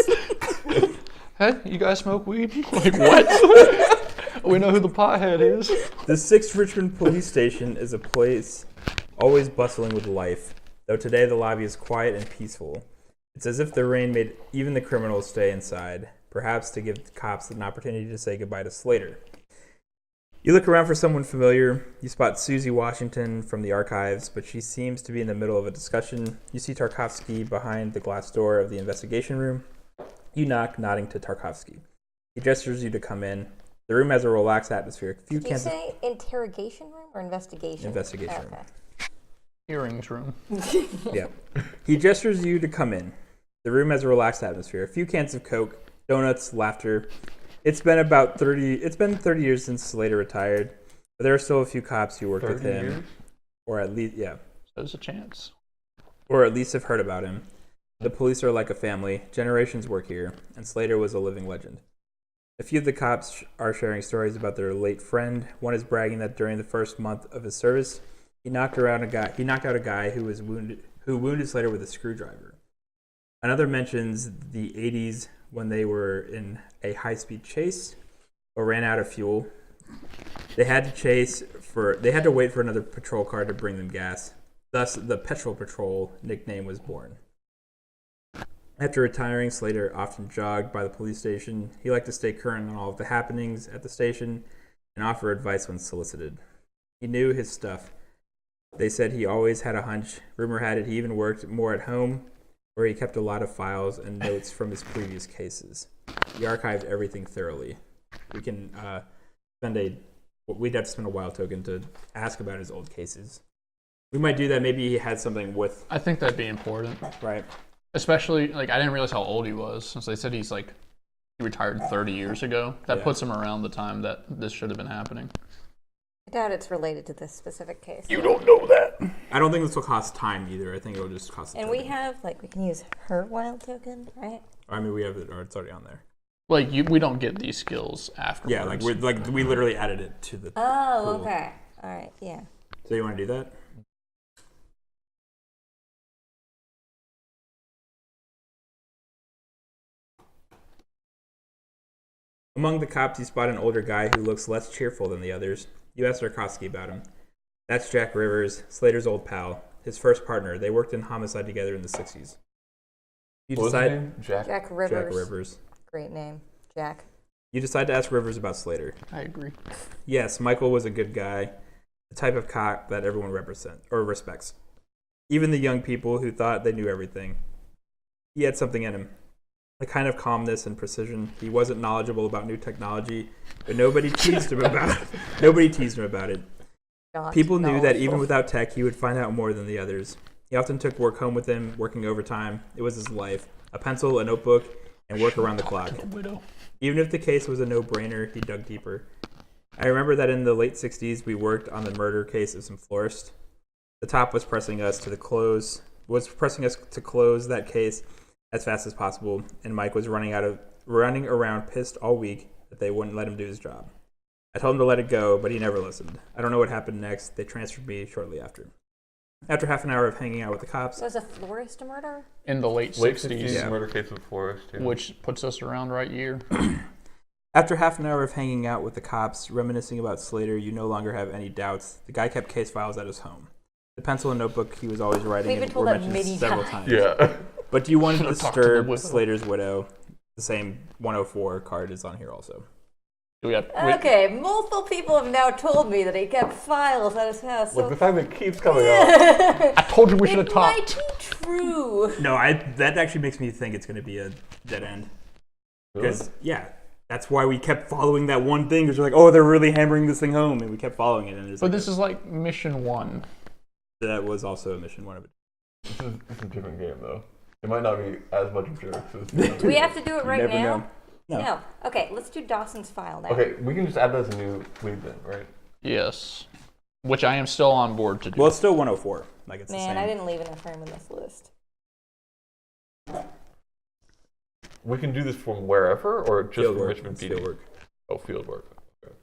Hey, you guys smoke weed? Like what? We know who the pothead is. The 6th Richmond Police Station is a place always bustling with life, though today the lobby is quiet and peaceful. It's as if the rain made even the criminals stay inside, perhaps to give the cops an opportunity to say goodbye to Slater. You look around for someone familiar. You spot Susie Washington from the archives, but she seems to be in the middle of a discussion. You see Tarkovsky behind the glass door of the investigation room. You knock, nodding to Tarkovsky. He gestures you to come in. The room has a relaxed atmosphere. A few Did you cans of say interrogation room or investigation? investigation room. Okay. Hearings room. Yeah. He gestures you to come in. The room has a relaxed atmosphere. A few cans of Coke, donuts, laughter. It's been 30 years since Slater retired, but there are still a few cops who worked with 30 him, years? or at least There's a chance. or at least have heard about him. The police are like a family. Generations work here, and Slater was a living legend. A few of the cops are sharing stories about their late friend. One is bragging that during the first month of his service, he knocked out a guy who wounded Slater with a screwdriver. Another mentions the 80s when they were in a high-speed chase or ran out of fuel. They had to wait for another patrol car to bring them gas. Thus, the Petrol Patrol nickname was born. After retiring, Slater often jogged by the police station. He liked to stay current on all of the happenings at the station and offer advice when solicited. He knew his stuff. They said he always had a hunch. Rumor had it he even worked more at home, where he kept a lot of files and notes from his previous cases. He archived everything thoroughly. We can we'd have to spend a wild token to ask about his old cases. We might do that. Maybe he had something with... I think that'd be important. Right. Especially, like, I didn't realize how old he was. Since they said he retired 30 years ago. That puts him around the time that this should have been happening. I doubt it's related to this specific case. You don't know that. I don't think this will cost time either. I think it'll just cost And we have, we can use her wild token, right? I mean, we have it, or it's already on there. Like, we don't get these skills afterwards. Yeah, we literally added it to the Oh, pool. okay. All right, yeah. So you want to do that? Among the cops, you spot an older guy who looks less cheerful than the others. You ask Sarkowski about him. That's Jack Rivers, Slater's old pal, his first partner. They worked in homicide together in the 60s. You What was his decide name? Jack? Jack Rivers. Jack Rivers. Great name. Jack. You decide to ask Rivers about Slater. I agree. Yes, Michael was a good guy, the type of cop that everyone respects. Even the young people who thought they knew everything. He had something in him. A kind of calmness and precision. He wasn't knowledgeable about new technology, but nobody teased him about it. People knew that even without tech, he would find out more than the others. He often took work home with him, working overtime. It was his life. A pencil, a notebook, and work around the clock. Even if the case was a no-brainer, he dug deeper. I remember that in the late 60s, we worked on the murder case of some florist. The top was pressing us to close that case as fast as possible, and Mike was running around pissed all week that they wouldn't let him do his job. I told him to let it go, but he never listened. I don't know what happened next. They transferred me shortly after. After half an hour of hanging out with the cops... So was a florist a murder? In the late 60s. Yeah. Murder case of Forrest. Yeah. Which puts us around right year. After half an hour of hanging out with the cops, reminiscing about Slater, you no longer have any doubts. The guy kept case files at his home. The pencil and notebook he was always writing We've been in told were that mentioned many several times. times. Yeah. But do you want to Should've talked to disturb the widow. Slater's widow? The same 104 card is on here also. Okay, multiple people have now told me that he kept files at his house. Look, So the fact that it keeps coming up. I told you we should have it talked. might be true. No, that actually makes me think it's going to be a dead end. Because, that's why we kept following that one thing. Because you're like, oh, they're really hammering this thing home. And we kept following it. And But this is like mission 1. That was also a mission 1 of it. It's a different game, though. It might not be as much of jerks as... Do we have to do it right Never now? know. No. Okay, let's do Dawson's file now. Okay, we can just add that as a new lead then, right? Yes. Which I am still on board to do. Well, it's still 104. Like it's the Man, same. I didn't leave enough room in this list. We can do this from wherever, or just Field from work. Richmond It's PD? field work. Oh, field work. Okay.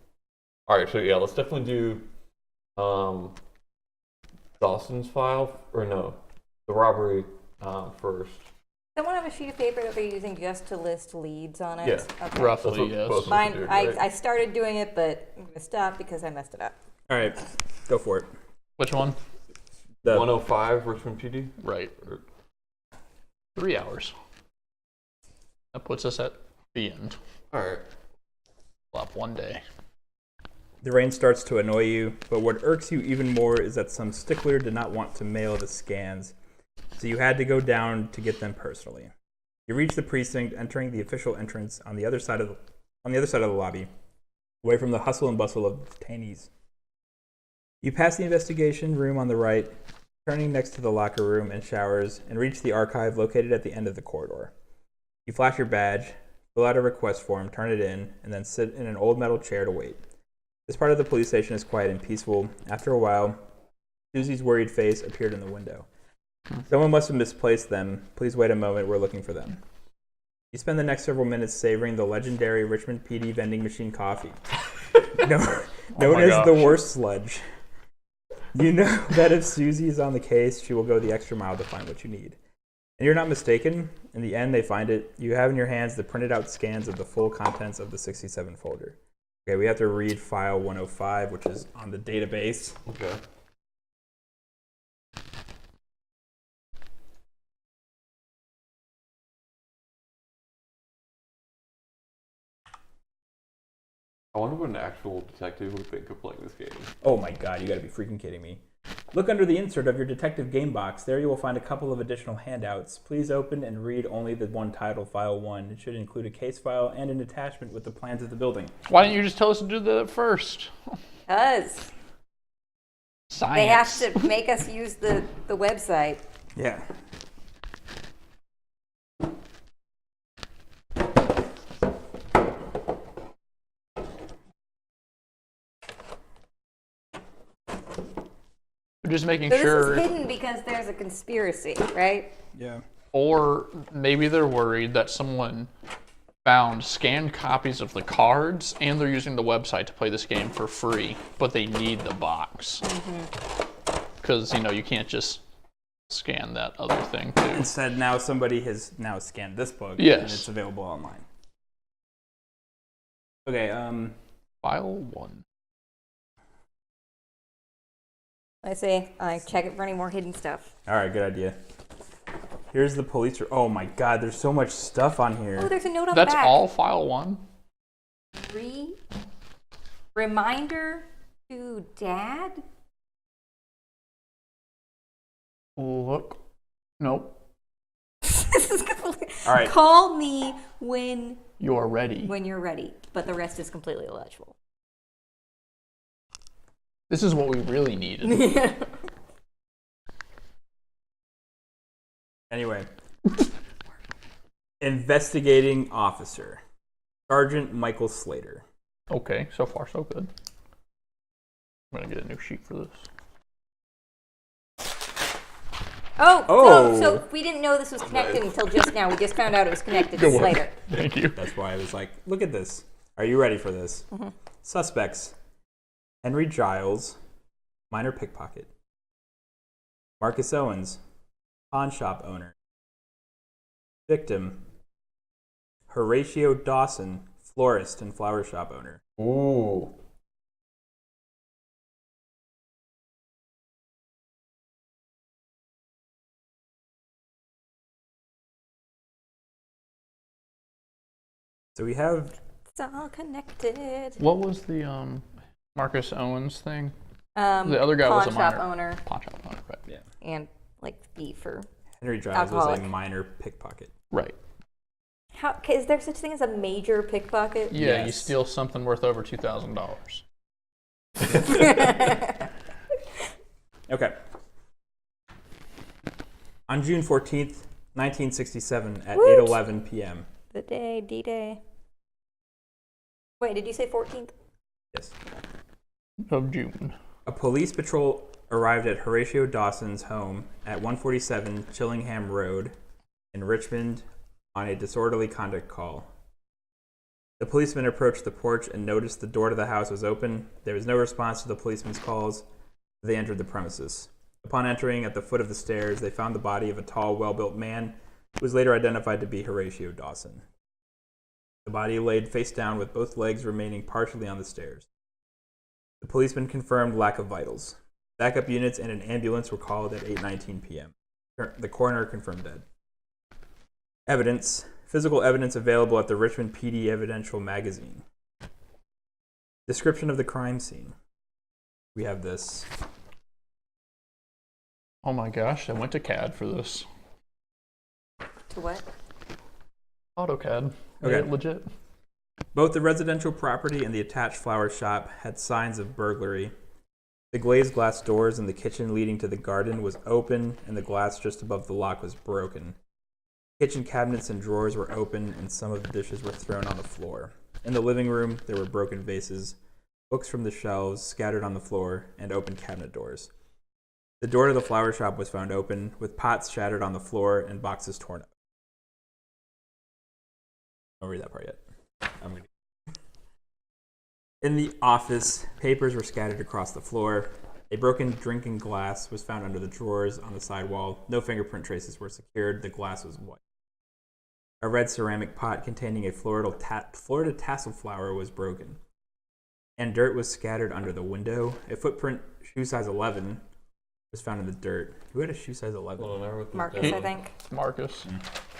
All right, so yeah, let's definitely do Dawson's file, or no, the robbery first. Someone have a sheet of paper that they're using just to list leads on it? Yeah. Okay. That's Roughly, what yes. both of us Mine, did, right? I started doing it, but I'm going to stop because I messed it up. All right, go for it. Which one? The 105 Richmond PD? Right. 3 hours. That puts us at the end. All right. Flop one day. The rain starts to annoy you, but what irks you even more is that some stickler did not want to mail the scans, so you had to go down to get them personally. You reach the precinct, entering the official entrance on the other side of the lobby, away from the hustle and bustle of detainees. You pass the investigation room on the right, turning next to the locker room and showers, and reach the archive located at the end of the corridor. You flash your badge, fill out a request form, turn it in, and then sit in an old metal chair to wait. This part of the police station is quiet and peaceful. After a while, Susie's worried face appeared in the window. Someone must have misplaced them. Please wait a moment, we're looking for them. You spend the next several minutes savoring the legendary Richmond PD vending machine coffee. Known as the worst sludge. You know that if Susie is on the case, she will go the extra mile to find what you need. And you're not mistaken. In the end, they find it. You have in your hands the printed out scans of the full contents of the 67 folder. Okay, we have to read file 105, which is on the database. Okay. I wonder what an actual detective would think of playing this game. Oh my god, you gotta be freaking kidding me. Look under the insert of your detective game box. There you will find a couple of additional handouts. Please open and read only the one titled File 1. It should include a case file and an attachment with the plans of the building. Why didn't you just tell us to do that first? Because Science. they have to make us use the website. Yeah. We're just making So sure. this is hidden because there's a conspiracy, right? Yeah. Or maybe they're worried that someone found scanned copies of the cards and they're using the website to play this game for free, but they need the box. Because, you know, you can't just scan that other thing too. Instead, now somebody has now scanned this book. Yes. And it's available online. Okay, File 1. I say I check it for any more hidden stuff. all right, good idea. Here's the police. Oh my God, there's so much stuff on here. Oh, there's a note on That's the back. all File 1? Reminder to Dad? Look. Nope. This is completely... All right. Call me when You're ready. you're ready, but the rest is completely illegible. This is what we really needed. Anyway. Investigating officer. Sergeant Michael Slater. Okay, so far so good. I'm gonna get a new sheet for this. Oh, so we didn't know this was connected until just now. We just found out it was connected to Slater. Thank you. That's why I was like, look at this. Are you ready for this? Suspects. Henry Giles, minor pickpocket. Marcus Owens, pawn shop owner. Victim. Horatio Dawson, florist and flower shop owner. Ooh. So we have It's all connected. What was the Marcus Owens thing? The other guy was a pawn shop minor. owner Pawn shop owner, right? yeah. and like thief or Henry Giles was alcoholic. a minor pickpocket. Right. how is there such thing as a major pickpocket? Yeah, you Yes. steal something worth over $2,000. Okay. On June 14th, 1967 at Woot. 8:11 p.m. The day, D-Day. Wait, did you say 14th? Yes. Of June. A police patrol arrived at Horatio Dawson's home at 147 Chillingham Road in Richmond on a disorderly conduct call. The policeman approached the porch and noticed the door to the house was open. There was no response to the policeman's calls. They entered the premises. Upon entering at the foot of the stairs, they found the body of a tall, well-built man who was later identified to be Horatio Dawson. The body laid face down with both legs remaining partially on the stairs. The policeman confirmed lack of vitals. Backup units and an ambulance were called at 8:19 p.m. The coroner confirmed dead. Evidence. Physical evidence available at the Richmond PD Evidential Magazine. Description of the crime scene. We have this. Oh my gosh, I went to CAD for this. To what? AutoCAD. Okay. Legit. Both the residential property and the attached flower shop had signs of burglary. The glazed glass doors in the kitchen leading to the garden was open, and the glass just above the lock was broken. Kitchen cabinets and drawers were open, and some of the dishes were thrown on the floor. In the living room, there were broken vases, books from the shelves scattered on the floor, and open cabinet doors. The door to the flower shop was found open, with pots shattered on the floor and boxes torn up. I don't read that part yet. I'm gonna. In the office, papers were scattered across the floor. A broken drinking glass was found under the drawers on the side wall. No fingerprint traces were secured. The glass was white. A red ceramic pot containing a Florida tassel flower was broken, and dirt was scattered under the window. A footprint, shoe size 11, was found in the dirt. Who had a shoe size 11? Hold on, I wrote this Marcus, down. I think. Marcus.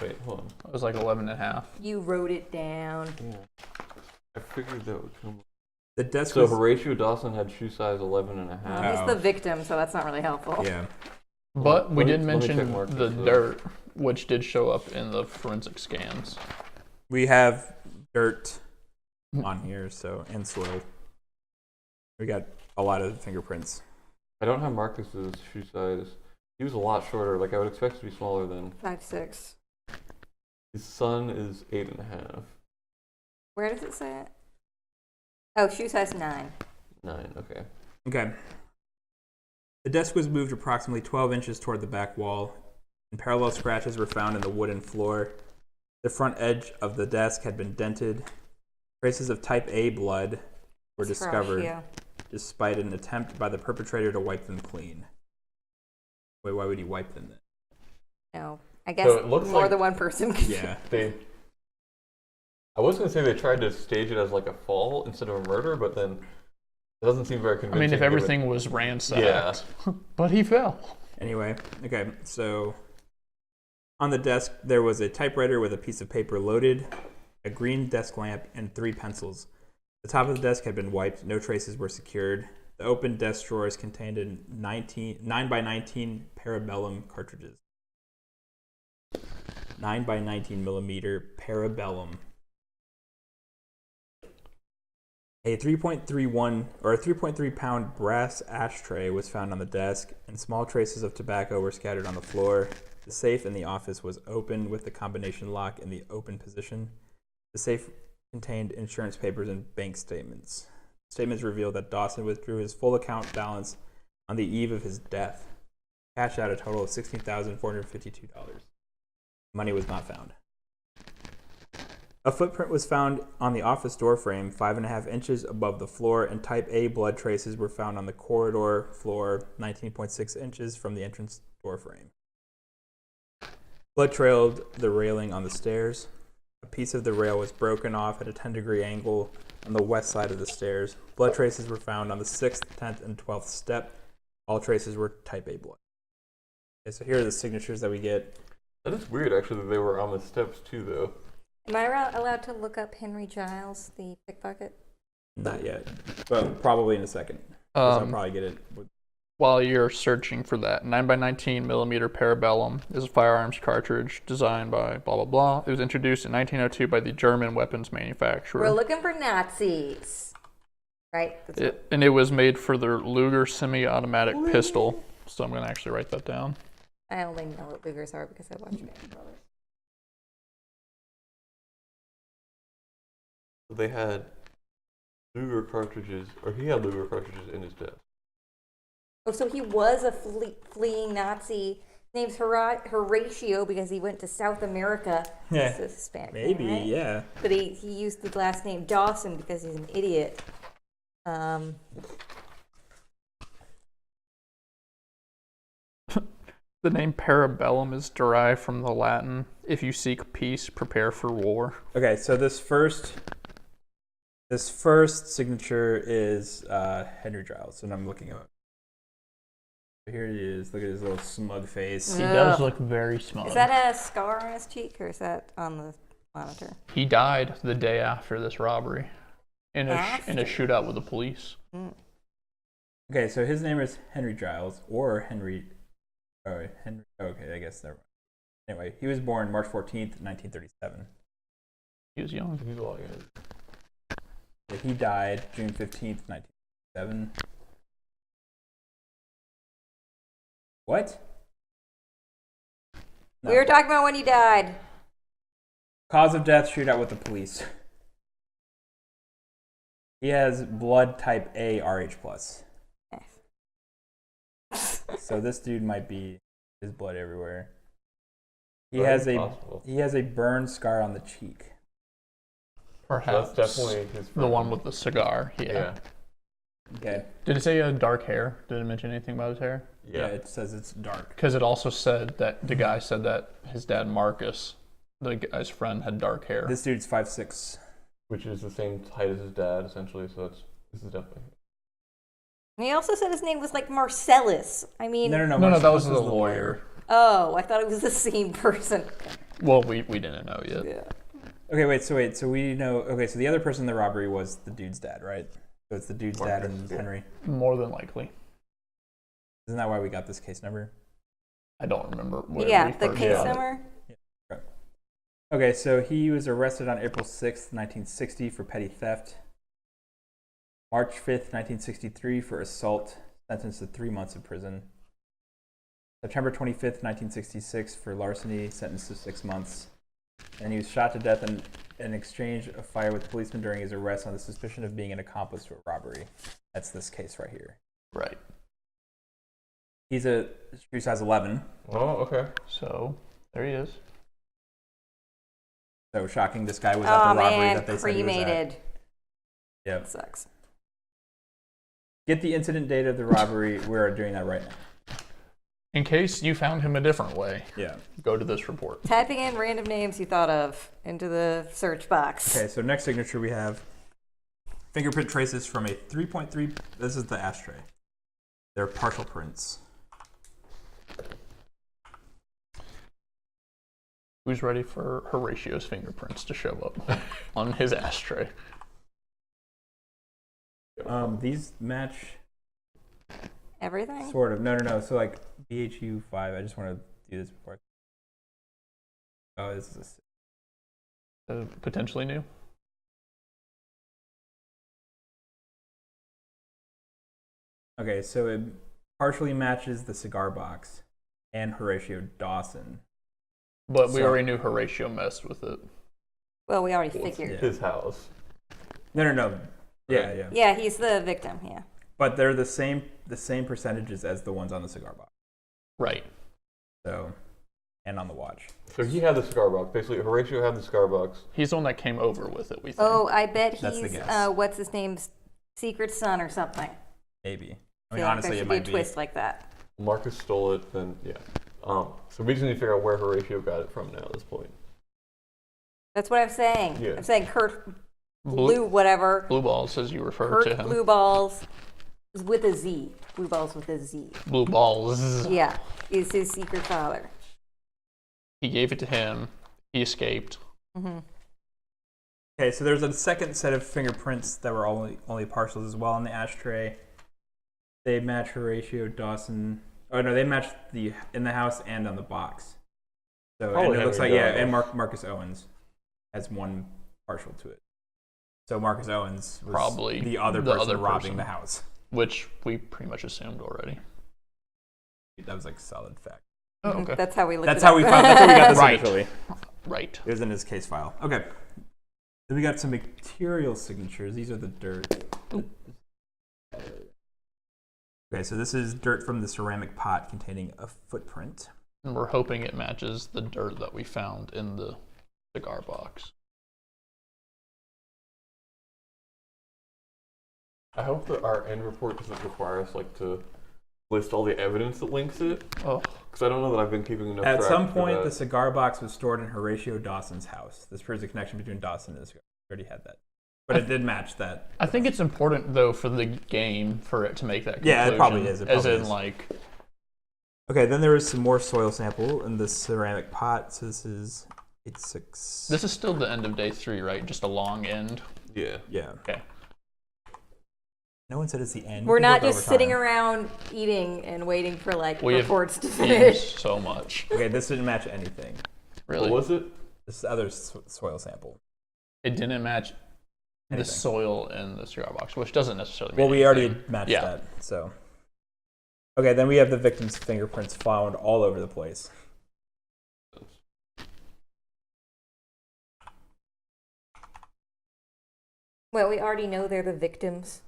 Wait, hold on. It was like 11 and a half. You wrote it down. Yeah. I figured that would come. The desk So was... Horatio Dawson had shoe size 11 and a half. He's the victim, so that's not really helpful. Yeah. But we did let me check mention Marcus, the though. dirt, which did show up in the forensic scans. We have dirt on here, so, and soil. We got a lot of fingerprints. I don't have Marcus's shoe size. He was a lot shorter. Like, I would expect to be smaller than... 5'6". His son is 8 and a half. Where does it say it? Oh, shoe size 9. 9, okay. Okay. The desk was moved approximately 12 inches toward the back wall, and parallel scratches were found in the wooden floor. The front edge of the desk had been dented. Traces of type A blood were discovered, despite an attempt by the perpetrator to wipe them clean. Wait, why would he wipe them then? No, I guess So it looks more like- than one person. Yeah. I was going to say they tried to stage it as like a fall instead of a murder, but then it doesn't seem very I convincing. mean, if given- everything was ransacked. Yeah. But he fell. Anyway, okay, so on the desk there was a typewriter with a piece of paper loaded, a green desk lamp, and 3 pencils. The top of the desk had been wiped. No traces were secured. The open desk drawers contained a 9x19 Parabellum cartridges. 9x19 millimeter Parabellum. A 3.31 or a 3.3 pound brass ashtray was found on the desk, and small traces of tobacco were scattered on the floor. The safe in the office was open with the combination lock in the open position. The safe contained insurance papers and bank statements. Statements revealed that Dawson withdrew his full account balance on the eve of his death. Cashed out a total of $16,452. Money was not found. A footprint was found on the office door frame 5.5 inches above the floor, and type A blood traces were found on the corridor floor 19.6 inches from the entrance door frame. Blood trailed the railing on the stairs. A piece of the rail was broken off at a 10-degree angle on the west side of the stairs. Blood traces were found on the 6th, 10th, and 12th step. All traces were type A blood. Okay, so here are the signatures that we get. That is weird, actually, that they were on the steps, too, though. Am I allowed to look up Henry Giles, the pickpocket? Not yet, but probably in a second. 'Cause I'll probably get it. While you're searching for that, 9x19 millimeter Parabellum is a firearms cartridge designed by blah, blah, blah. It was introduced in 1902 by the German weapons manufacturer. We're looking for Nazis. Right? That's And it was made for the Luger semi-automatic pistol. So I'm going to actually write that down. I only know what Lugers are because I watch Band Brothers. They had Luger cartridges, or he had Luger cartridges in his desk. Oh, so he was a fleeing Nazi. Name's Horatio because he went to South America. Yeah, It's a Hispanic maybe, name, right? yeah. But he used the last name Dawson because he's an idiot. The name Parabellum is derived from the Latin, if you seek peace, prepare for war. Okay, so this first signature is Henry Giles, and I'm looking at. Here he is. Look at his little smug face. He Ugh. does look very smug. Is that a scar on his cheek or is that on the monitor? He died the day after this robbery in a After? shootout with the police. Okay, so his name is Henry Giles, or Henry. Oh, Henry. Okay, I guess never mind. Anyway, he was born March 14th, 1937. He was young. He's a lot younger. Yeah, he died June 15th, 1937. What? No. We were talking about when he died. Cause of death: shootout with the police. He has blood type A RH+. So this dude might be his blood everywhere. He has a burn scar on the cheek. Perhaps That's definitely his the one with the cigar. Yeah. Okay. Did it say dark hair? Did it mention anything about his hair? Yeah, it says it's dark. Because it also said that the guy said that his dad Marcus, the guy's friend, had dark hair. This dude's 5'6". Which is the same height as his dad, essentially, so this is definitely... And he also said his name was like Marcellus. I mean, No, No, that Marcellus was the lawyer. oh, I thought it was the same person. Well, we didn't know yet. Yeah. Okay, so we know. Okay, so the other person in the robbery was the dude's dad, right? So it's the dude's dad and Henry. More than likely. Isn't that why we got this case number? I don't remember. Where Yeah, we the first case got it. number. Okay, so he was arrested on April 6th, 1960 for petty theft. March 5th, 1963 for assault, sentenced to 3 months of prison. September 25th, 1966 for larceny, sentenced to 6 months. And he was shot to death in an exchange of fire with policemen during his arrest on the suspicion of being an accomplice to a robbery. That's this case right here. Right. He's a shoe size 11. Oh, okay. So there he is. So shocking, this guy was at the robbery that they said he was at. Cremated. Yep. Sucks. Get the incident date of the robbery. We're doing that right now. In case you found him a different way, Yeah. go to this report. Typing in random names you thought of into the search box. Okay, so next signature we have fingerprint traces from a 3.3. This is the ashtray. They're partial prints. Who's ready for Horatio's fingerprints to show up on his ashtray? These match Everything? sort of. No. So like BHU 5. I just want to do this before. Oh, this is Potentially new. okay. So it partially matches the cigar box and Horatio Dawson. But we So- already knew Horatio messed with it. Well, we already figured. Yeah. His house. No. Yeah. Yeah, he's the victim, yeah. But they're the same percentages as the ones on the cigar box. Right. So, and on the watch. So he had the cigar box. Basically, Horatio had the cigar box. He's the one that came over with it, we think. Oh, I bet That's the he's, guess. what's his name's secret son or something. Maybe. I I mean, feel like honestly, there it should be a might be. twist like that. Marcus stole it, then yeah. So we just need to figure out where Horatio got it from now at this point. That's what I'm saying. Yeah. I'm saying Kurt Blue whatever. Blue balls, as you refer to Kurt him. Blue Balls is with a Z. Blue Balls with a Z. Blue balls. Yeah, is his secret father. He gave it to him. He escaped. Mm-hmm. Okay, so there's a second set of fingerprints that were only partials as well on the ashtray. They match Horatio Dawson. Oh no, they match in the house and on the box. So and it looks like and Marcus Owens has one partial to it. So Marcus Owens was Probably the other the person other robbing person. the house. Which we pretty much assumed already. That was like solid fact. Oh, okay. That's how we looked That's it how up. we found. That's how we got this Right. initially. Right. It was in his case file. Okay. Then we got some material signatures. These are the dirt. Okay, so this is dirt from the ceramic pot containing a footprint. And we're hoping it matches the dirt that we found in the cigar box. I hope that our end report doesn't require us to list all the evidence that links it, Oh, because I don't know that I've been keeping enough. At track some for point, that. the cigar box was stored in Horatio Dawson's house. This proves a connection between Dawson and the cigar. We already had that. But it did match that. I think it's important though for the game for it to make that conclusion. Yeah, it probably is. It as probably in is. like, Okay, then there was some more soil sample in the ceramic pot. So this is 8.6. this is still the end of day 3, right? Just a long end. Yeah. Yeah. Okay. No one said it's the end. We're We not work just sitting overtime. around eating and waiting for We have reports to eaten finish. so much. Okay, this didn't match anything. Really. What was it? This is other soil sample. It didn't match the Anything. soil in the cigar box, which doesn't necessarily mean Well, we already anything. matched Yeah. that. So. Okay, then we have the victim's fingerprints found all over the place. Well, we already know they're the victims.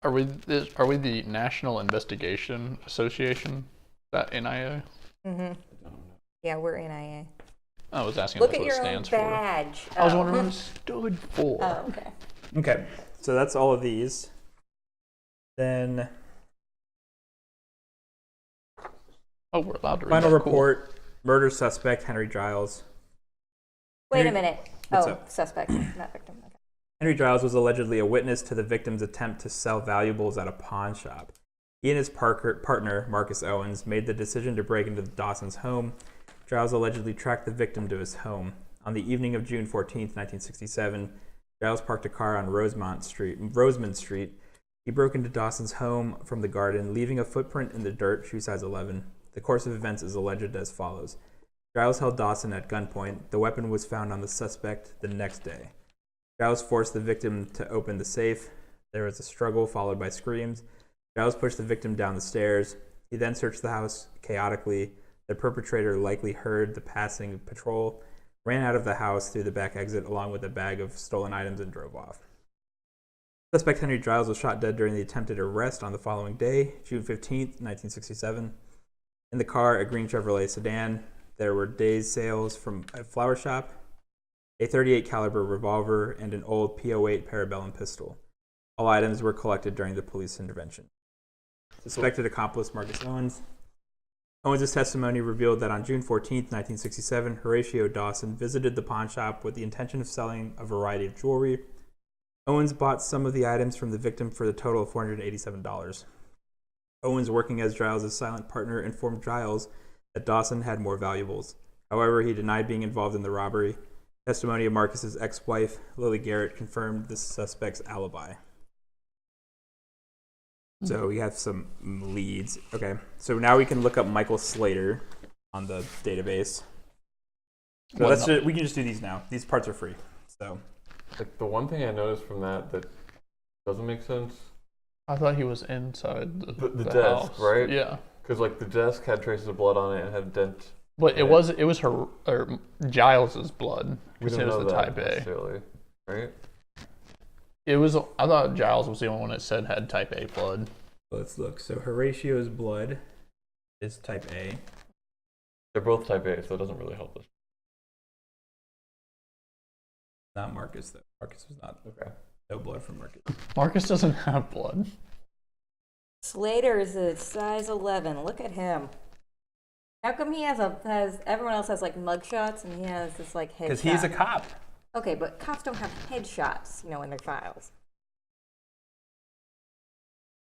Are we the National Investigation Association? That NIA? Mm-hmm. Yeah, we're NIA. I was asking Look that's at what it your own stands for. badge. I was Oh. wondering what it stood for. Oh, okay. Okay, so that's all of these. Then Oh, we're allowed to read final that. Cool. report: murder suspect Henry Giles. Wait a Henry- minute. What's Oh, up? suspect, not victim. Okay. Henry Giles was allegedly a witness to the victim's attempt to sell valuables at a pawn shop. He and his partner, Marcus Owens, made the decision to break into Dawson's home. Giles allegedly tracked the victim to his home. On the evening of June 14th, 1967, Giles parked a car on Rosemont Rosemond Street. He broke into Dawson's home from the garden, leaving a footprint in the dirt, shoe size 11. The course of events is alleged as follows. Giles held Dawson at gunpoint. The weapon was found on the suspect the next day. Giles forced the victim to open the safe. There was a struggle followed by screams. Giles pushed the victim down the stairs. He then searched the house chaotically. The perpetrator likely heard the passing patrol, ran out of the house through the back exit along with a bag of stolen items, and drove off. Suspect Henry Giles was shot dead during the attempted arrest on the following day, June 15th, 1967. In the car, a green Chevrolet sedan. There were days sales from a flower shop, a .38 caliber revolver, and an old .08 Parabellum pistol. All items were collected during the police intervention. Suspected accomplice Marcus Owens. Owens' testimony revealed that on June 14, 1967, Horatio Dawson visited the pawn shop with the intention of selling a variety of jewelry. Owens bought some of the items from the victim for the total of $487. Owens, working as Giles' silent partner, informed Giles that Dawson had more valuables. However, he denied being involved in the robbery. Testimony of Marcus's ex-wife, Lily Garrett, confirmed the suspect's alibi. So we have some leads. Okay, so now we can look up Michael Slater on the database. So we can just do these now. These parts are free. So, like, the one thing I noticed from that doesn't make sense. I thought he was inside the desk, house. right? Yeah. Because like the desk had traces of blood on it and had a dent. But it was her or Giles's blood. We Because don't it was know the that type A. necessarily, right? It was. I thought Giles was the only one that said had type A blood. Let's look. So Horatio's blood is type A. They're both type A, so it doesn't really help us. Not Marcus, though. Marcus was not. Okay. No blood from Marcus. Marcus doesn't have blood. Slater is a size 11. Look at him. How come he has everyone else has like mugshots and he has this like headshot? Because he's a cop. Okay, but cops don't have headshots, in their files.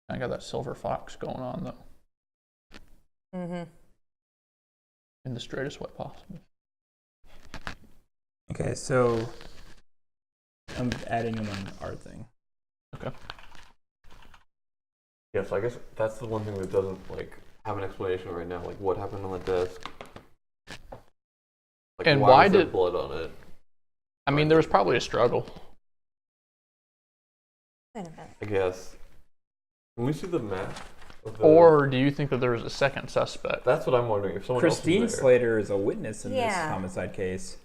I got that silver fox going on though. Mm-hmm. In the straightest way possible. Okay, so I'm adding him on our thing. Okay. Yes, I guess that's the one thing that doesn't have an explanation right now. Like, what happened on the desk? Like, And why why was there did blood on it? I mean, there was probably a struggle. Wait a minute. I guess. Can we see the map? Or do you think that there was a second suspect? That's what I'm wondering. If someone Christine else was there. Slater is a witness in this Yeah. homicide case.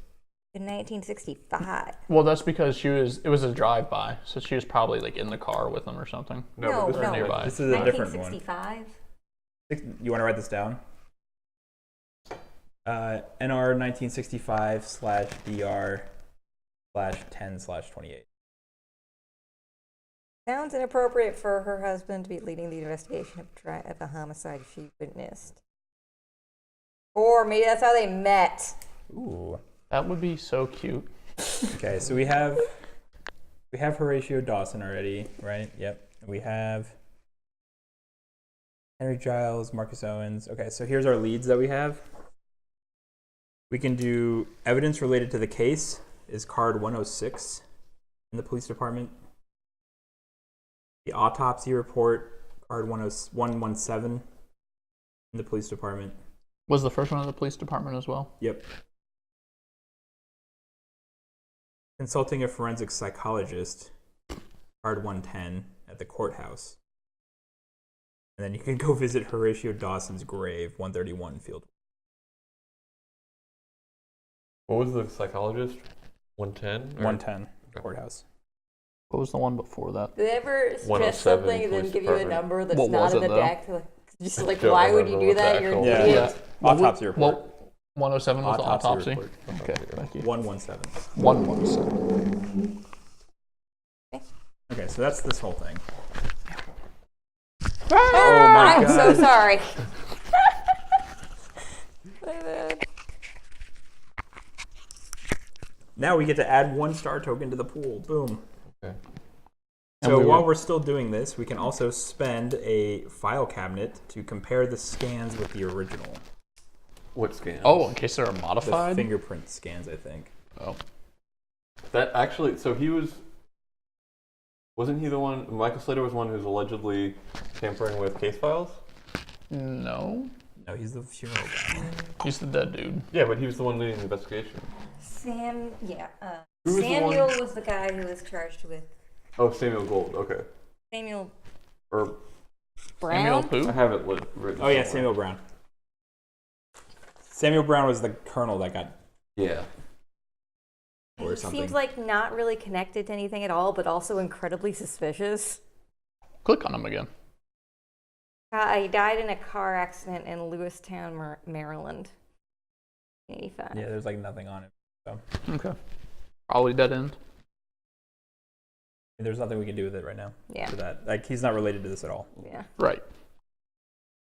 In 1965. Well, that's because it was a drive-by, so she was probably like in the car with him or something. No, but this no. is Nearby. This is a different one. 1965? You want to write this down? NR 1965/DR/10/28. Sounds inappropriate for her husband to be leading the investigation of a homicide she witnessed. Or maybe that's how they met. Ooh. That would be so cute. Okay, so we have Horatio Dawson already, right? Yep. We have Henry Giles, Marcus Owens. Okay, so here's our leads that we have. We can do evidence related to the case is card 106 in the police department. The autopsy report, card 117 in the police department. Was the first one in the police department as well? Yep. Consulting a forensic psychologist, card 110 at the courthouse. And then you can go visit Horatio Dawson's grave, 131 Field. What was the psychologist? 110? 110, courthouse. What was the one before that? Do they ever suggest 107 something and then police give you a department. number that's What not was in it, the though? deck? Just I like, don't why would you remember do what that? the You're an actual- Yeah. idiot. Autopsy report. Well, 107 was the autopsy. report. Okay, thank you. 117. 117. Okay, so that's this whole thing. Oh my I'm so God. sorry. My bad. Now we get to add 1 star token to the pool. Boom. Okay. So And while we're still doing this, we can also spend a file cabinet to compare the scans with the original. What scan? Oh, in case they're The modified? fingerprint scans, I think. Oh. That actually, so he was Wasn't he the one? Michael Slater was one who's allegedly tampering with case files. No. No, he's the funeral guy. He's the dead dude. Yeah, but he was the one leading the investigation. Sam, yeah. Who was the Samuel one- was the guy who was charged with Oh, Samuel Gold. Okay. Samuel Or Samuel Brown. who? I have it written. Oh yeah, somewhere. Samuel Brown. Samuel Brown was the colonel that got Yeah. or He something. seems like not really connected to anything at all, but also incredibly suspicious. Click on him again. He died in a car accident in Lewistown, Maryland. 1985. Yeah, there's like nothing on it. So Okay. Probably dead end. there's nothing we can do with it right now. Yeah. For that, like he's not related to this at all. Yeah. Right.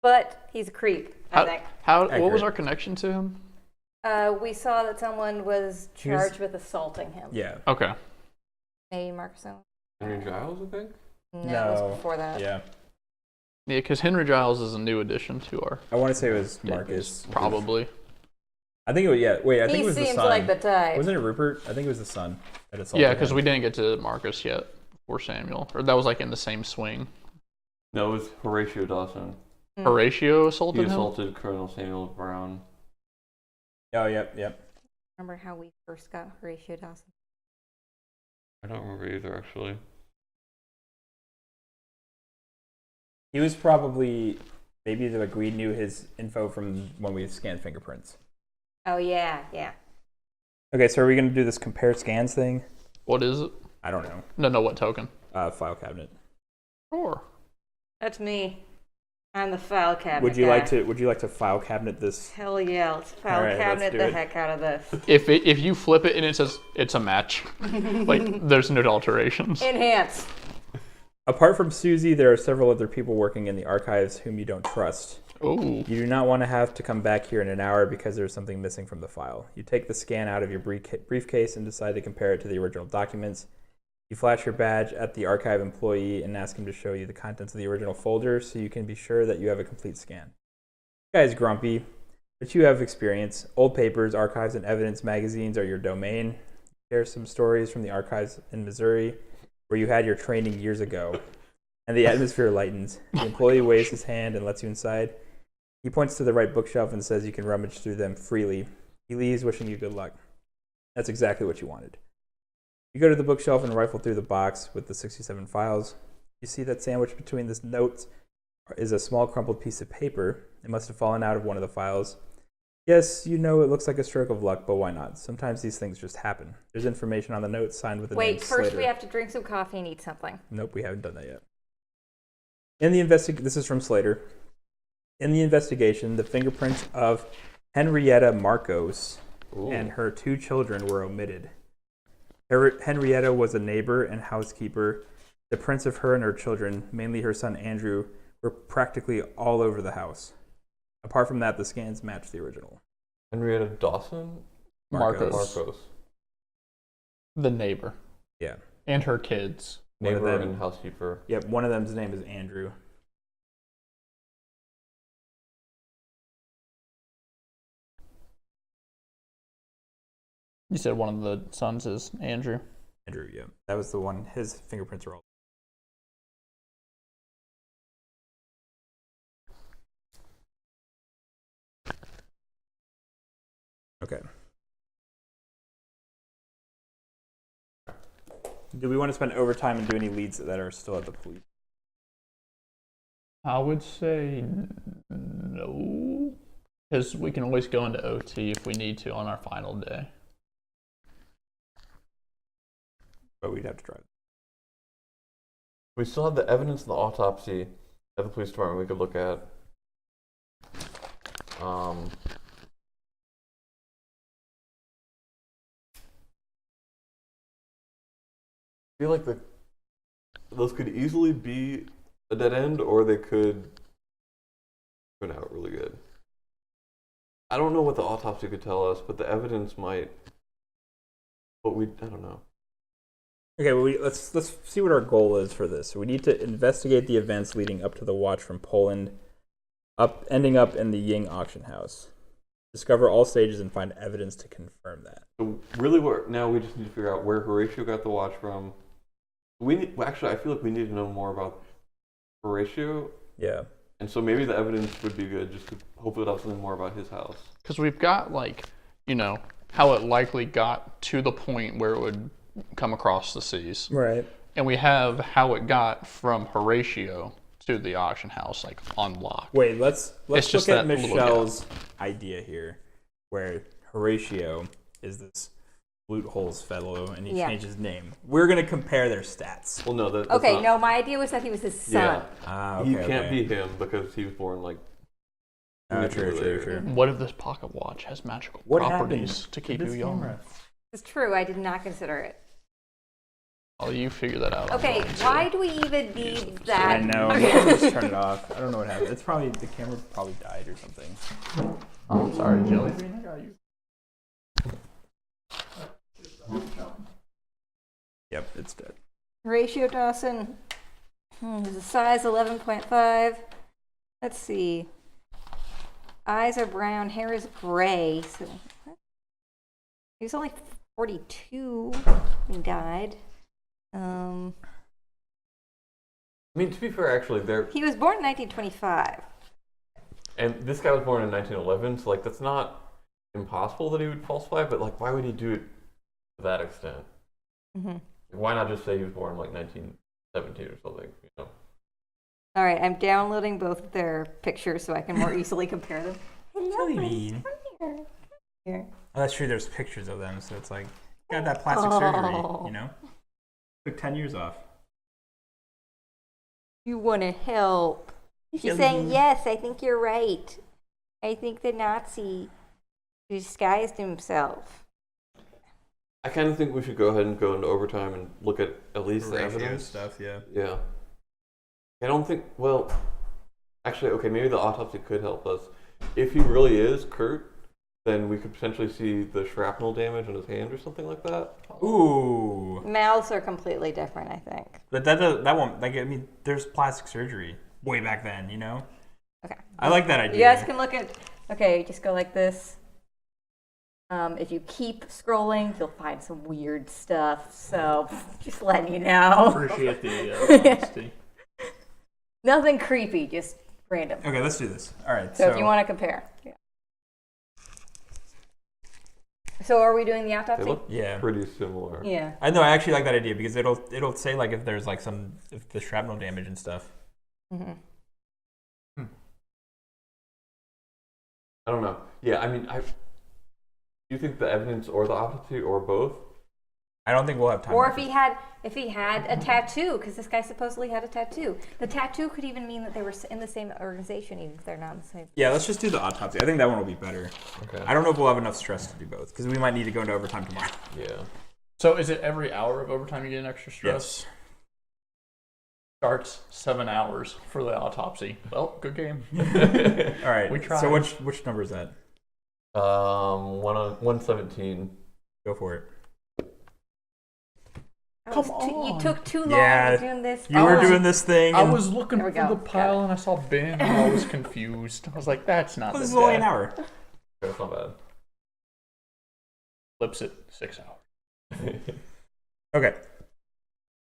But he's a creep, I think. What was Accurate. our connection to him? We saw that someone was He was- charged with assaulting him. Yeah. Okay. Maybe Marcus Owen? Henry Giles, I think. No, it No. was before that. Yeah. Yeah, because Henry Giles is a new addition to our I want to say it was Marcus. probably. I think it was. Yeah. Wait. I think He it was the seems son. like the type. Wasn't it Rupert? I think it was the son that assaulted Yeah, because him. we didn't get to Marcus yet or Samuel, or that was like in the same swing. No, it was Horatio Dawson. Horatio He assaulted him. assaulted Colonel Samuel Brown. Oh yep. Yep. Remember how we first got Horatio Dawson? I don't remember either, actually. He was probably maybe like we knew his info from when we scanned fingerprints. Oh, yeah, yeah. Okay, so are we gonna do this compare scans thing? What is it? I don't know. No, what token? File cabinet. Sure. That's me. I'm the file cabinet Would you guy. like to file cabinet this? Hell yeah, let's file All right, let's cabinet do the it. heck out of this. If you flip it and it says it's a match, like there's no alterations. Enhance. Apart from Susie, there are several other people working in the archives whom you don't trust. Ooh. You do not want to have to come back here in an hour because there's something missing from the file. You take the scan out of your briefcase and decide to compare it to the original documents. You flash your badge at the archive employee and ask him to show you the contents of the original folder so you can be sure that you have a complete scan. The guy is grumpy, but you have experience. Old papers, archives, and evidence magazines are your domain. Share some stories from the archives in Missouri where you had your training years ago, and the atmosphere lightens. The employee waves his hand and lets you inside. He points to the right bookshelf and says you can rummage through them freely. He leaves, wishing you good luck. That's exactly what you wanted. You go to the bookshelf and rifle through the box with the 67 files. You see that sandwiched between the notes is a small crumpled piece of paper. It must have fallen out of one of the files. Yes, you know it looks like a stroke of luck, but why not? Sometimes these things just happen. There's information on the note signed with the name Wait, first Slater. we have to drink some coffee and eat something. Nope, we haven't done that yet. In the this is from Slater. In the investigation, the fingerprints of Henrietta Marcos Ooh. and her 2 children were omitted. Henrietta was a neighbor and housekeeper. The prints of her and her children, mainly her son Andrew, were practically all over the house. Apart from that, the scans matched the original. Henrietta Dawson? Marcos. Marcos. The neighbor. Yeah. And her kids. One of Neighbor them- and housekeeper. Yep, one of them's name is Andrew. You said one of the sons is Andrew. Andrew, yeah. That was the one. His fingerprints are all. Okay. Do we want to spend overtime and do any leads that are still at the police? I would say no, because we can always go into OT if we need to on our final day. But we'd have to drive. We still have the evidence in the autopsy at the police department we could look at. I feel like those could easily be a dead end, or they could turn out really good. I don't know what the autopsy could tell us, but the evidence might. But I don't know. Okay, well, let's see what our goal is for this. So we need to investigate the events leading up to the watch from Poland, ending up in the Ying auction house. Discover all stages and find evidence to confirm that. So really, now we just need to figure out where Horatio got the watch from, Actually, I feel like we need to know more about Horatio. Yeah. And so maybe the evidence would be good, just to hopefully have something more about his house. Because we've got, like, you know, how it likely got to the point where it would come across the seas. Right. And we have how it got from Horatio to the auction house, like, on lock. Wait, let's It's just look at that little Michelle's idea here, where Horatio is this loot holes fellow, and he changed his name. We're gonna compare their stats. Well, no, that's Okay, not, no, my idea was that he was his son. Yeah. Okay, He can't be him because he was born like. True. What if this pocket watch has magical What properties happened to keep to you this young? camera? It's true. I did not consider it. Oh, you figure that out. Okay, why do we even need that? I know. I'm gonna just turn it off. I don't know what happened. It's probably the camera probably died or something. Oh, I'm sorry, Jelly Bean. I got you. Yep, it's dead. Horatio Dawson. There's a size 11.5. Let's see. Eyes are brown, hair is gray. So he was only 42 when he died. I mean, to be fair, actually, He was born in 1925. and this guy was born in 1911, so like that's not impossible that he would falsify, but like, why would he do it to that extent? Mm-hmm. Why not just say he was born in like 1917 or something? You know. All right, I'm downloading both of their pictures so I can more easily compare them. Jelly Bean. Here. Oh, that's true. There's pictures of them, so it's like got that plastic surgery. You know, took 10 years off. You want to help. She's saying, yes, I think you're right. I think the Nazi disguised himself. I kind of think we should go ahead and go into overtime and look at least the Ratio evidence. stuff. Yeah. Yeah. I don't think. Well, actually, okay, maybe the autopsy could help us. If he really is Kurt, then we could potentially see the shrapnel damage on his hand or something like that. Ooh. Mouths are completely different, I think. But that won't. Like, I mean, there's plastic surgery way back then. You know. Okay. I like that idea. You guys can look at. Okay, just go like this. If you keep scrolling, you'll find some weird stuff. So, just letting you know. Appreciate the honesty. Nothing creepy, just random. Okay, let's do this. All right. So if you want to compare. Yeah. So are we doing the They autopsy? look Yeah. pretty similar. Yeah. I know. I actually like that idea because it'll say like if there's like if the shrapnel damage and stuff. Mm-hmm. I don't know. Yeah, I mean, do you think the evidence or the autopsy or both? I don't think we'll have time. Or if he had a tattoo, because this guy supposedly had a tattoo. The tattoo could even mean that they were in the same organization, even if they're not in the same. Yeah, let's just do the autopsy. I think that one will be better. Okay. I don't know if we'll have enough stress to do both because we might need to go into overtime tomorrow. Yeah. So is it every hour of overtime you get an extra stress? Yes. Starts 7 hours for the autopsy. Well, good game. All right. We tried. So which number is that? 117. Go for it. Come on. You took too long Yeah, doing this. You were doing this thing. I and- was looking There for we go. the pile and I saw bin and I was confused. I was like, that's not Well, this the is only day. an hour. That's not bad. Flips it 6 hours. Okay.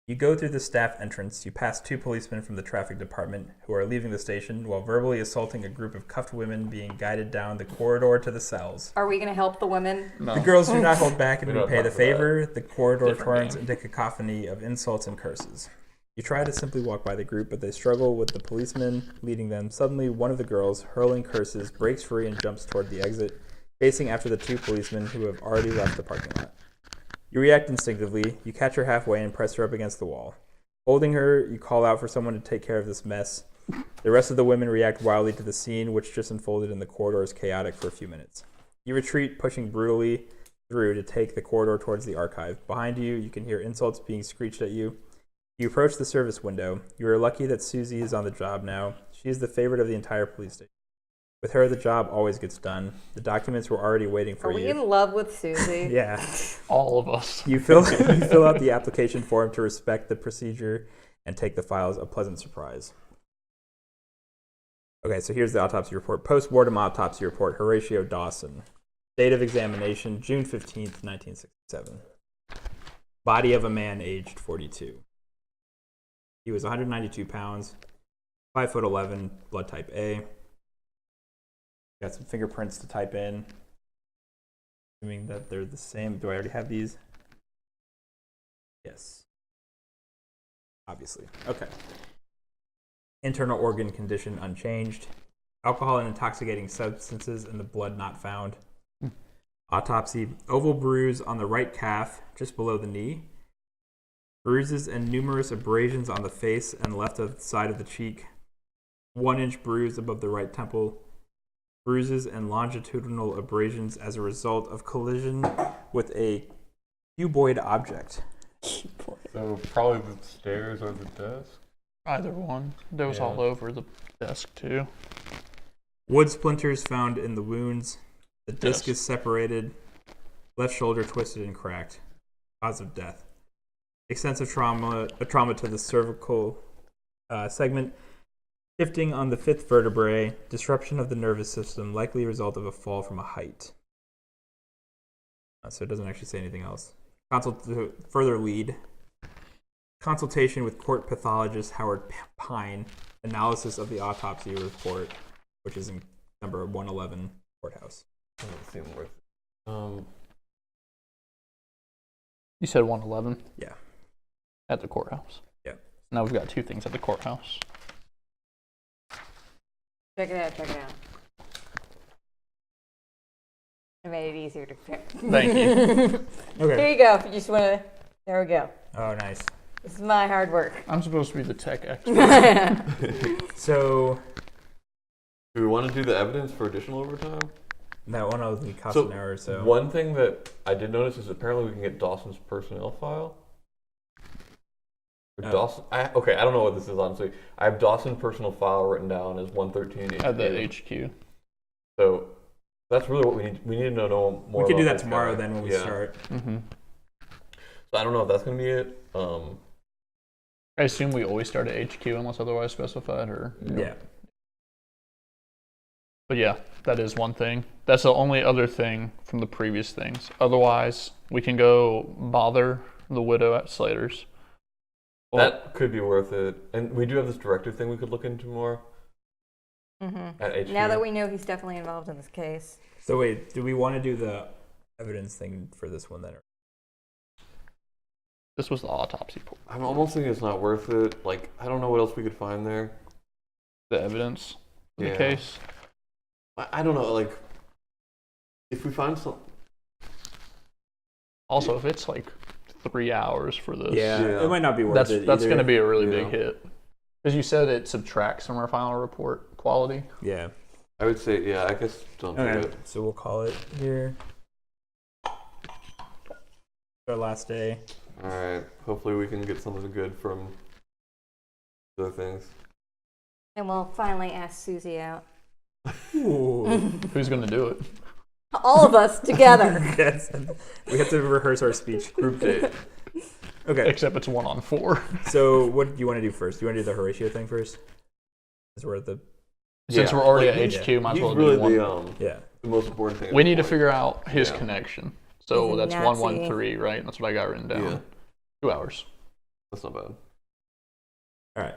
You go through the staff entrance. You pass two policemen from the traffic department who are leaving the station while verbally assaulting a group of cuffed women being guided down the corridor to the cells. Are we going to help the women? No. The girls do not hold back and We don't repay the talk about favor. The corridor Different turns game. into a cacophony of insults and curses. You try to simply walk by the group, but they struggle with the policemen leading them. Suddenly, one of the girls, hurling curses, breaks free and jumps toward the exit, facing after the two policemen who have already left the parking lot. You react instinctively. You catch her halfway and press her up against the wall. Holding her, you call out for someone to take care of this mess. The rest of the women react wildly to the scene, which just unfolded in the corridor is chaotic for a few minutes. You retreat, pushing brutally through to take the corridor towards the archive. Behind you, you can hear insults being screeched at you. You approach the service window. You are lucky that Susie is on the job now. She is the favorite of the entire police station. With her, the job always gets done. The documents were already waiting for Are we you. in love with Susie? Yeah. All of us. You fill out the application form to respect the procedure and take the files. A pleasant surprise. Okay, so here's the autopsy report. Post-mortem autopsy report. Horatio Dawson. Date of examination, June 15th, 1967. Body of a man aged 42. He was 192 pounds, 5'11", blood type A. Got some fingerprints to type in. Assuming that they're the same. Do I already have these? Yes. Obviously. Okay. Internal organ condition unchanged. Alcohol and intoxicating substances in the blood not found. Autopsy: oval bruise on the right calf, just below the knee. Bruises and numerous abrasions on the face and left side of the cheek. 1-inch bruise above the right temple. Bruises and longitudinal abrasions as a result of collision with a cuboid object. So probably the stairs or the desk. Either one. There was all over the desk too. Wood splinters found in the wounds. The disc is separated. Left shoulder twisted and cracked. Cause of death: extensive trauma to the cervical segment. Shifting on the 5th vertebrae, disruption of the nervous system, likely result of a fall from a height. So it doesn't actually say anything else. Further lead. Consultation with court pathologist Howard Pine. Analysis of the autopsy report, which is in number 111 courthouse. Doesn't seem worth it. You said 111? Yeah. At the courthouse. Yeah. Now we've got 2 things at the courthouse. Check it out, check it out. I made it easier to pick. Thank you. Okay. Here you go. If you just want to. There we go. Oh, nice. This is my hard work. I'm supposed to be the tech expert. So Do we want to do the evidence for additional overtime? that one only cost an hour or so. One thing that I did notice is apparently we can get Dawson's personnel file. Or Dawson. I don't know what this is, honestly. I have Dawson personal file written down as 113 At the HQ. So that's really what we need. We need to know more. We could do about that this tomorrow guy. then when we Yeah. start. Mm-hmm. So I don't know if that's gonna be it. I assume we always start at HQ unless otherwise specified, or Yeah. But yeah, that is one thing. That's the only other thing from the previous things. Otherwise, we can go bother the widow at Slater's. That could be worth it. And we do have this director thing we could look into more at HQ. Now that we know he's definitely involved in this case. So wait, do we want to do the evidence thing for this one then? This was the autopsy report. I'm almost thinking it's not worth it. Like, I don't know what else we could find there. The evidence for the Yeah. case. I don't know, like, if we find some... Also, if it's like 3 hours for this, Yeah, it might not be worth that's it. that's either. going to be a really big Yeah. hit. Because you said it subtracts from our final report quality. Yeah. I would say, yeah, I guess don't do Okay, it. so we'll call it here. Our last day. Alright, hopefully we can get something good from the things. And we'll finally ask Susie out. Ooh. Who's going to do it? All of us together. Yes. We have to rehearse our speech. Group date. Okay. Except it's 1-on-4. So what do you want to do first? Do you want to do the Horatio thing first? Because we're at the Since Yeah, we're already like, at HQ, might as He's well really do one. the most important thing. We at need to this figure out his Yeah. connection. So He's a that's Nazi. 113, right? That's what I got written down. Yeah. 2 hours. That's not bad. All right.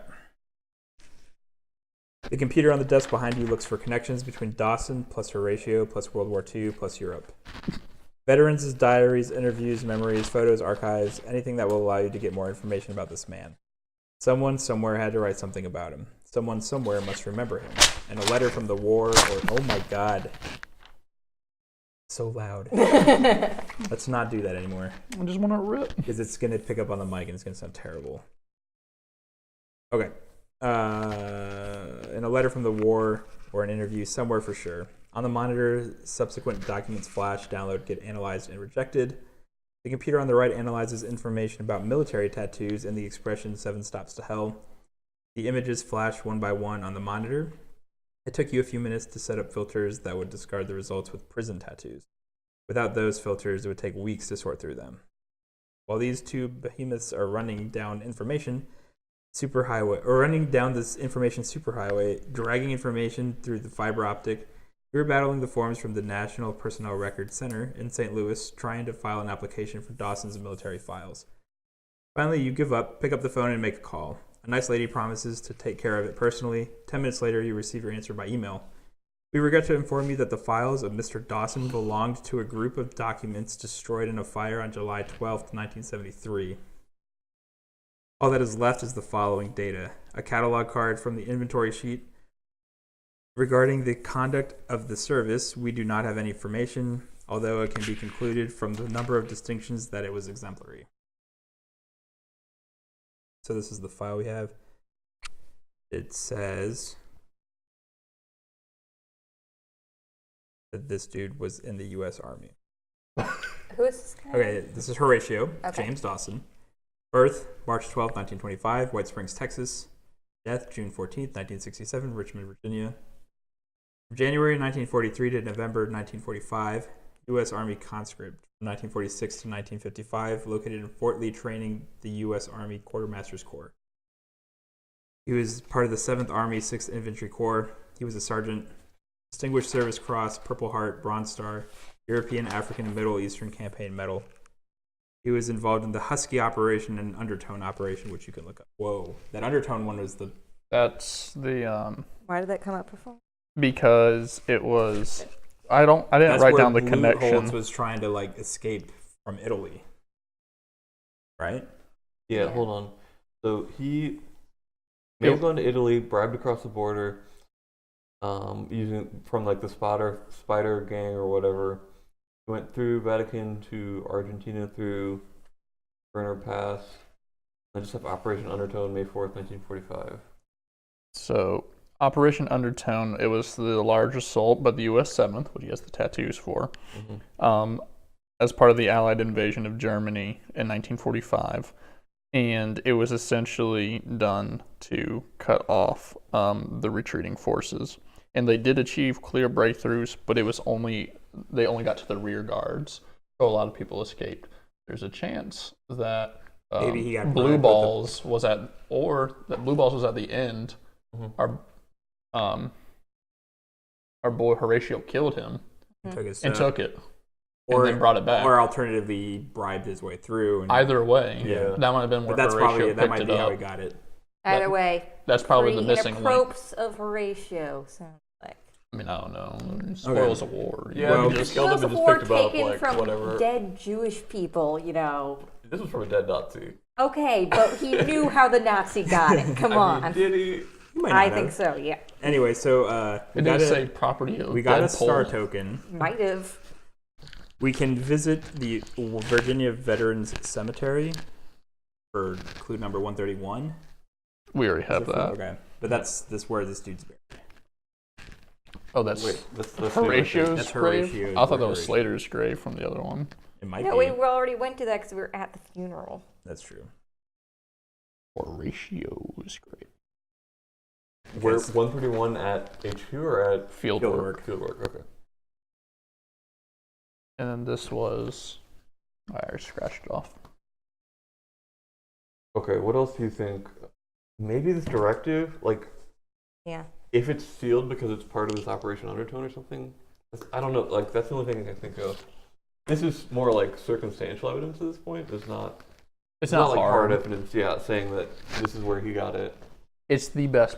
The computer on the desk behind you looks for connections between Dawson plus Horatio plus World War II plus Europe. Veterans' diaries, interviews, memories, photos, archives, anything that will allow you to get more information about this man. Someone somewhere had to write something about him. Someone somewhere must remember him. And a letter from the war or, oh my God. So loud. Let's not do that anymore. I just want to rip. Because it's going to pick up on the mic and it's going to sound terrible. Okay. In a letter from the war or an interview, somewhere for sure. On the monitor, subsequent documents flash, download, get analyzed, and rejected. The computer on the right analyzes information about military tattoos and the expression 7 stops to hell. The images flash one by one on the monitor. It took you a few minutes to set up filters that would discard the results with prison tattoos. Without those filters, it would take weeks to sort through them. While these two behemoths are running down this information superhighway, dragging information through the fiber optic, you're battling the forms from the National Personnel Records Center in St. Louis, trying to file an application for Dawson's military files. Finally, you give up, pick up the phone, and make a call. A nice lady promises to take care of it personally. 10 minutes later, you receive your answer by email. We regret to inform you that the files of Mr. Dawson belonged to a group of documents destroyed in a fire on July 12th, 1973. All that is left is the following data: a catalog card from the inventory sheet. Regarding the conduct of the service, we do not have any information, although it can be concluded from the number of distinctions that it was exemplary. So this is the file we have. It says that this dude was in the U.S. Army. Who is this guy? Okay, this is Horatio, Okay. James Dawson. Birth, March 12, 1925, White Springs, Texas. Death, June 14, 1967, Richmond, Virginia. From January 1943 to November 1945, U.S. Army conscript. From 1946 to 1955, located in Fort Lee, training the U.S. Army Quartermaster's Corps. He was part of the 7th Army 6th Infantry Corps. He was a sergeant. Distinguished Service Cross, Purple Heart, Bronze Star, European, African, and Middle Eastern Campaign Medal. He was involved in the Husky operation and Undertone operation, which you can look up. Whoa, that Undertone one was the... That's the Why did that come up before? because it was. I didn't That's write where down the Blue connection. Holtz was trying to like escape from Italy, right? Yeah, Yeah. hold on. So he may have gone to Italy, bribed across the border, using from like the spider gang or whatever. Went through Vatican to Argentina through Brenner Pass. I just have Operation Undertone, May 4th, 1945. So Operation Undertone, it was the large assault by the U.S. 7th, which he has the tattoos for, as part of the Allied invasion of Germany in 1945. And it was essentially done to cut off the retreating forces. And they did achieve clear breakthroughs, but it was they only got to the rear guards. So a lot of people escaped. There's a chance that Maybe he got Blue bribed with Balls was at the end. Mhm. Our boy Horatio killed him Took his and stuff. took it, and then brought it back. Or alternatively, bribed his way through. And, Either way, Yeah. that might have been where but that's Horatio probably that picked might it be how up. he got it. Either way. That's probably the missing link. Tropes of Horatio. Sounds like. I mean, I don't know. Spoils of war. Yeah, Well, he just killed him Spoils and of just war picked him up, taken like, from whatever. dead Jewish people, you know. This was from a dead Nazi. Okay, but he knew how the Nazi got it. Come on. I mean, did he? You might I not think have. so, yeah. Anyway, so It we didn't got say property of we got dead a star Pole. token. Might have. We can visit the Virginia Veterans Cemetery for clue number 131. We already have Is it for- that. Okay, but that's where this dude's buried. Oh, that's Wait, that's Horatio's That's grave? Horatio's I thought that grave. was Slater's grave from the other one. It might No, be. we already went to that because we were at the funeral. That's true. Horatio's grave. We're Yes. 131 at HQ or at Field Field work. work. Fieldwork? Okay. And then this was. I scratched it off. Okay, what else do you think? Maybe this directive, like, Yeah. if it's sealed because it's part of this Operation Undertone or something, I don't know. Like, that's the only thing I can think of. This is more like circumstantial evidence at this point. It's not. It's not like hard. evidence. Yeah, saying that this is where he got it. It's the best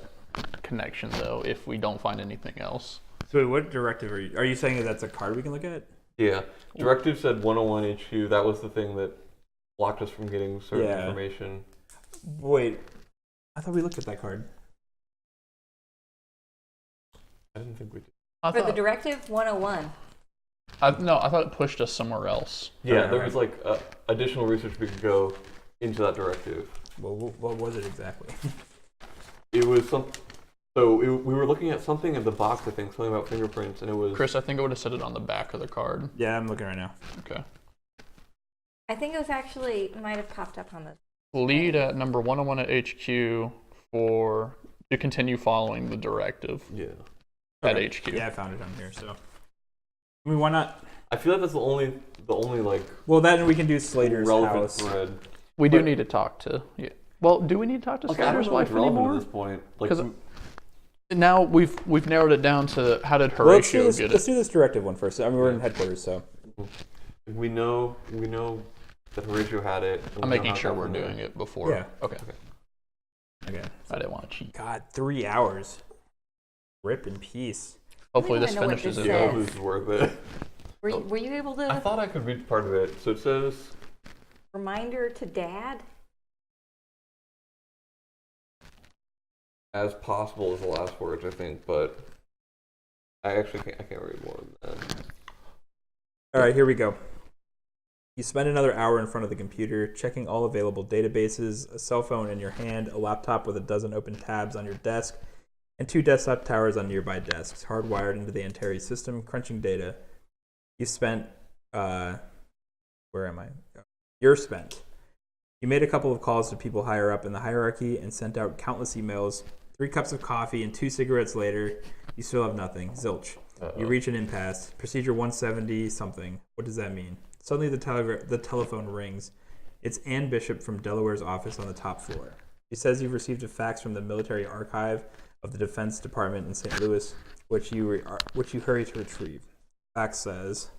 connection, though, if we don't find anything else. So wait, what directive are you saying that that's a card we can look at? Yeah, directive said 101 HQ. That was the thing that blocked us from getting certain Yeah. information. Wait, I thought we looked at that card. I didn't think we did. I For the thought, directive, 101. I thought it pushed us somewhere else. Yeah, Okay, there right. was like additional research we could go into that directive. Well, what was it exactly? It was some. So we were looking at something in the box, I think, something about fingerprints, and it was. Chris, I think I would have said it on the back of the card. Yeah, I'm looking right now. Okay. I think it was actually, might have popped up on the. Lead at number 101 at HQ to continue following the directive Yeah. at Okay. HQ. Yeah, I found it on here. So, I mean, why not? I feel like that's the only like Well, then we can do Slater's relevant house. thread. We do But- need to talk to. Yeah. Well, do we need to talk to Like, I don't Slater's know what's wife relevant anymore? at this point. Like, 'Cause Now we've narrowed it down to how did Well, let's Horatio get let's it? do this directive one first. I mean, we're in headquarters, so we know that Horatio had it. and we I'm know making how it sure got we're from there. doing it before. Yeah. Okay. I Okay. I didn't want to cheat. God, 3 hours. Rip in peace. Hopefully I this know what finishes this it. says. Yeah, this is worth it. Were you able I to thought I could read part of it. So it says, reminder to Dad? as possible is the last words, I think, but I can't read more than that. All right, here we go. You spend another hour in front of the computer, checking all available databases, a cell phone in your hand, a laptop with a dozen open tabs on your desk, and 2 desktop towers on nearby desks, hardwired into the Antares system, crunching data. You spent, where am I? You're spent. You made a couple of calls to people higher up in the hierarchy and sent out countless emails. 3 cups of coffee and 2 cigarettes later, you still have nothing. Zilch. You reach an impasse. Procedure 170 something. What does that mean? Suddenly the telephone rings. It's Ann Bishop from Delaware's office on the top floor. She says you've received a fax from the military archive of the Defense Department in St. Louis, which you hurry to retrieve. Fax says,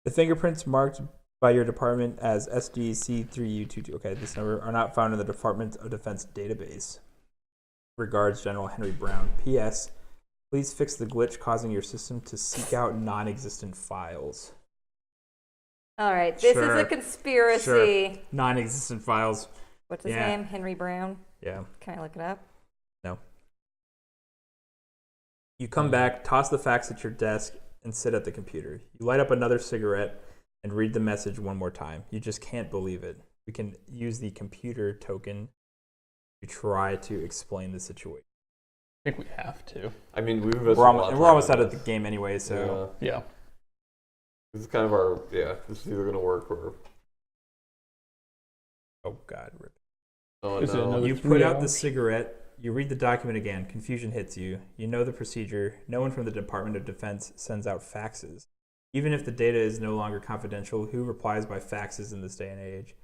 the fingerprints marked by your department as SDC3U22. Okay, this number are not found in the Department of Defense database. Regards, General Henry Brown. P.S. Please fix the glitch causing your system to seek out non-existent files. All right, this is a conspiracy. Sure. Non-existent files. What's his name? Henry Brown? Yeah. Can I look it up? No. You come back, toss the fax at your desk, and sit at the computer. You light up another cigarette and read the message one more time. You just can't believe it. We can use the computer token to try to explain the situation. I think we have to. I mean, We're almost out of the game anyway, so... Yeah. This is kind of our, this is either going to work or... Oh, God. Rip. Oh, Is it no. another You 3 put out the hours? cigarette, you read the document again, confusion hits you. You know the procedure. No one from the Department of Defense sends out faxes. Even if the data is no longer confidential, who replies by faxes in this day and age?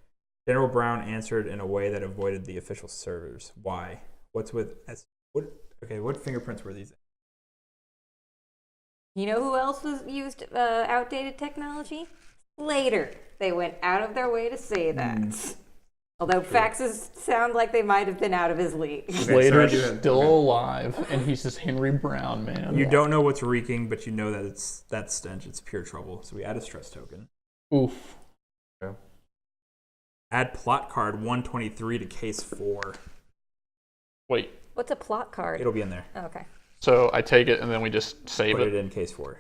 General Brown answered in a way that avoided the official servers. Why? What's with what fingerprints were these? You know who else used outdated technology? Later. They went out of their way to say that. Although faxes sound like they might have been out of his league. Slater's still alive, and he's this Henry Brown man. You don't know what's reeking, but you know that it's that stench. It's pure trouble. So we add a stress token. Oof. Okay. Add plot card 123 to case 4. Wait. What's a plot card? It'll be in there. Oh, okay. So I take it, and then we just save Put it. it in case 4.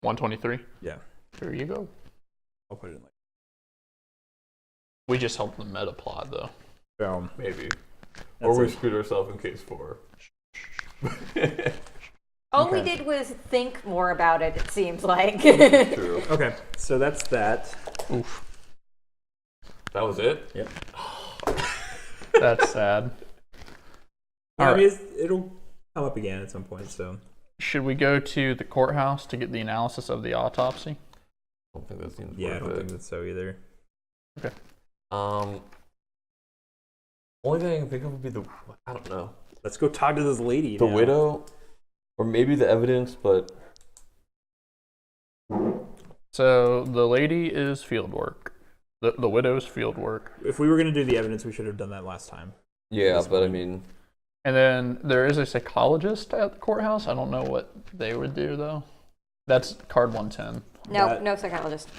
123. Yeah. There you go. I'll put it in like. We just helped the meta plot, though. Boom. Maybe. That's Or we it. screwed ourselves in case 4. All we Okay. did was think more about it, it seems like. True. Okay, so that's that. Oof. That was it? Yep. That's sad. I All mean, right. it'll come up again at some point. So Should we go to the courthouse to get the analysis of the autopsy? I don't think that seems yeah, I worth don't it. think that's so either. Only thing I can think of would be I don't know. Let's go talk to this lady. The now. widow, or maybe the evidence, but So the lady is field work. The widow's field work. If we were gonna do the evidence, we should have done that last time. yeah, That's but I fine. mean, And then there is a psychologist at the courthouse. I don't know what they would do, though. That's card 110. No, That- no psychologist.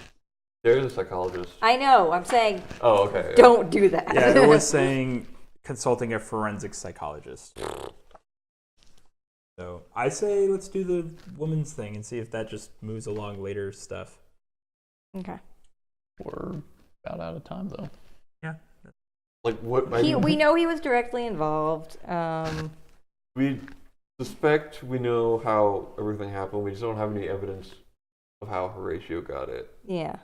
there is a psychologist. I know, I'm saying Oh, okay. don't do that. Yeah, it was saying consulting a forensic psychologist. So I say let's do the woman's thing and see if that just moves along later stuff. Okay. We're about out of time, though. Like what? I mean, We know he was directly involved. we suspect we know how everything happened. We just don't have any evidence of how Horatio got it. Yeah.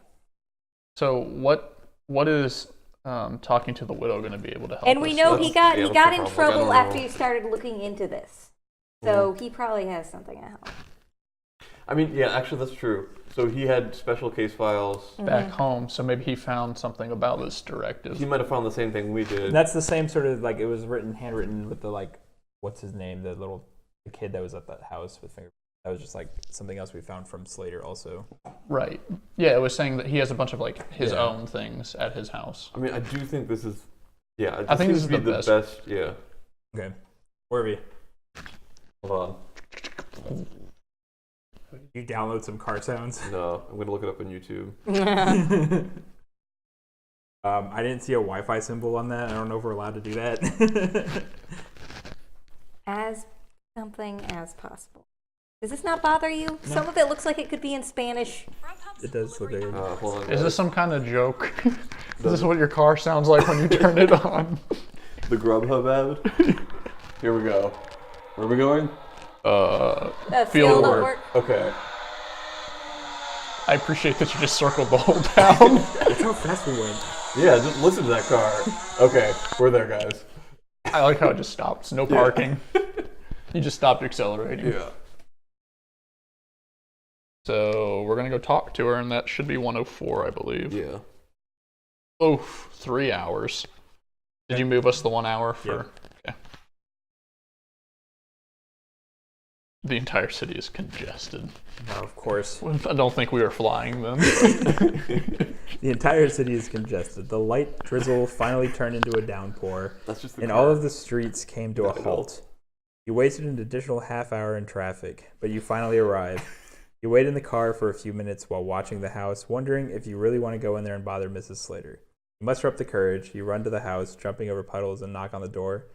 So what is talking to the widow going to be able to help And us? we know he got that's the in problem. Like, I trouble don't after know. he started looking into this. So he probably has something to help. I mean, yeah, actually, that's true. So he had special case files. back home, so maybe he found something about this directive. He might have found the same thing we did. And that's the same sort of like it was handwritten with the what's his name, the kid that was at that house with fingerprints. That was just like something else we found from Slater also. Right. Yeah, it was saying that he has a bunch of like his own things at his house. I mean, I do think this is. Yeah, I think this is the the best. Yeah. Okay. Where are we? Hold on. You download some car sounds? No, I'm gonna look it up on YouTube. I didn't see a Wi-Fi symbol on that. I don't know if we're allowed to do that. As something as possible. Does this not bother you? No. Some of it looks like it could be in Spanish. It does look like Hold on. Is this some kind of joke? Is this what your car sounds like when you turn it on? The Grubhub ad? Here we go. Where are we going? Field work. Okay. I appreciate that you just circled the whole town. That's how fast we went. Yeah, just listen to that car. Okay, we're there, guys. I like how it just stops. No parking. You just stopped accelerating. Yeah. So we're going to go talk to her, and that should be 104, I believe. Yeah. Oh, 3 hours. Did you move us the 1 hour for... Yeah. Okay. The entire city is congested. No, of course. I don't think we were flying then. The entire city is congested. The light drizzle finally turned into a downpour, That's just and all of the streets came to a halt. You wasted an additional half hour in traffic, but you finally arrived. You wait in the car for a few minutes while watching the house, wondering if you really want to go in there and bother Mrs. Slater. You muster up the courage. You run to the house, jumping over puddles, and knock on the door.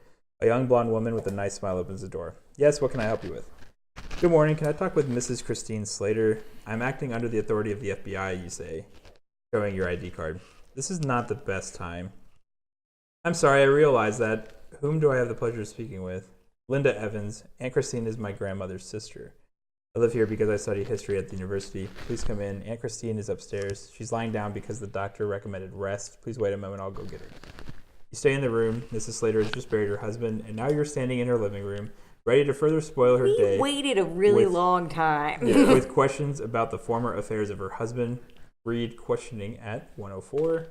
A young blonde woman with a nice smile opens the door. Yes, what can I help you with? Good morning. Can I talk with Mrs. Christine Slater? I'm acting under the authority of the FBI, you say, showing your ID card. This is not the best time. I'm sorry, I realize that. Whom do I have the pleasure of speaking with? Linda Evans. Aunt Christine is my grandmother's sister. I live here because I study history at the university. Please come in. Aunt Christine is upstairs. She's lying down because the doctor recommended rest. Please wait a moment. I'll go get her. You stay in the room. Mrs. Slater has just buried her husband, and now you're standing in her living room, ready to further spoil her day. We waited a really long time. With questions about the former affairs of her husband. Read questioning at 104.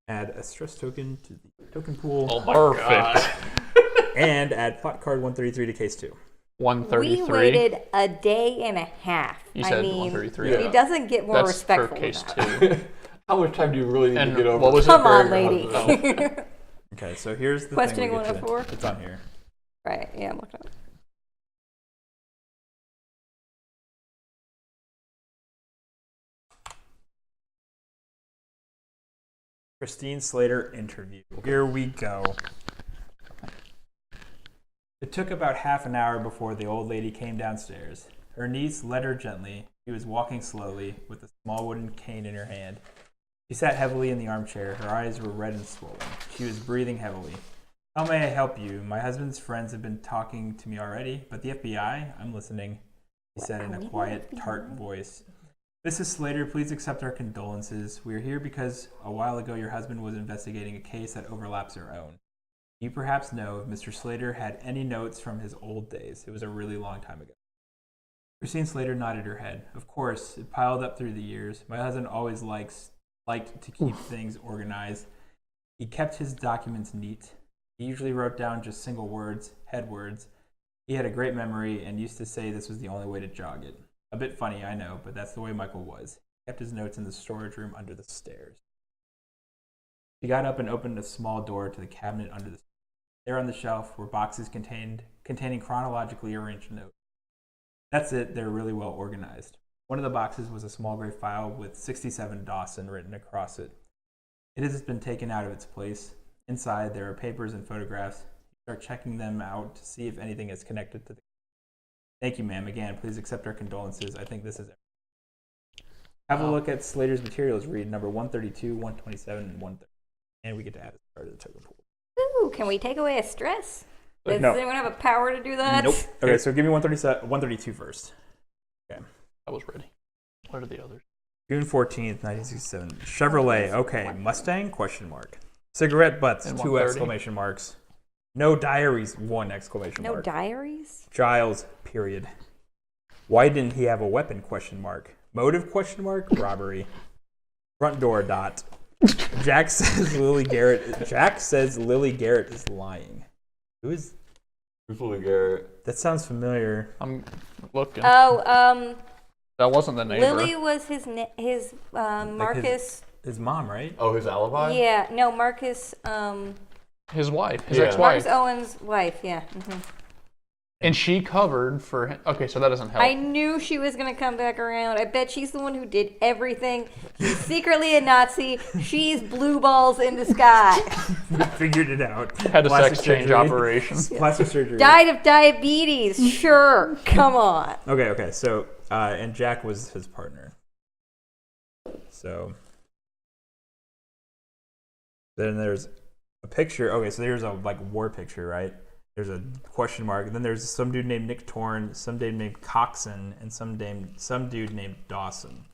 Add a stress token to the token pool. Oh my Perfect. And add plot card 133 to case 2. 133. We waited a day and a half. You said 133. He doesn't get more That's respectful. for case than 2. How much time do you really need to get over? What was Come it? on, lady. Okay, so here's the Questioning thing we get 104? to. It's on here. Right, yeah, I'm looking at it. Christine Slater interview. Here we go. It took about half an hour before the old lady came downstairs. Her niece led her gently. She was walking slowly, with a small wooden cane in her hand. She sat heavily in the armchair. Her eyes were red and swollen. She was breathing heavily. How may I help you? My husband's friends have been talking to me already, but the FBI? I'm listening, he said in a quiet, tart voice. Mrs. Slater, please accept our condolences. We are here because a while ago your husband was investigating a case that overlaps our own. You perhaps know if Mr. Slater had any notes from his old days. It was a really long time ago. Christine Slater nodded her head. Of course, it piled up through the years. My husband always liked to keep things organized. He kept his documents neat. He usually wrote down just single words, head words. He had a great memory and used to say this was the only way to jog it. A bit funny, I know, but that's the way Michael was. He kept his notes in the storage room under the stairs. She got up and opened a small door to the cabinet under the stairs. There on the shelf were boxes containing chronologically arranged notes. That's it, they're really well organized. One of the boxes was a small gray file with 67 Dawson written across it. It has been taken out of its place. Inside, there are papers and photographs. You start checking them out to see if anything is connected to the... Thank you, ma'am. Again, please accept our condolences. I think this is it. Have a look at Slater's materials. Read number 132, 127, and 130. And we get to add a start to the token pool. Ooh, can we take away a stress? Does No. anyone have a power to do that? Nope. Okay, so give me 132 first. Okay. I was ready. What are the others? June 14th, 1967. Chevrolet. Okay. Mustang? Question mark. Cigarette butts. And 2 130. exclamation marks. No diaries. 1 exclamation No mark. diaries? Giles. Period. Why didn't he have a weapon? Question mark. Motive? Question mark. Robbery. Front door. Dot. Jack says Lily Garrett is lying. Who's Who's Lily Garrett? That sounds familiar. I'm looking. Oh, That wasn't the neighbor. Lily was his Marcus. His mom, right? Oh, his alibi? Yeah, no, Marcus. His wife, his Yeah. ex-wife. Marcus Owen's wife. Yeah. Mm-hmm. And she covered for him. Okay, so that doesn't help. I knew she was gonna come back around. I bet she's the one who did everything. She's secretly a Nazi. She's blue balls in disguise. We figured it out. Had a Plastic sex change surgery. operation. Plastic surgery. Died of diabetes. Sure. Come on. Okay. So, and Jack was his partner. So, then there's a picture. Okay, so there's a war picture, right? There's a question mark, and then there's some dude named Nick Torn, some dude named Coxon, and some dude named Dawson.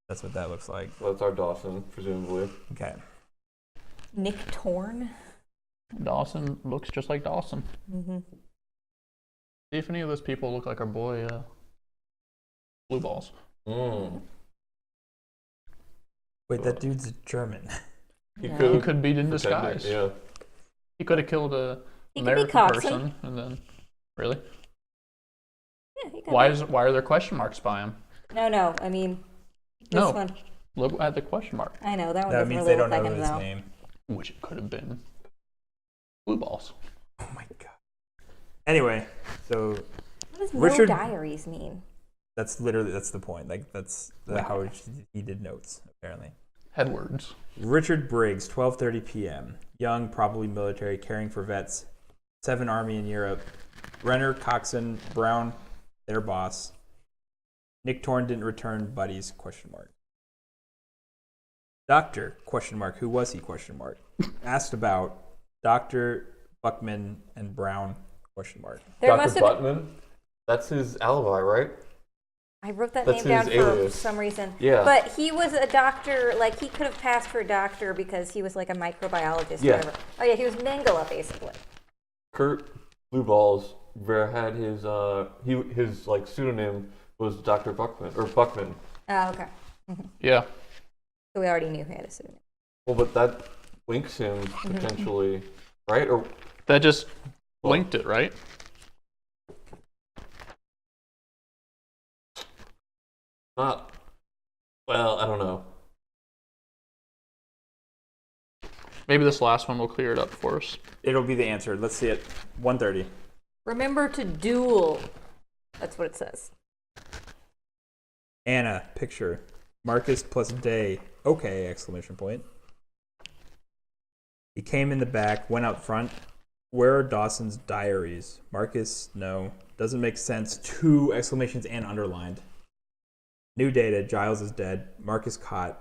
That's what that looks like. Well, that's our Dawson, presumably. Okay. Nick Torn. Dawson looks just like Dawson. Mm-hmm. See if any of those people look like our boy, Blue Balls. Mm. Wait, that dude's German. He Yeah. could, He could be in pretend disguise. it, Yeah. He could have killed a He could be American Coxon. person, and then really, Yeah, he got why it. are there question marks by him? No. I mean, this No. one. Look at the question mark, I know that one That doesn't means really they don't look like know him his though. name. which it could have been Blue Balls. Oh my god. Anyway, so What does Richard- no diaries mean? that's the point. Like that's how he did notes apparently. Headwords. Richard Briggs, 12:30 p.m. Young, probably military, caring for vets. 7 Army in Europe. Renner, Coxon, Brown, their boss. Nick Torn didn't return. Buddies? Question mark. Doctor? Question mark. Who was he? Question mark. Asked about Dr. Buckman and Brown? Question mark. There Dr. must have been, Buttman? That's his alibi, right? I wrote that That's name down his for alias. some reason. Yeah. But he was a doctor, like he could have passed for a doctor because he was like a microbiologist Yeah. or whatever. Oh yeah, he was Mengele basically. Kurt Blue Balls had his his like pseudonym was Dr. Buckman or Buckman. Oh, okay. Yeah. So we already knew he had a pseudonym. Well, but that links him potentially, right? Or That just linked it, right? not? Well, I don't know. Maybe this last one will clear it up for us. It'll be the answer. Let's see it. 1:30. Remember to duel. That's what it says. Anna, picture. Marcus plus Day. Okay, exclamation point. He came in the back, went out front. Where are Dawson's diaries? Marcus, no. Doesn't make sense. 2 exclamations and underlined. New data. Giles is dead. Marcus caught.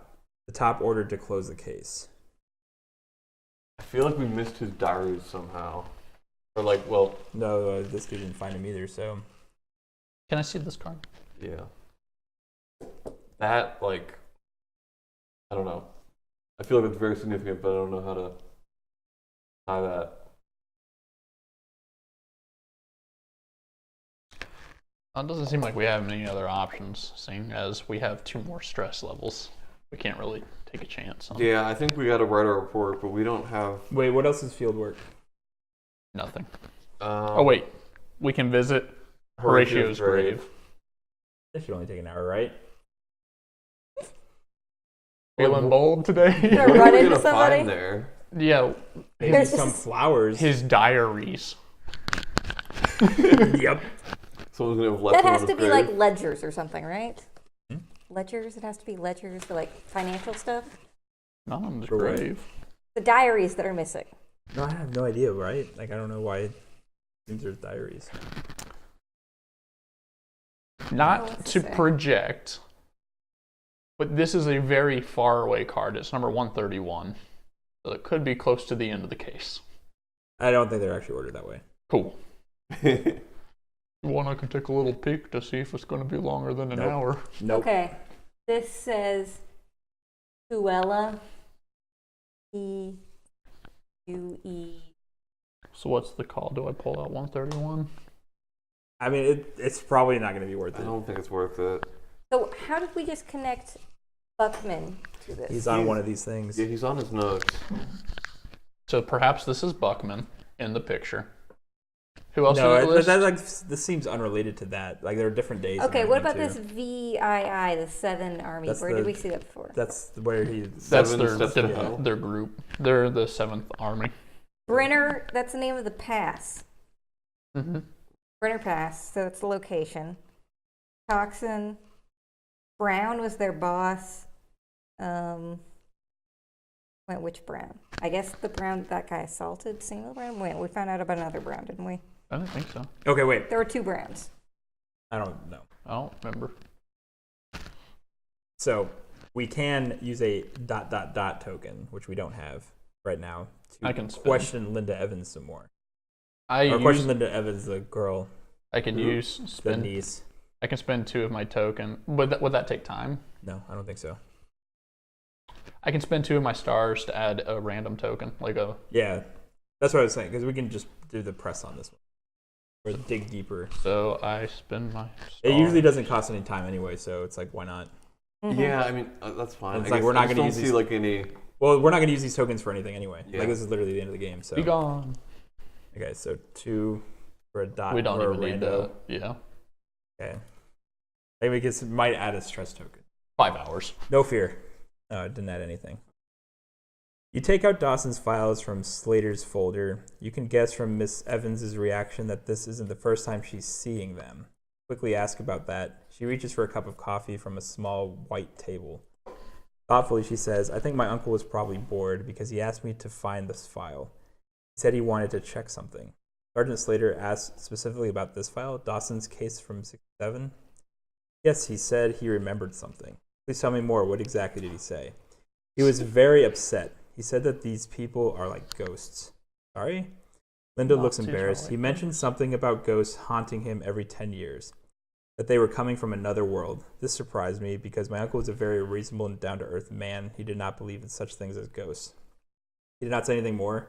The top ordered to close the case. I feel like we missed his diaries somehow, or like, well, No, this dude didn't find him either, so. Can I see this card? yeah. That like, I don't know. I feel like it's very significant, but I don't know how to tie that. It doesn't seem like we have any other options, seeing as we have 2 more stress levels. We can't really take a chance on Yeah, I think we got to write our report, but we don't have. Wait, what else is field work? nothing. Oh, wait. We can visit Horatio's grave. That should only take an hour, right? Feeling bold today? Gonna What run are we into gonna somebody? find there? Yeah. Maybe There's some this- flowers. His diaries. Yep. Someone's gonna have left That one has on to his be grave. like ledgers or something, right? Hmm? Ledgers? It has to be ledgers for like financial stuff. Not on the For what? grave. The diaries that are missing. No, I have no idea, right? Like, I don't know why it seems there's diaries. Not what's to it say? project, but this is a very far away card. It's number 131. So it could be close to the end of the case. I don't think they're actually ordered that way. Cool. You want, I can take a little peek to see if it's going to be longer than an Nope. hour. Nope. Okay. This says Tuella. E-U-E. So what's the call? Do I pull out 131? I mean, it's probably not going to be worth I it. don't think it's worth it. So how did we just connect Buckman to this? He's on one of these things. Yeah, he's on his notes. So perhaps this is Buckman in the picture, Who else No, did it list? this seems unrelated to that. Like there are different days. Okay, and what about everything, this too. VII, the 7 Army? That's Where did we see that before? That's where he. That's Seven steps to hell. their group. They're the 7th Army. Brenner, that's the name of the pass. Mm-hmm. Brenner Pass, so it's the location. Toxin. Brown was their boss. Wait, which Brown? I guess the Brown that guy assaulted single Brown. Wait, we found out about another Brown, didn't we? I don't think so. Okay, wait. There were 2 Browns. I don't know. I don't remember. So we can use a ... token, which we don't have right now, to I can spin. question Linda Evans some more. I Question Linda Evans, the girl, I can use the spin. niece. I can spend 2 of my token. Would that take time? No, I don't think so. I can spend 2 of my stars to add a random token, like a. Yeah, that's what I was saying, because we can just do the press on this one. Or dig deeper. So I spend my. It usually doesn't cost any time anyway, so it's like, why not? Mm-hmm. Yeah, I mean that's fine. It's I like guess we're not I just gonna don't use see these- like any. Well, we're not going to use these tokens for anything anyway. Yeah. Like, this is literally the end of the game, so. Be gone. Okay, so 2 for a dot We don't or even a need rando. Yeah. Okay. Maybe we might add a stress token. 5 hours. No fear. No, it didn't add anything. You take out Dawson's files from Slater's folder. You can guess from Miss Evans's reaction that this isn't the first time she's seeing them. Quickly ask about that. She reaches for a cup of coffee from a small white table. Thoughtfully, she says, I think my uncle was probably bored because he asked me to find this file. He said he wanted to check something. Sergeant Slater asked specifically about this file, Dawson's case from 67. Yes, he said he remembered something. Please tell me more. What exactly did he say? He was very upset. He said that these people are like ghosts. Sorry? Linda looks Nazis are embarrassed. like He mentioned something about ghosts haunting him every 10 years. That they were coming from another world. This surprised me because my uncle was a very reasonable and down-to-earth man. He did not believe in such things as ghosts. He did not say anything more.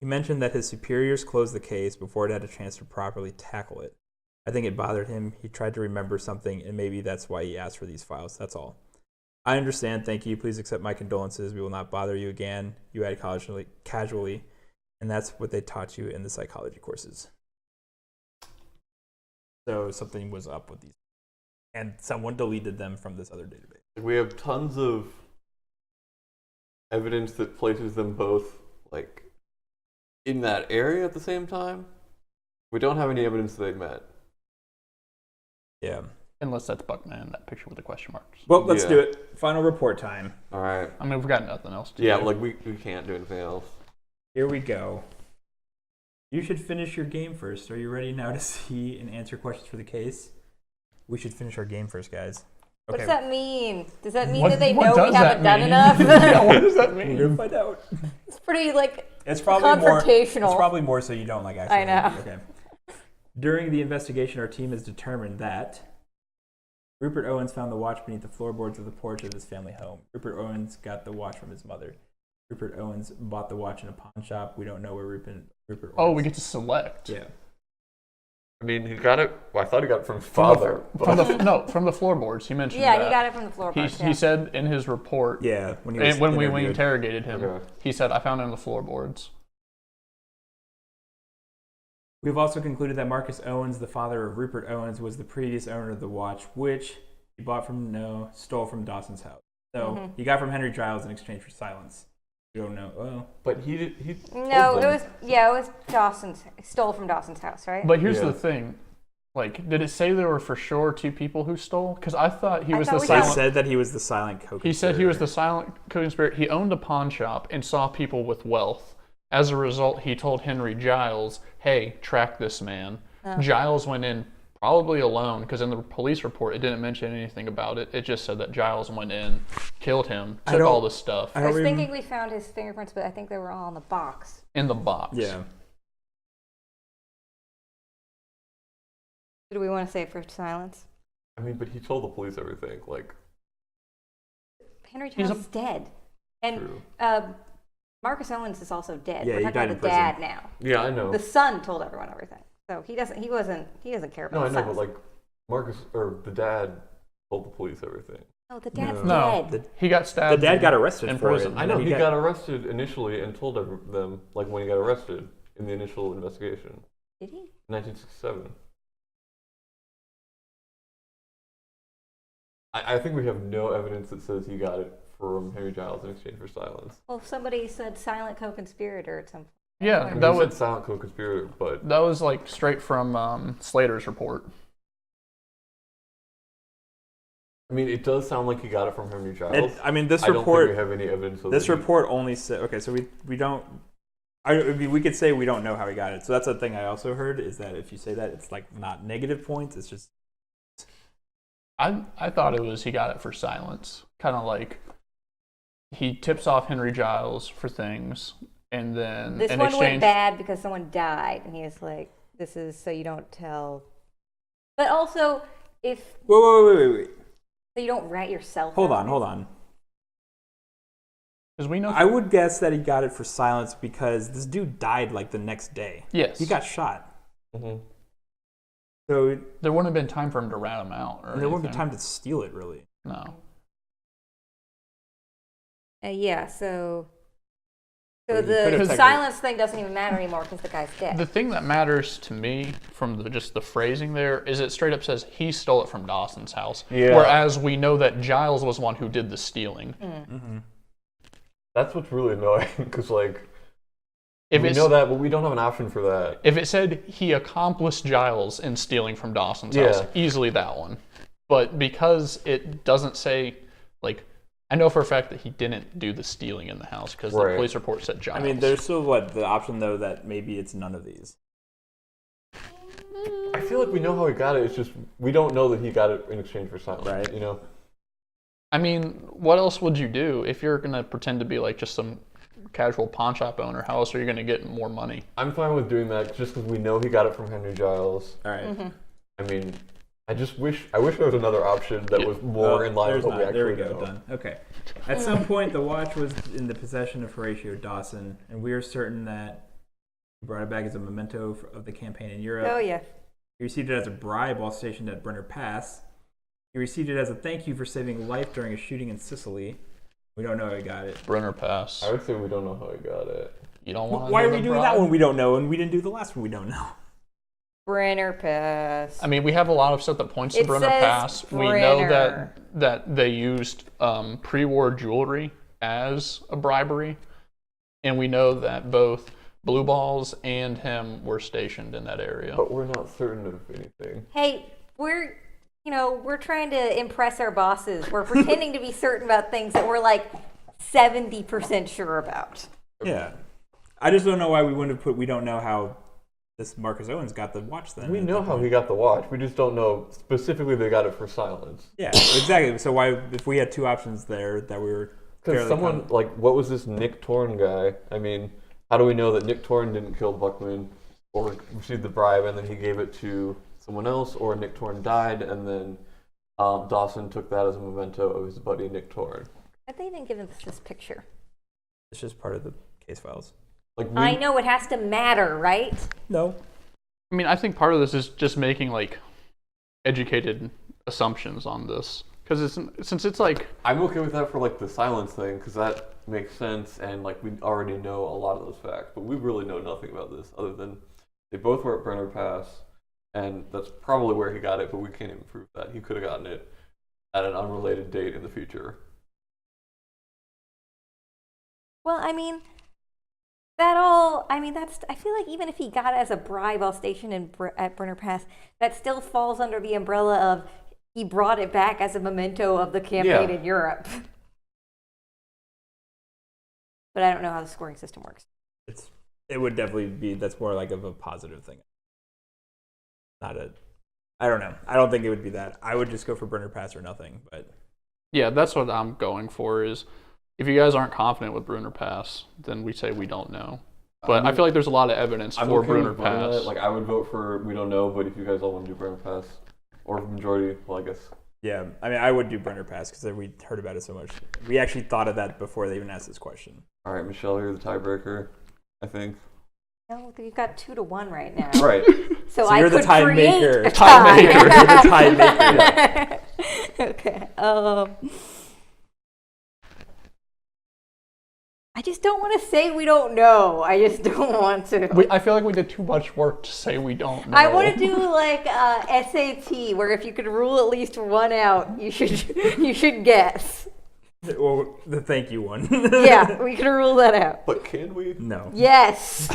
He mentioned that his superiors closed the case before it had a chance to properly tackle it. I think it bothered him. He tried to remember something, and maybe that's why he asked for these files. That's all. I understand. Thank you. Please accept my condolences. We will not bother you again. You add casually, and that's what they taught you in the psychology courses. So something was up with these, and someone deleted them from this other database. We have tons of evidence that places them both like in that area at the same time. We don't have any evidence that they met. Yeah. Unless that's Buckman, that picture with the question marks. Well, let's Yeah. do it. Final report time. All right. I mean, we've got nothing else to Yeah, do. like we can't do anything else. Here we go. You should finish your game first. Are you ready now to see and answer questions for the case? We should finish our game first, guys. What does that mean? Does that mean What- that they what know does we haven't that done mean? enough? Yeah, what does that We're mean? gonna find out. It's pretty like It's probably more. confrontational. It's probably more so you don't like actually. I know. Okay. During the investigation, our team has determined that Rupert Owens found the watch beneath the floorboards of the porch of his family home. Rupert Owens got the watch from his mother. Rupert Owens bought the watch in a pawn shop. We don't know where Rupert Owens. Oh, we get to select. Yeah. I mean, he got it. Well, I thought he got it from his father. From the floorboards. He mentioned yeah, that. he got it from the floorboards. He said in his report, Yeah. When and when we interviewed. interrogated him, Okay. he said, I found it in the floorboards. We've also concluded that Marcus Owens, the father of Rupert Owens, was the previous owner of the watch, which he stole from Dawson's house. So he got from Henry Giles in exchange for silence. We don't know. Well, But he did. He No, told it them. was Dawson's. Stole from Dawson's house, right? But here's Yeah. the thing. Like, did it say there were for sure 2 people who stole? Because I thought he I was thought the we they got- silent. said that he was the silent co-conspirator. He said he was the silent co-conspirator. He owned a pawn shop and saw people with wealth. As a result, he told Henry Giles, hey, track this man. Giles went in probably alone, because in the police report, it didn't mention anything about it. It just said that Giles went in, killed him, took don't- all the stuff I was thinking we found his fingerprints, but I think they were all in the box. in the box. Yeah. Do we want to say for silence? I mean, but he told the police everything. Like, Henry He's Giles is dead, and True. Marcus Owens is also dead. Yeah, We're he talking died about in the prison. dad now. yeah, I know. The son told everyone everything, so he doesn't care about. No, I the know, sons. but like Marcus or the dad told the police everything. No, the dad's No. dead. He got The stabbed. dad got arrested in for prison. it. I know and he then got arrested initially and told them like when he got arrested in the initial investigation. Did he? 1967. I think we have no evidence that says he got it from Henry Giles in exchange for silence. Well, somebody said silent co-conspirator at some point. Yeah, I mean, that he was said silent co-conspirator, but that was like straight from Slater's report. Mm-hmm. I mean, it does sound like he got it from Henry Giles. This I don't think report. we have any evidence of This that. report only said. Okay, so we don't. I mean, we could say we don't know how he got it. So that's the thing I also heard is that if you say that, it's like not negative points. It's just. I thought it was he got it for silence. Kind of like he tips off Henry Giles for things, and then This in one exchange, went bad because someone died, and he was like, "This is so you don't tell." But also, if Wait. so you don't rat yourself. Hold out. on. because we know. I would guess that he got it for silence because this dude died like the next day. Yes, He got shot. Mm-hmm. So there wouldn't have been time for him to rat him out, or there wouldn't be anything. time to steal it, really. No. Yeah. So Well, you could've the technically- silence thing doesn't even matter anymore because the guy's dead. The thing that matters to me from just the phrasing there is it straight up says he stole it from Dawson's house, Yeah. whereas we know that Giles was the one who did the stealing. Mm-hmm. That's what's really annoying, because like If we it's, know that, but we don't have an option for that. if it said he accomplished Giles in stealing from Dawson's Yeah. house, easily that one. But because it doesn't say, like, I know for a fact that he didn't do the stealing in the house because the Right. police report said Giles. I mean, there's still the option though that maybe it's none of these. I feel like we know how he got it. It's just we don't know that he got it in exchange for silence. Right. You know. I mean, what else would you do if you're gonna pretend to be like just some casual pawn shop owner? How else are you gonna get more money? I'm fine with doing that just because we know he got it from Henry Giles. All right. Mm-hmm. I mean, I wish there was another option that was more in line with There's what we not. actually There we go. know. Done. Okay. At some point, the watch was in the possession of Horatio Dawson, and we are certain that he brought it back as a memento of the campaign in Europe. Oh yeah. He received it as a bribe while stationed at Brenner Pass. He received it as a thank you for saving life during a shooting in Sicily. We don't know how he got it. Brenner Pass. I would say we don't know how he got it. You don't want to. Why are we doing that one we don't know, and we didn't do the last one we don't know? Brenner Pass. I mean, we have a lot of stuff that points to It Brenner says Pass. We know Brenner. that they used pre-war jewelry as a bribery, and we know that both Blue Balls and him were stationed in that area. But we're not certain of anything. Hey, we're trying to impress our bosses. We're pretending to be certain about things that we're like 70% sure about. Yeah. I just don't know why we wouldn't have put, we don't know how this Marcus Owens got the watch then. We at know that how point. he got the watch. We just don't know specifically they got it for silence. Yeah, exactly. So why, if we had two options there that we were Because fairly someone, confident- like, what was this Nick Torn guy? I mean, how do we know that Nick Torn didn't kill Buckman or received the bribe and then he gave it to someone else, or Nick Torn died and then Dawson took that as a memento of his buddy Nick Torn? I think they didn't give us this picture. it's just part of the case files. Like I know it has to matter, right? No. I mean, I think part of this is just making like educated assumptions on this, because since it's like I'm okay with that for like the silence thing because that makes sense and like we already know a lot of those facts, but we really know nothing about this other than they both were at Brenner Pass, and that's probably where he got it, but we can't even prove that. He could have gotten it at an unrelated date in the future. Well, I mean, I feel like even if he got it as a bribe while stationed at Brenner Pass, that still falls under the umbrella of he brought it back as a memento of the campaign in Europe. But I don't know how the scoring system works. It would definitely be, that's more like of a positive thing. I don't know. I don't think it would be that. I would just go for Brenner Pass or nothing, but yeah, that's what I'm going for. Is if you guys aren't confident with Brenner Pass, then we say we don't know. But I feel like there's a lot of evidence I'm for okay Brenner with voting on Pass. it. Like I would vote for we don't know, but if you guys all want to do Brenner Pass or majority, well, I guess. yeah, I mean, I would do Brenner Pass because we heard about it so much. We actually thought of that before they even asked this question. All right, Michelle, you're the tiebreaker, I think. No, you've got 2-1 right now. Right. So you're I the could tie create maker. a Tie tie. maker. You're the tie maker. Okay. I just don't want to say we don't know. I just don't want to. I feel like we did too much work to say we don't know. I want to do like SAT, where if you could rule at least one out, you should guess. Well, the thank you one. Yeah, we can rule that out. But can we? No. Yes.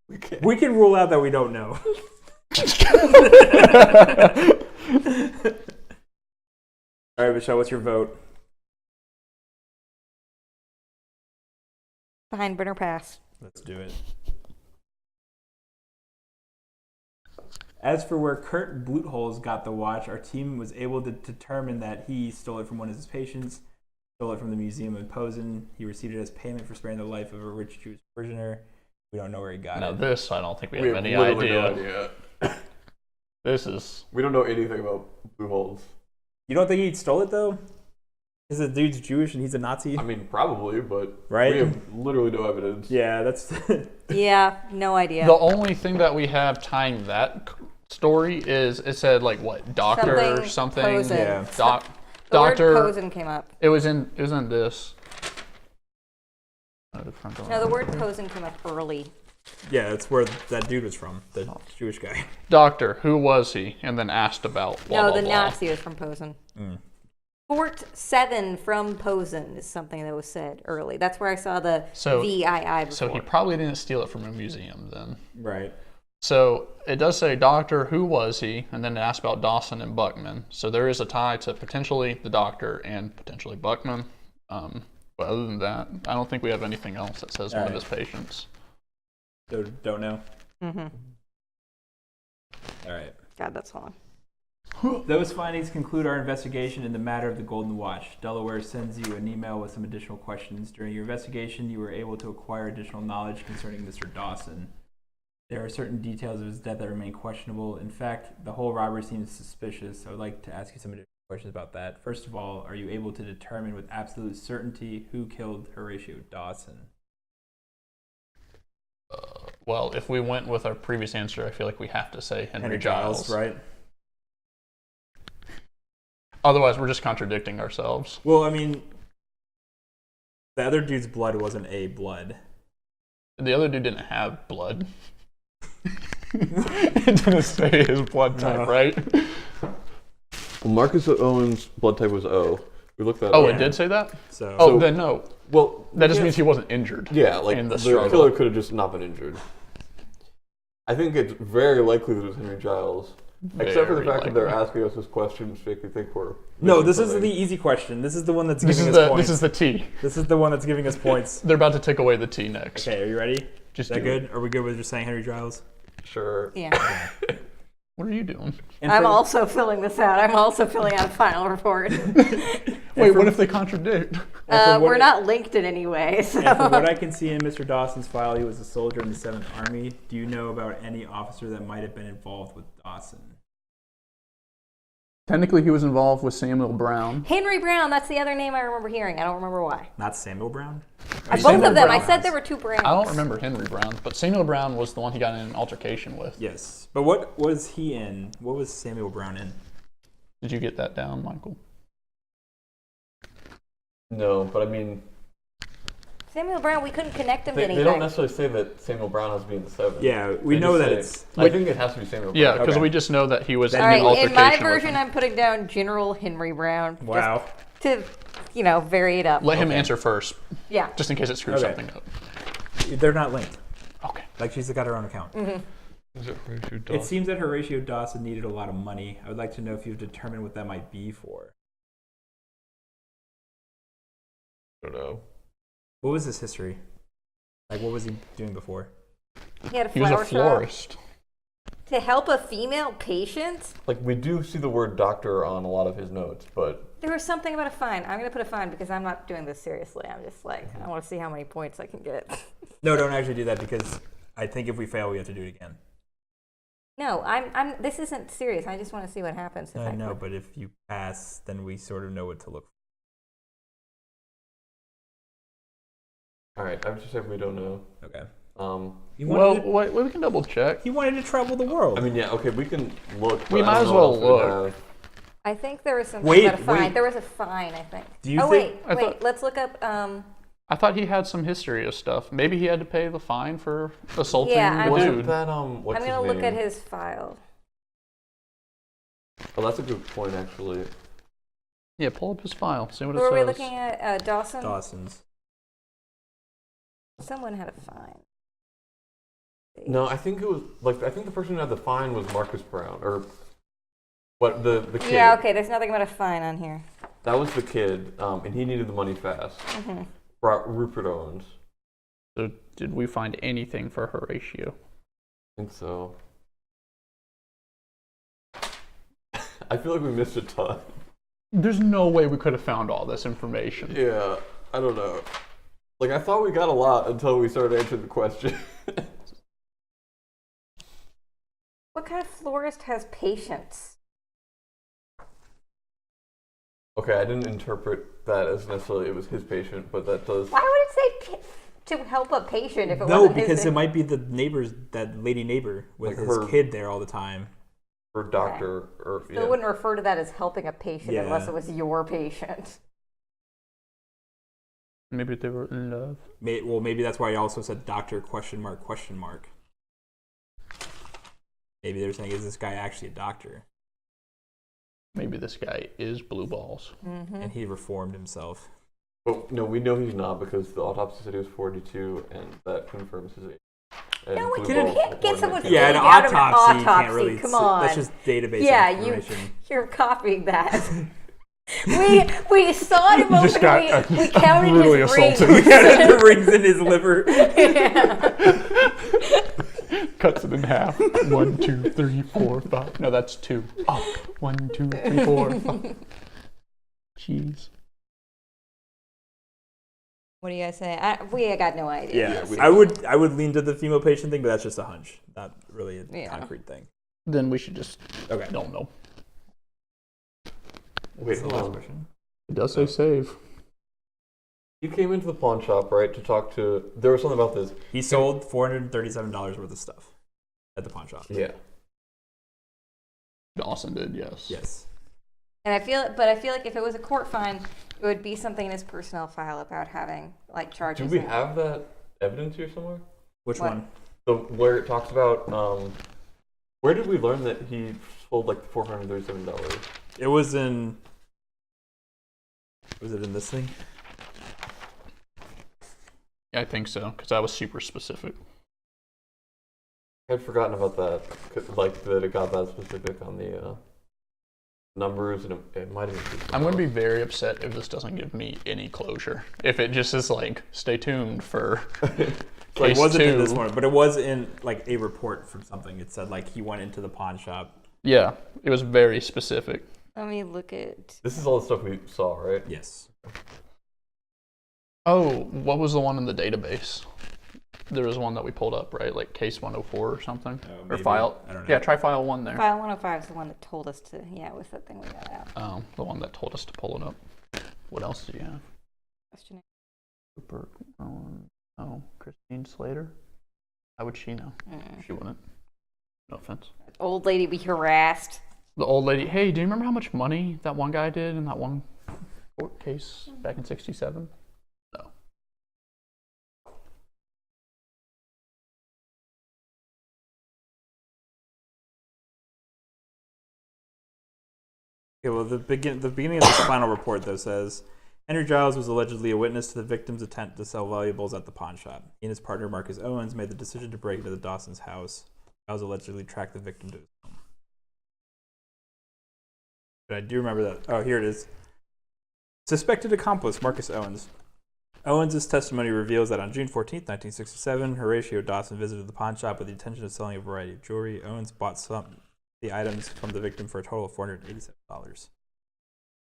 We can't. We can rule out that we don't know. All right, Michelle, what's your vote? Behind burner pass. Let's do it. As for where Kurt Blutholz got the watch, our team was able to determine that he stole it from one of his patients, stole it from the museum in Posen. He received it as payment for sparing the life of a rich Jewish prisoner. We don't know where he got Now it. this, I don't think we have have any literally idea. no idea. This is... We don't know anything about blue holes. You don't think he stole it, though? Because the dude's Jewish and he's a Nazi? I mean, probably, but Right? we have literally no evidence. Yeah, that's... Yeah, no idea. The only thing that we have tying that story is, it said like what, doctor or something? Posen. Yeah. The word Doctor... Posen came up. It was in this. No, the word Posen came up early. Yeah, that's where that dude was from, the Jewish guy. Doctor, who was he? And then asked about blah, No, blah, the blah. Nazi was from Posen. Fort 7 from Posen is something that was said early. That's where I saw the VII before. So he probably didn't steal it from a museum then. Right. So it does say doctor, who was he? And then it asks about Dawson and Buckman. So there is a tie to potentially the doctor and potentially Buckman. But other than that, I don't think we have anything else that says one of his patients. So don't know? Mm-hmm. All right. God, that's long. Those findings conclude our investigation in the matter of the Golden Watch. Delaware sends you an email with some additional questions. During your investigation, you were able to acquire additional knowledge concerning Mr. Dawson. There are certain details of his death that remain questionable. In fact, the whole robbery seems suspicious. I would like to ask you some additional questions about that. First of all, are you able to determine with absolute certainty who killed Horatio Dawson? Well, if we went with our previous answer, I feel like we have to say Henry Giles. Right? Otherwise, we're just contradicting ourselves. Well, I mean, the other dude's blood wasn't a blood. The other dude didn't have blood. It didn't say his blood type, right? Well, Marcus Owen's blood type was O. We looked that up. Oh, it did say that? So Then no. Well, That just means he wasn't injured. yeah, like in the struggle. killer could have just not been injured. I think it's very likely that it was Henry Giles. Except for the Very fact that they're likely. asking us this question to make me think we're... no, missing this is something. the easy question. This is the one that's This giving is us the points. this is the T. This is the one that's giving us points. They're about to take away the T next. Okay, are you ready? Just Is that do good? it. Are we good with just saying Henry Giles? Sure. Yeah. What are you doing? And I'm for- also filling this out. I'm also filling out a final report. Wait, what if they contradict? and for what We're I- not linked in any way. So. And from what I can see in Mr. Dawson's file, he was a soldier in the 7th Army. Do you know about any officer that might have been involved with Dawson? Technically, he was involved with Samuel Brown. Henry Brown, that's the other name I remember hearing. I don't remember why. Not Samuel Brown? Both of them. I said there were two Browns. I don't remember Henry Brown, but Samuel Brown was the one he got in an altercation with. Yes. But what was he in? What was Samuel Brown in? Did you get that down, Michael? No, but I mean, Samuel Brown, we couldn't connect him to they anything. don't necessarily say that Samuel Brown has to be in the 7th. Yeah, we They know just that say- it's... I think it has to be Samuel Brown. Yeah, because Okay. we just know that he was All in All an right, altercation in my with version, him. I'm putting down General Henry Brown. Wow. Just to, vary it up. Let him answer first, Yeah. just in case it screws Okay. something up. They're not linked. Okay. Like she's got her own account. Is it Horatio It Dawson? seems that Horatio Dawson needed a lot of money. I would like to know if you've determined what that might be for. I don't know. What was his history? Like, what was he doing before? He had a He was flower a shop. florist. To help a female patient? Like, we do see the word doctor on a lot of his notes, but There was something about a fine. I'm going to put a fine because I'm not doing this seriously. I'm just like, I want to see how many points I can get. No, don't actually do that because I think if we fail, we have to do it again. No, this isn't serious. I just want to see what happens. If I know, but if you pass, then we sort of know what to look all right, I would just say we don't know. for. Okay. He Well, wanted, wait, we can double check. he wanted to travel the world. I mean, yeah, okay, we can look. But We I might don't as know well what else we look. have. I think there was something Wait, about a fine. wait. There was a fine, I think. Do you oh, think- wait. I thought- Let's look up I thought he had some history of stuff. Maybe he had to pay the fine for assaulting Yeah, the Wasn't dude. that what's I'm his gonna look name? at his file. Oh, that's a good point, actually. Yeah, pull up his file. See what Who it are says. we looking at? Dawson? Dawson's. Someone had a fine. No, I think it was I think the person who had the fine was Marcus Brown, or what the kid. Yeah, okay, there's nothing about a fine on here. That was the kid, and he needed the money fast. Rupert Owens. So did we find anything for Horatio? I think so. I feel like we missed a ton. There's no way we could have found all this information. Yeah, I don't know. Like, I thought we got a lot until we started answering the question. What kind of florist has patience? Okay, I didn't interpret that as necessarily it was his patient, but that does. Why would it say to help a patient if it No, wasn't because his it might be that lady neighbor with Like his her- kid there all the time. Or doctor, or So it wouldn't refer to that as helping a patient Yeah. unless it was your patient. Maybe they were in love. Well, maybe that's why he also said doctor question mark. Maybe they're saying, is this guy actually a doctor? Maybe this guy is blue balls. And he reformed himself. But no, we know he's not because the autopsy said he was 42, and that confirms his age. And No, we blue can't balls get were someone's 19. Yeah, an age out of an autopsy, you can't autopsy. really. Come on. That's just database Yeah, information. you're copying that. we saw him Just got, openly. We counted brutally his assaulted. rings. Yeah, the rings in his liver. Cuts it in half. 1, 2, 3, 4, 5. No, that's 2. Oh, 1, 2, 3, 4, 5. Jeez. What do you guys say? We got no idea. Yeah, I would lean to the female patient thing, but that's just a hunch, not really a concrete thing. Then we should just Okay. don't know. Wait, That's the hold last on. question. It does say save. You came into the pawn shop, right, to talk to. There was something about this. He sold $437 worth of stuff at the pawn shop. Yeah. Dawson did, yes. Yes. And I feel like if it was a court fine, it would be something in his personnel file about having like charges. Do we in it. have that evidence here somewhere? Which What? one? So where it talks about, where did we learn that he sold like $437? It was in. Was it in this thing? Yeah, I think so, because that was super specific. I'd forgotten about that. Like that it got that specific on the numbers, and it might have been. I'm going to be very upset if this doesn't give me any closure. If it just is like, stay tuned for So it case wasn't 2. in this one, but it was in like a report from something. It said like he went into the pawn shop. Yeah, it was very specific. Let me look at. This is all the stuff we saw, right? Yes. Oh, what was the one in the database? There was one that we pulled up, right? Like case 104 or something? Oh, or maybe. file? I don't know. Yeah, try file 1 there. File 105 is the one that told us to. Yeah, it was that thing we got out. Oh, the one that told us to pull it up. What else do you have? Question. Cooper, oh, Christine Slater? How would she know? She wouldn't. No offense. Old lady be harassed. The old lady, hey, do you remember how much money that one guy did in that one court case back in 67? No. Okay, well, the beginning of this final report, though, says Henry Giles was allegedly a witness to the victim's attempt to sell valuables at the pawn shop. He and his partner, Marcus Owens, made the decision to break into the Dawson's house. Giles allegedly tracked the victim to his home. But I do remember that. Oh, here it is. Suspected accomplice, Marcus Owens. Owens' testimony reveals that on June 14, 1967, Horatio Dawson visited the pawn shop with the intention of selling a variety of jewelry. Owens bought the items from the victim for a total of $487.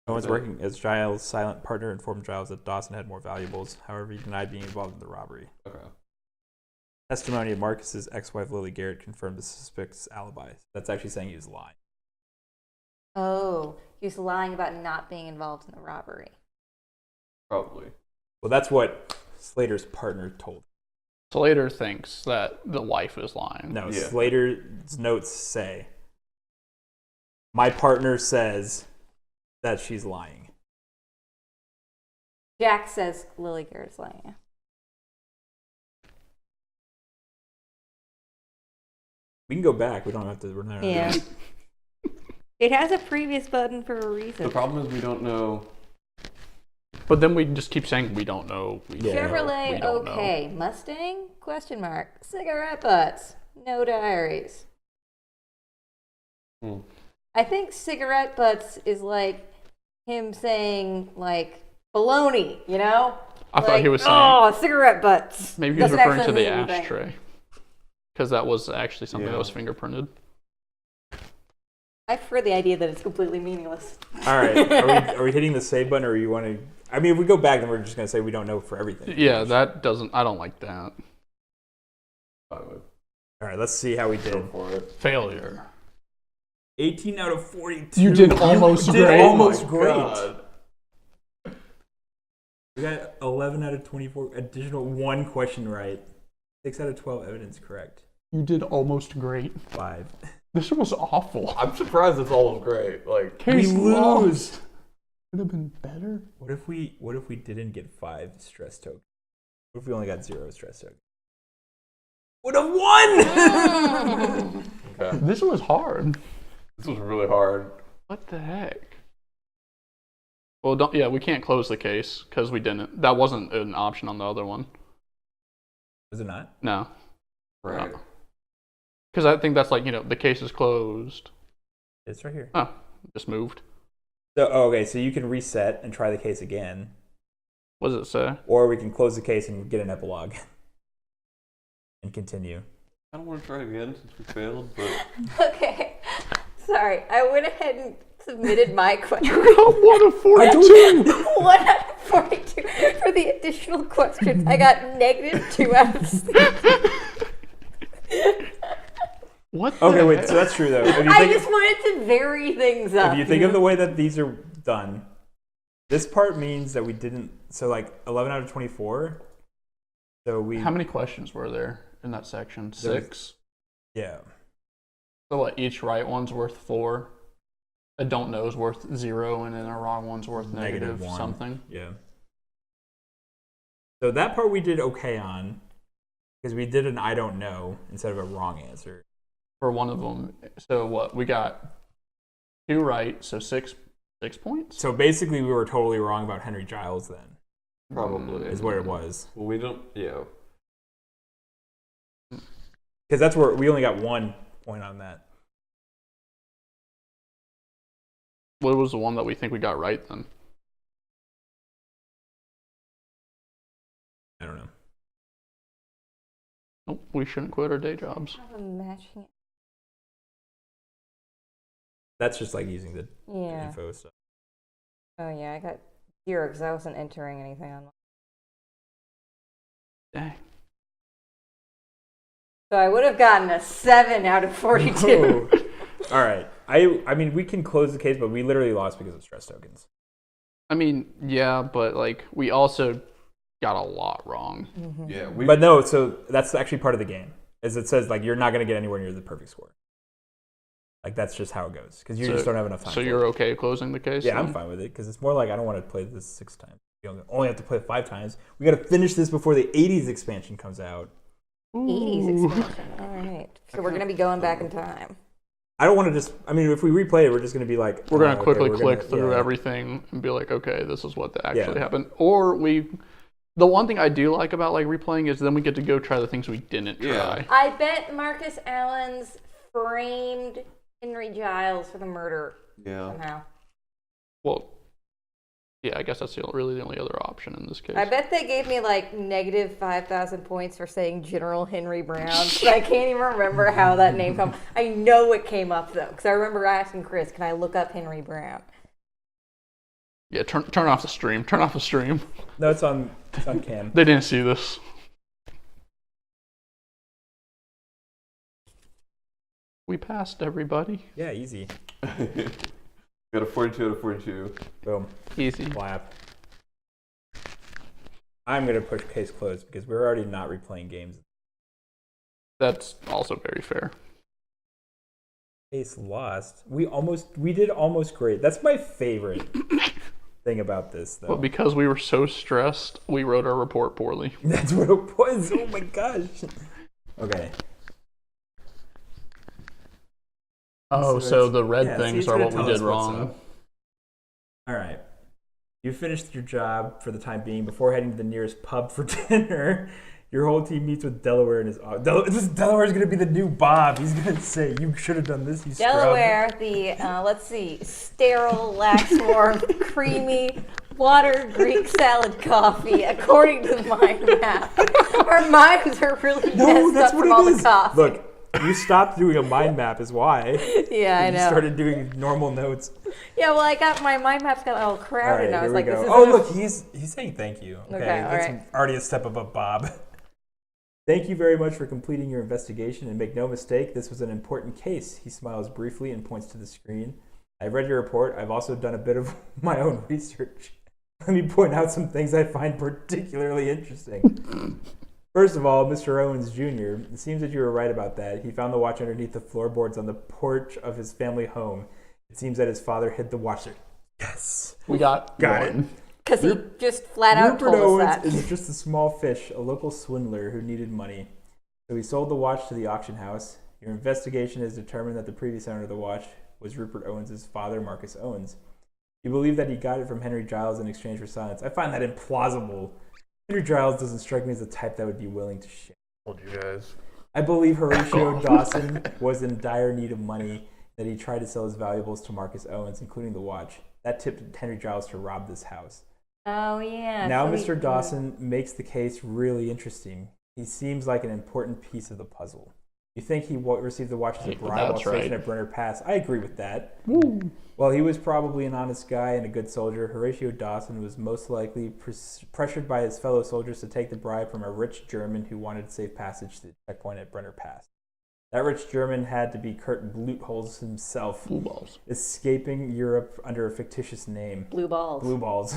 Owens, working as Giles' silent partner, informed Giles that Dawson had more valuables. However, he denied being involved in the robbery. Okay. Testimony of Marcus's ex-wife Lily Garrett confirmed the suspect's alibi. That's actually saying he was lying. Oh, he was lying about not being involved in the robbery. Probably. Well, that's what Slater's partner told him. Slater thinks that the wife is lying. No, Yeah. Slater's notes say, my partner says that she's lying. Jack says Lily Garrett's lying. We can go back. We don't have to. We're not. Yeah. It has a previous button for a reason. The problem is we don't know. But then we just keep saying we don't know. Chevrolet, we don't okay. know. Mustang? Question mark. Cigarette butts. No diaries. I think cigarette butts is like him saying like baloney, you know? I thought he was saying. Oh, cigarette butts. Maybe he was Doesn't referring to the actually mean anything. ashtray. Because that was actually something that was fingerprinted. I prefer the idea that it's completely meaningless. All right. Are we hitting the save button, or you want to? I mean, if we go back, then we're just gonna say we don't know for everything. Yeah, that doesn't. I don't like that. All right. Let's see how we did. Go for it. Failure. 18 out of 42. You did almost did great. almost Oh my great. God. We got 11 out of 24. Additional 1 question right. 6 out of 12 evidence correct. You did almost great. 5. This was awful. I'm surprised it's almost great. Like, Case we lose. lost. Could have been better. What if we didn't get 5 stress tokens? What if we only got 0 stress tokens? Would have won. okay. This was hard. This was really hard. What the heck? Well, we can't close the case because we didn't. That wasn't an option on the other one. Was it not? No. Right. Because I think that's like, the case is closed. It's right here. Oh, just moved. So okay, so you can reset and try the case again, What does it say? or we can close the case and get an epilogue and continue. I don't want to try again since we failed, but Okay. Sorry. I went ahead and submitted my question. What a 42! 1 out of 42 for the additional questions. I got negative 2 out of 6. What the Okay, wait. heck? So that's true though. If you I think, just wanted to vary things up. if you think of the way that these are done, this part means that we didn't. So like 11 out of 24. So we. How many questions were there in that section? 6? Yeah. So what, each right one's worth 4? A don't know is worth 0, and then a wrong one's worth negative 1. something? Yeah. So that part we did okay on, because we did an I don't know instead of a wrong answer. For one of them. So what, we got 2 right, so 6 points? So basically we were totally wrong about Henry Giles then, probably is what it was. Well, we don't. Yeah. Because that's where we only got 1 point on that. What was the one that we think we got right then? I don't know. Nope, we shouldn't quit our day jobs. I have a matching. That's just like using the Yeah. info stuff. Oh yeah, I got 0 because I wasn't entering anything on. Dang. So I would have gotten a 7 out of 42. All right. I mean, we can close the case, but we literally lost because of stress tokens. I mean, yeah, but like we also got a lot wrong. Mm-hmm. Yeah. But no, so that's actually part of the game. Is it says like you're not going to get anywhere near the perfect score. Like that's just how it goes because you just don't have enough time. So you're okay closing the case? Yeah, then? I'm fine with it because it's more like I don't want to play this 6 times. You only have to play it 5 times. We got to finish this before the 80s expansion comes out. 80s expansion. All right. So we're gonna be going back in time. I don't want to just. I mean, if we replay it, we're just going to be like. We're gonna quickly we're click gonna- through yeah. everything and be like, okay, this is what actually Yeah. happened. Or the one thing I do like about like replaying is then we get to go try the things we didn't try. Yeah. I bet Marcus Allen's framed Henry Giles for the murder Yeah. somehow. Well, yeah, I guess that's really the only other option in this case. I bet they gave me like negative 5,000 points for saying General Henry Brown. But I can't even remember how that name came. I know it came up though, because I remember asking Chris, "Can I look up Henry Brown?" Yeah, turn off the stream. Turn off the stream. No, it's on cam. They didn't see this. We passed everybody. Yeah, easy. Got a 42 out of 42. Boom. Easy. Clap. I'm going to push case closed because we're already not replaying games. That's also very fair. Case lost. We did almost great. That's my favorite. thing about this, though. But because we were so stressed, we wrote our report poorly. That's what it was. Oh my gosh. Okay. Oh, so the red things are what we did wrong. All right. You finished your job for the time being. Before heading to the nearest pub for dinner, your whole team meets with Delaware in his office. Delaware is going to be the new Bob. He's going to say, you should have done this, you Delaware, the, let's see, sterile, lax-warm, creamy, water Greek salad coffee, according to the mind map. Our minds are really messed up from all the coffee. Look, you stopped doing a mind map is why. Yeah, I know. You started doing normal notes. Yeah, well, I got my mind map's got all crowded, and I was like, this is look, he's saying thank you. Okay, that's already a step above Bob. Thank you very much for completing your investigation, and make no mistake, this was an important case. He smiles briefly and points to the screen. I've read your report. I've also done a bit of my own research. Let me point out some things I find particularly interesting. First of all, Mr. Owens Jr., it seems that you were right about that. He found the watch underneath the floorboards on the porch of his family home. It seems that his father hid the watch there. Yes. We got it. Because he just flat out told us that. Rupert Owens is just a small fish, a local swindler who needed money. So he sold the watch to the auction house. Your investigation has determined that the previous owner of the watch was Rupert Owens' father, Marcus Owens. You believe that he got it from Henry Giles in exchange for silence. I find that implausible. Henry Giles doesn't strike me as the type that would be willing to share. Told you guys. I believe Horatio Dawson was in dire need of money, that he tried to sell his valuables to Marcus Owens, including the watch. That tipped Henry Giles to rob this house. Oh, yeah. Now Mr. Dawson makes the case really interesting. He seems like an important piece of the puzzle. You think he received the watch as a bribe while stationed at Brenner Pass. I agree with that. Woo. While he was probably an honest guy and a good soldier, Horatio Dawson was most likely pressured by his fellow soldiers to take the bribe from a rich German who wanted safe passage to the checkpoint at Brenner Pass. That rich German had to be Kurt Blutholz himself, Blue balls, escaping Europe under a fictitious name. Blue balls. Blue balls.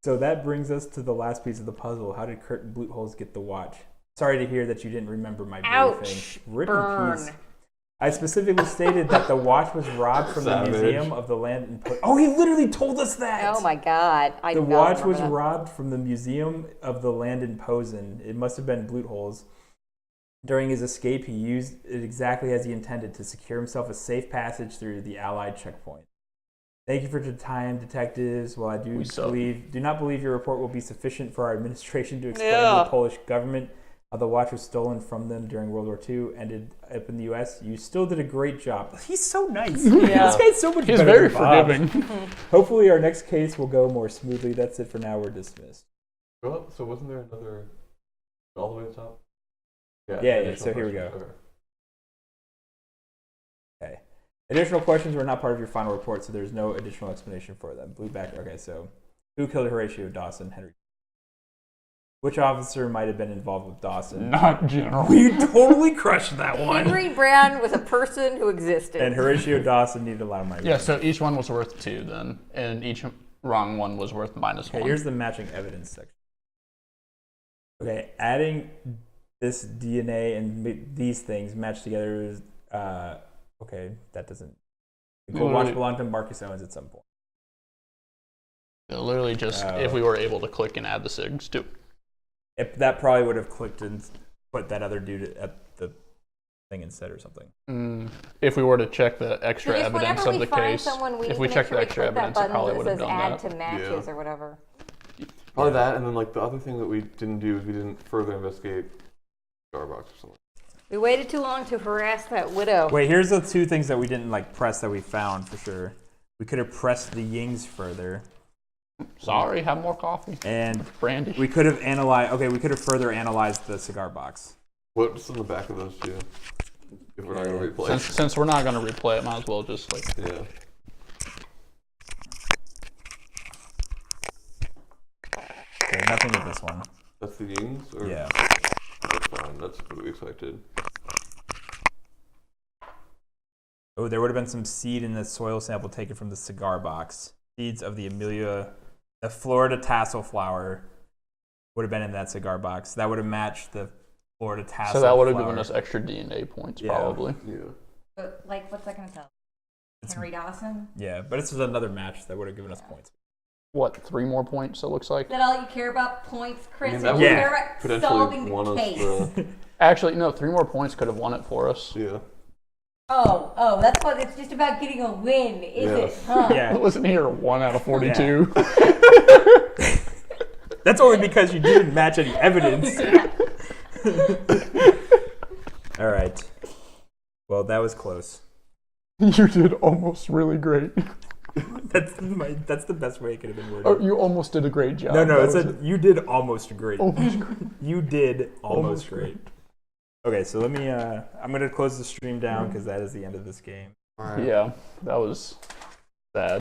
So that brings us to the last piece of the puzzle. How did Kurt Blutholz get the watch? Sorry to hear that you didn't remember my briefing. Written piece. I specifically stated that the watch was robbed from the Museum of the Land in Posen. Oh, he literally told us that! Oh my God. The watch was robbed from the Museum of the Land in Posen. It must have been Blutholz. During his escape, he used it exactly as he intended to secure himself a safe passage through the Allied checkpoint. Thank you for your time, detectives. While I do not believe your report will be sufficient for our administration to explain to the Polish government how the watch was stolen from them during World War II, ended up in the U.S., you still did a great job. He's so nice. Yeah. This guy's so much better. He's very than Bob. forgiving. Hopefully our next case will go more smoothly. That's it for now. We're dismissed. Well, so wasn't there another all the way to the top? Yeah, so here we go. Okay. Additional questions were not part of your final report, so there's no additional explanation for them. Blue back. Okay, so who killed Horatio Dawson? Henry. Which officer might have been involved with Dawson? Not General. We totally crushed that one. Henry Brown was a person who existed. And Horatio Dawson needed a lot of money. Yeah, so each one was worth 2 then, and each wrong one was worth -1. Okay, here's the matching evidence section. Okay, adding this DNA and these things matched together is, okay, that doesn't. The watch belonged to Marcus Owens at some point. Literally just if we were able to click and add the SIGs too. That probably would have clicked and put that other dude at the thing instead or something. If we were to check the extra evidence of the case, if we check the extra evidence, it probably would have done add that. to matches or whatever. Probably that, and then like the other thing that we didn't do is we didn't further investigate Starbucks or something. We waited too long to harass that widow. Wait, here's the 2 things that we didn't press that we found for sure. We could have pressed the yings further. Sorry, have more coffee. And brandy. We could have analyzed. Okay, we could have further analyzed the cigar box. What's in the back of those 2? If we're not going to replay. Since we're not going to replay it, might as well just Yeah. Okay, nothing with this one. That's the yings? Or? Yeah. That's fine. That's what we expected. Oh, there would have been some seed in the soil sample taken from the cigar box. Seeds of the Florida tassel flower would have been in that cigar box. That would have matched the Florida tassel. So that would have given us extra DNA points, probably. Yeah. But, what's that going to tell? Henry Dawson? Yeah, but it's just another match that would have given us points. what, 3 more points, it looks like? Is that all you care about? Points, Chris? that You would care about potentially solving won the us case. the. Actually, no, 3 more points could have won it for us. Yeah. Oh, that's what it's just about getting a win, is it? Huh? Yeah. Listen here, 1 out of 42. That's only because you didn't match any evidence. All right. Well, that was close. You did almost really great. That's the best way it could have been worded. Oh, you almost did a great job. No, That it was said you did almost great. almost great. You did almost Almost great. Okay, so let me. I'm gonna close the stream down because that is the end of this game. All right. Yeah, that was sad.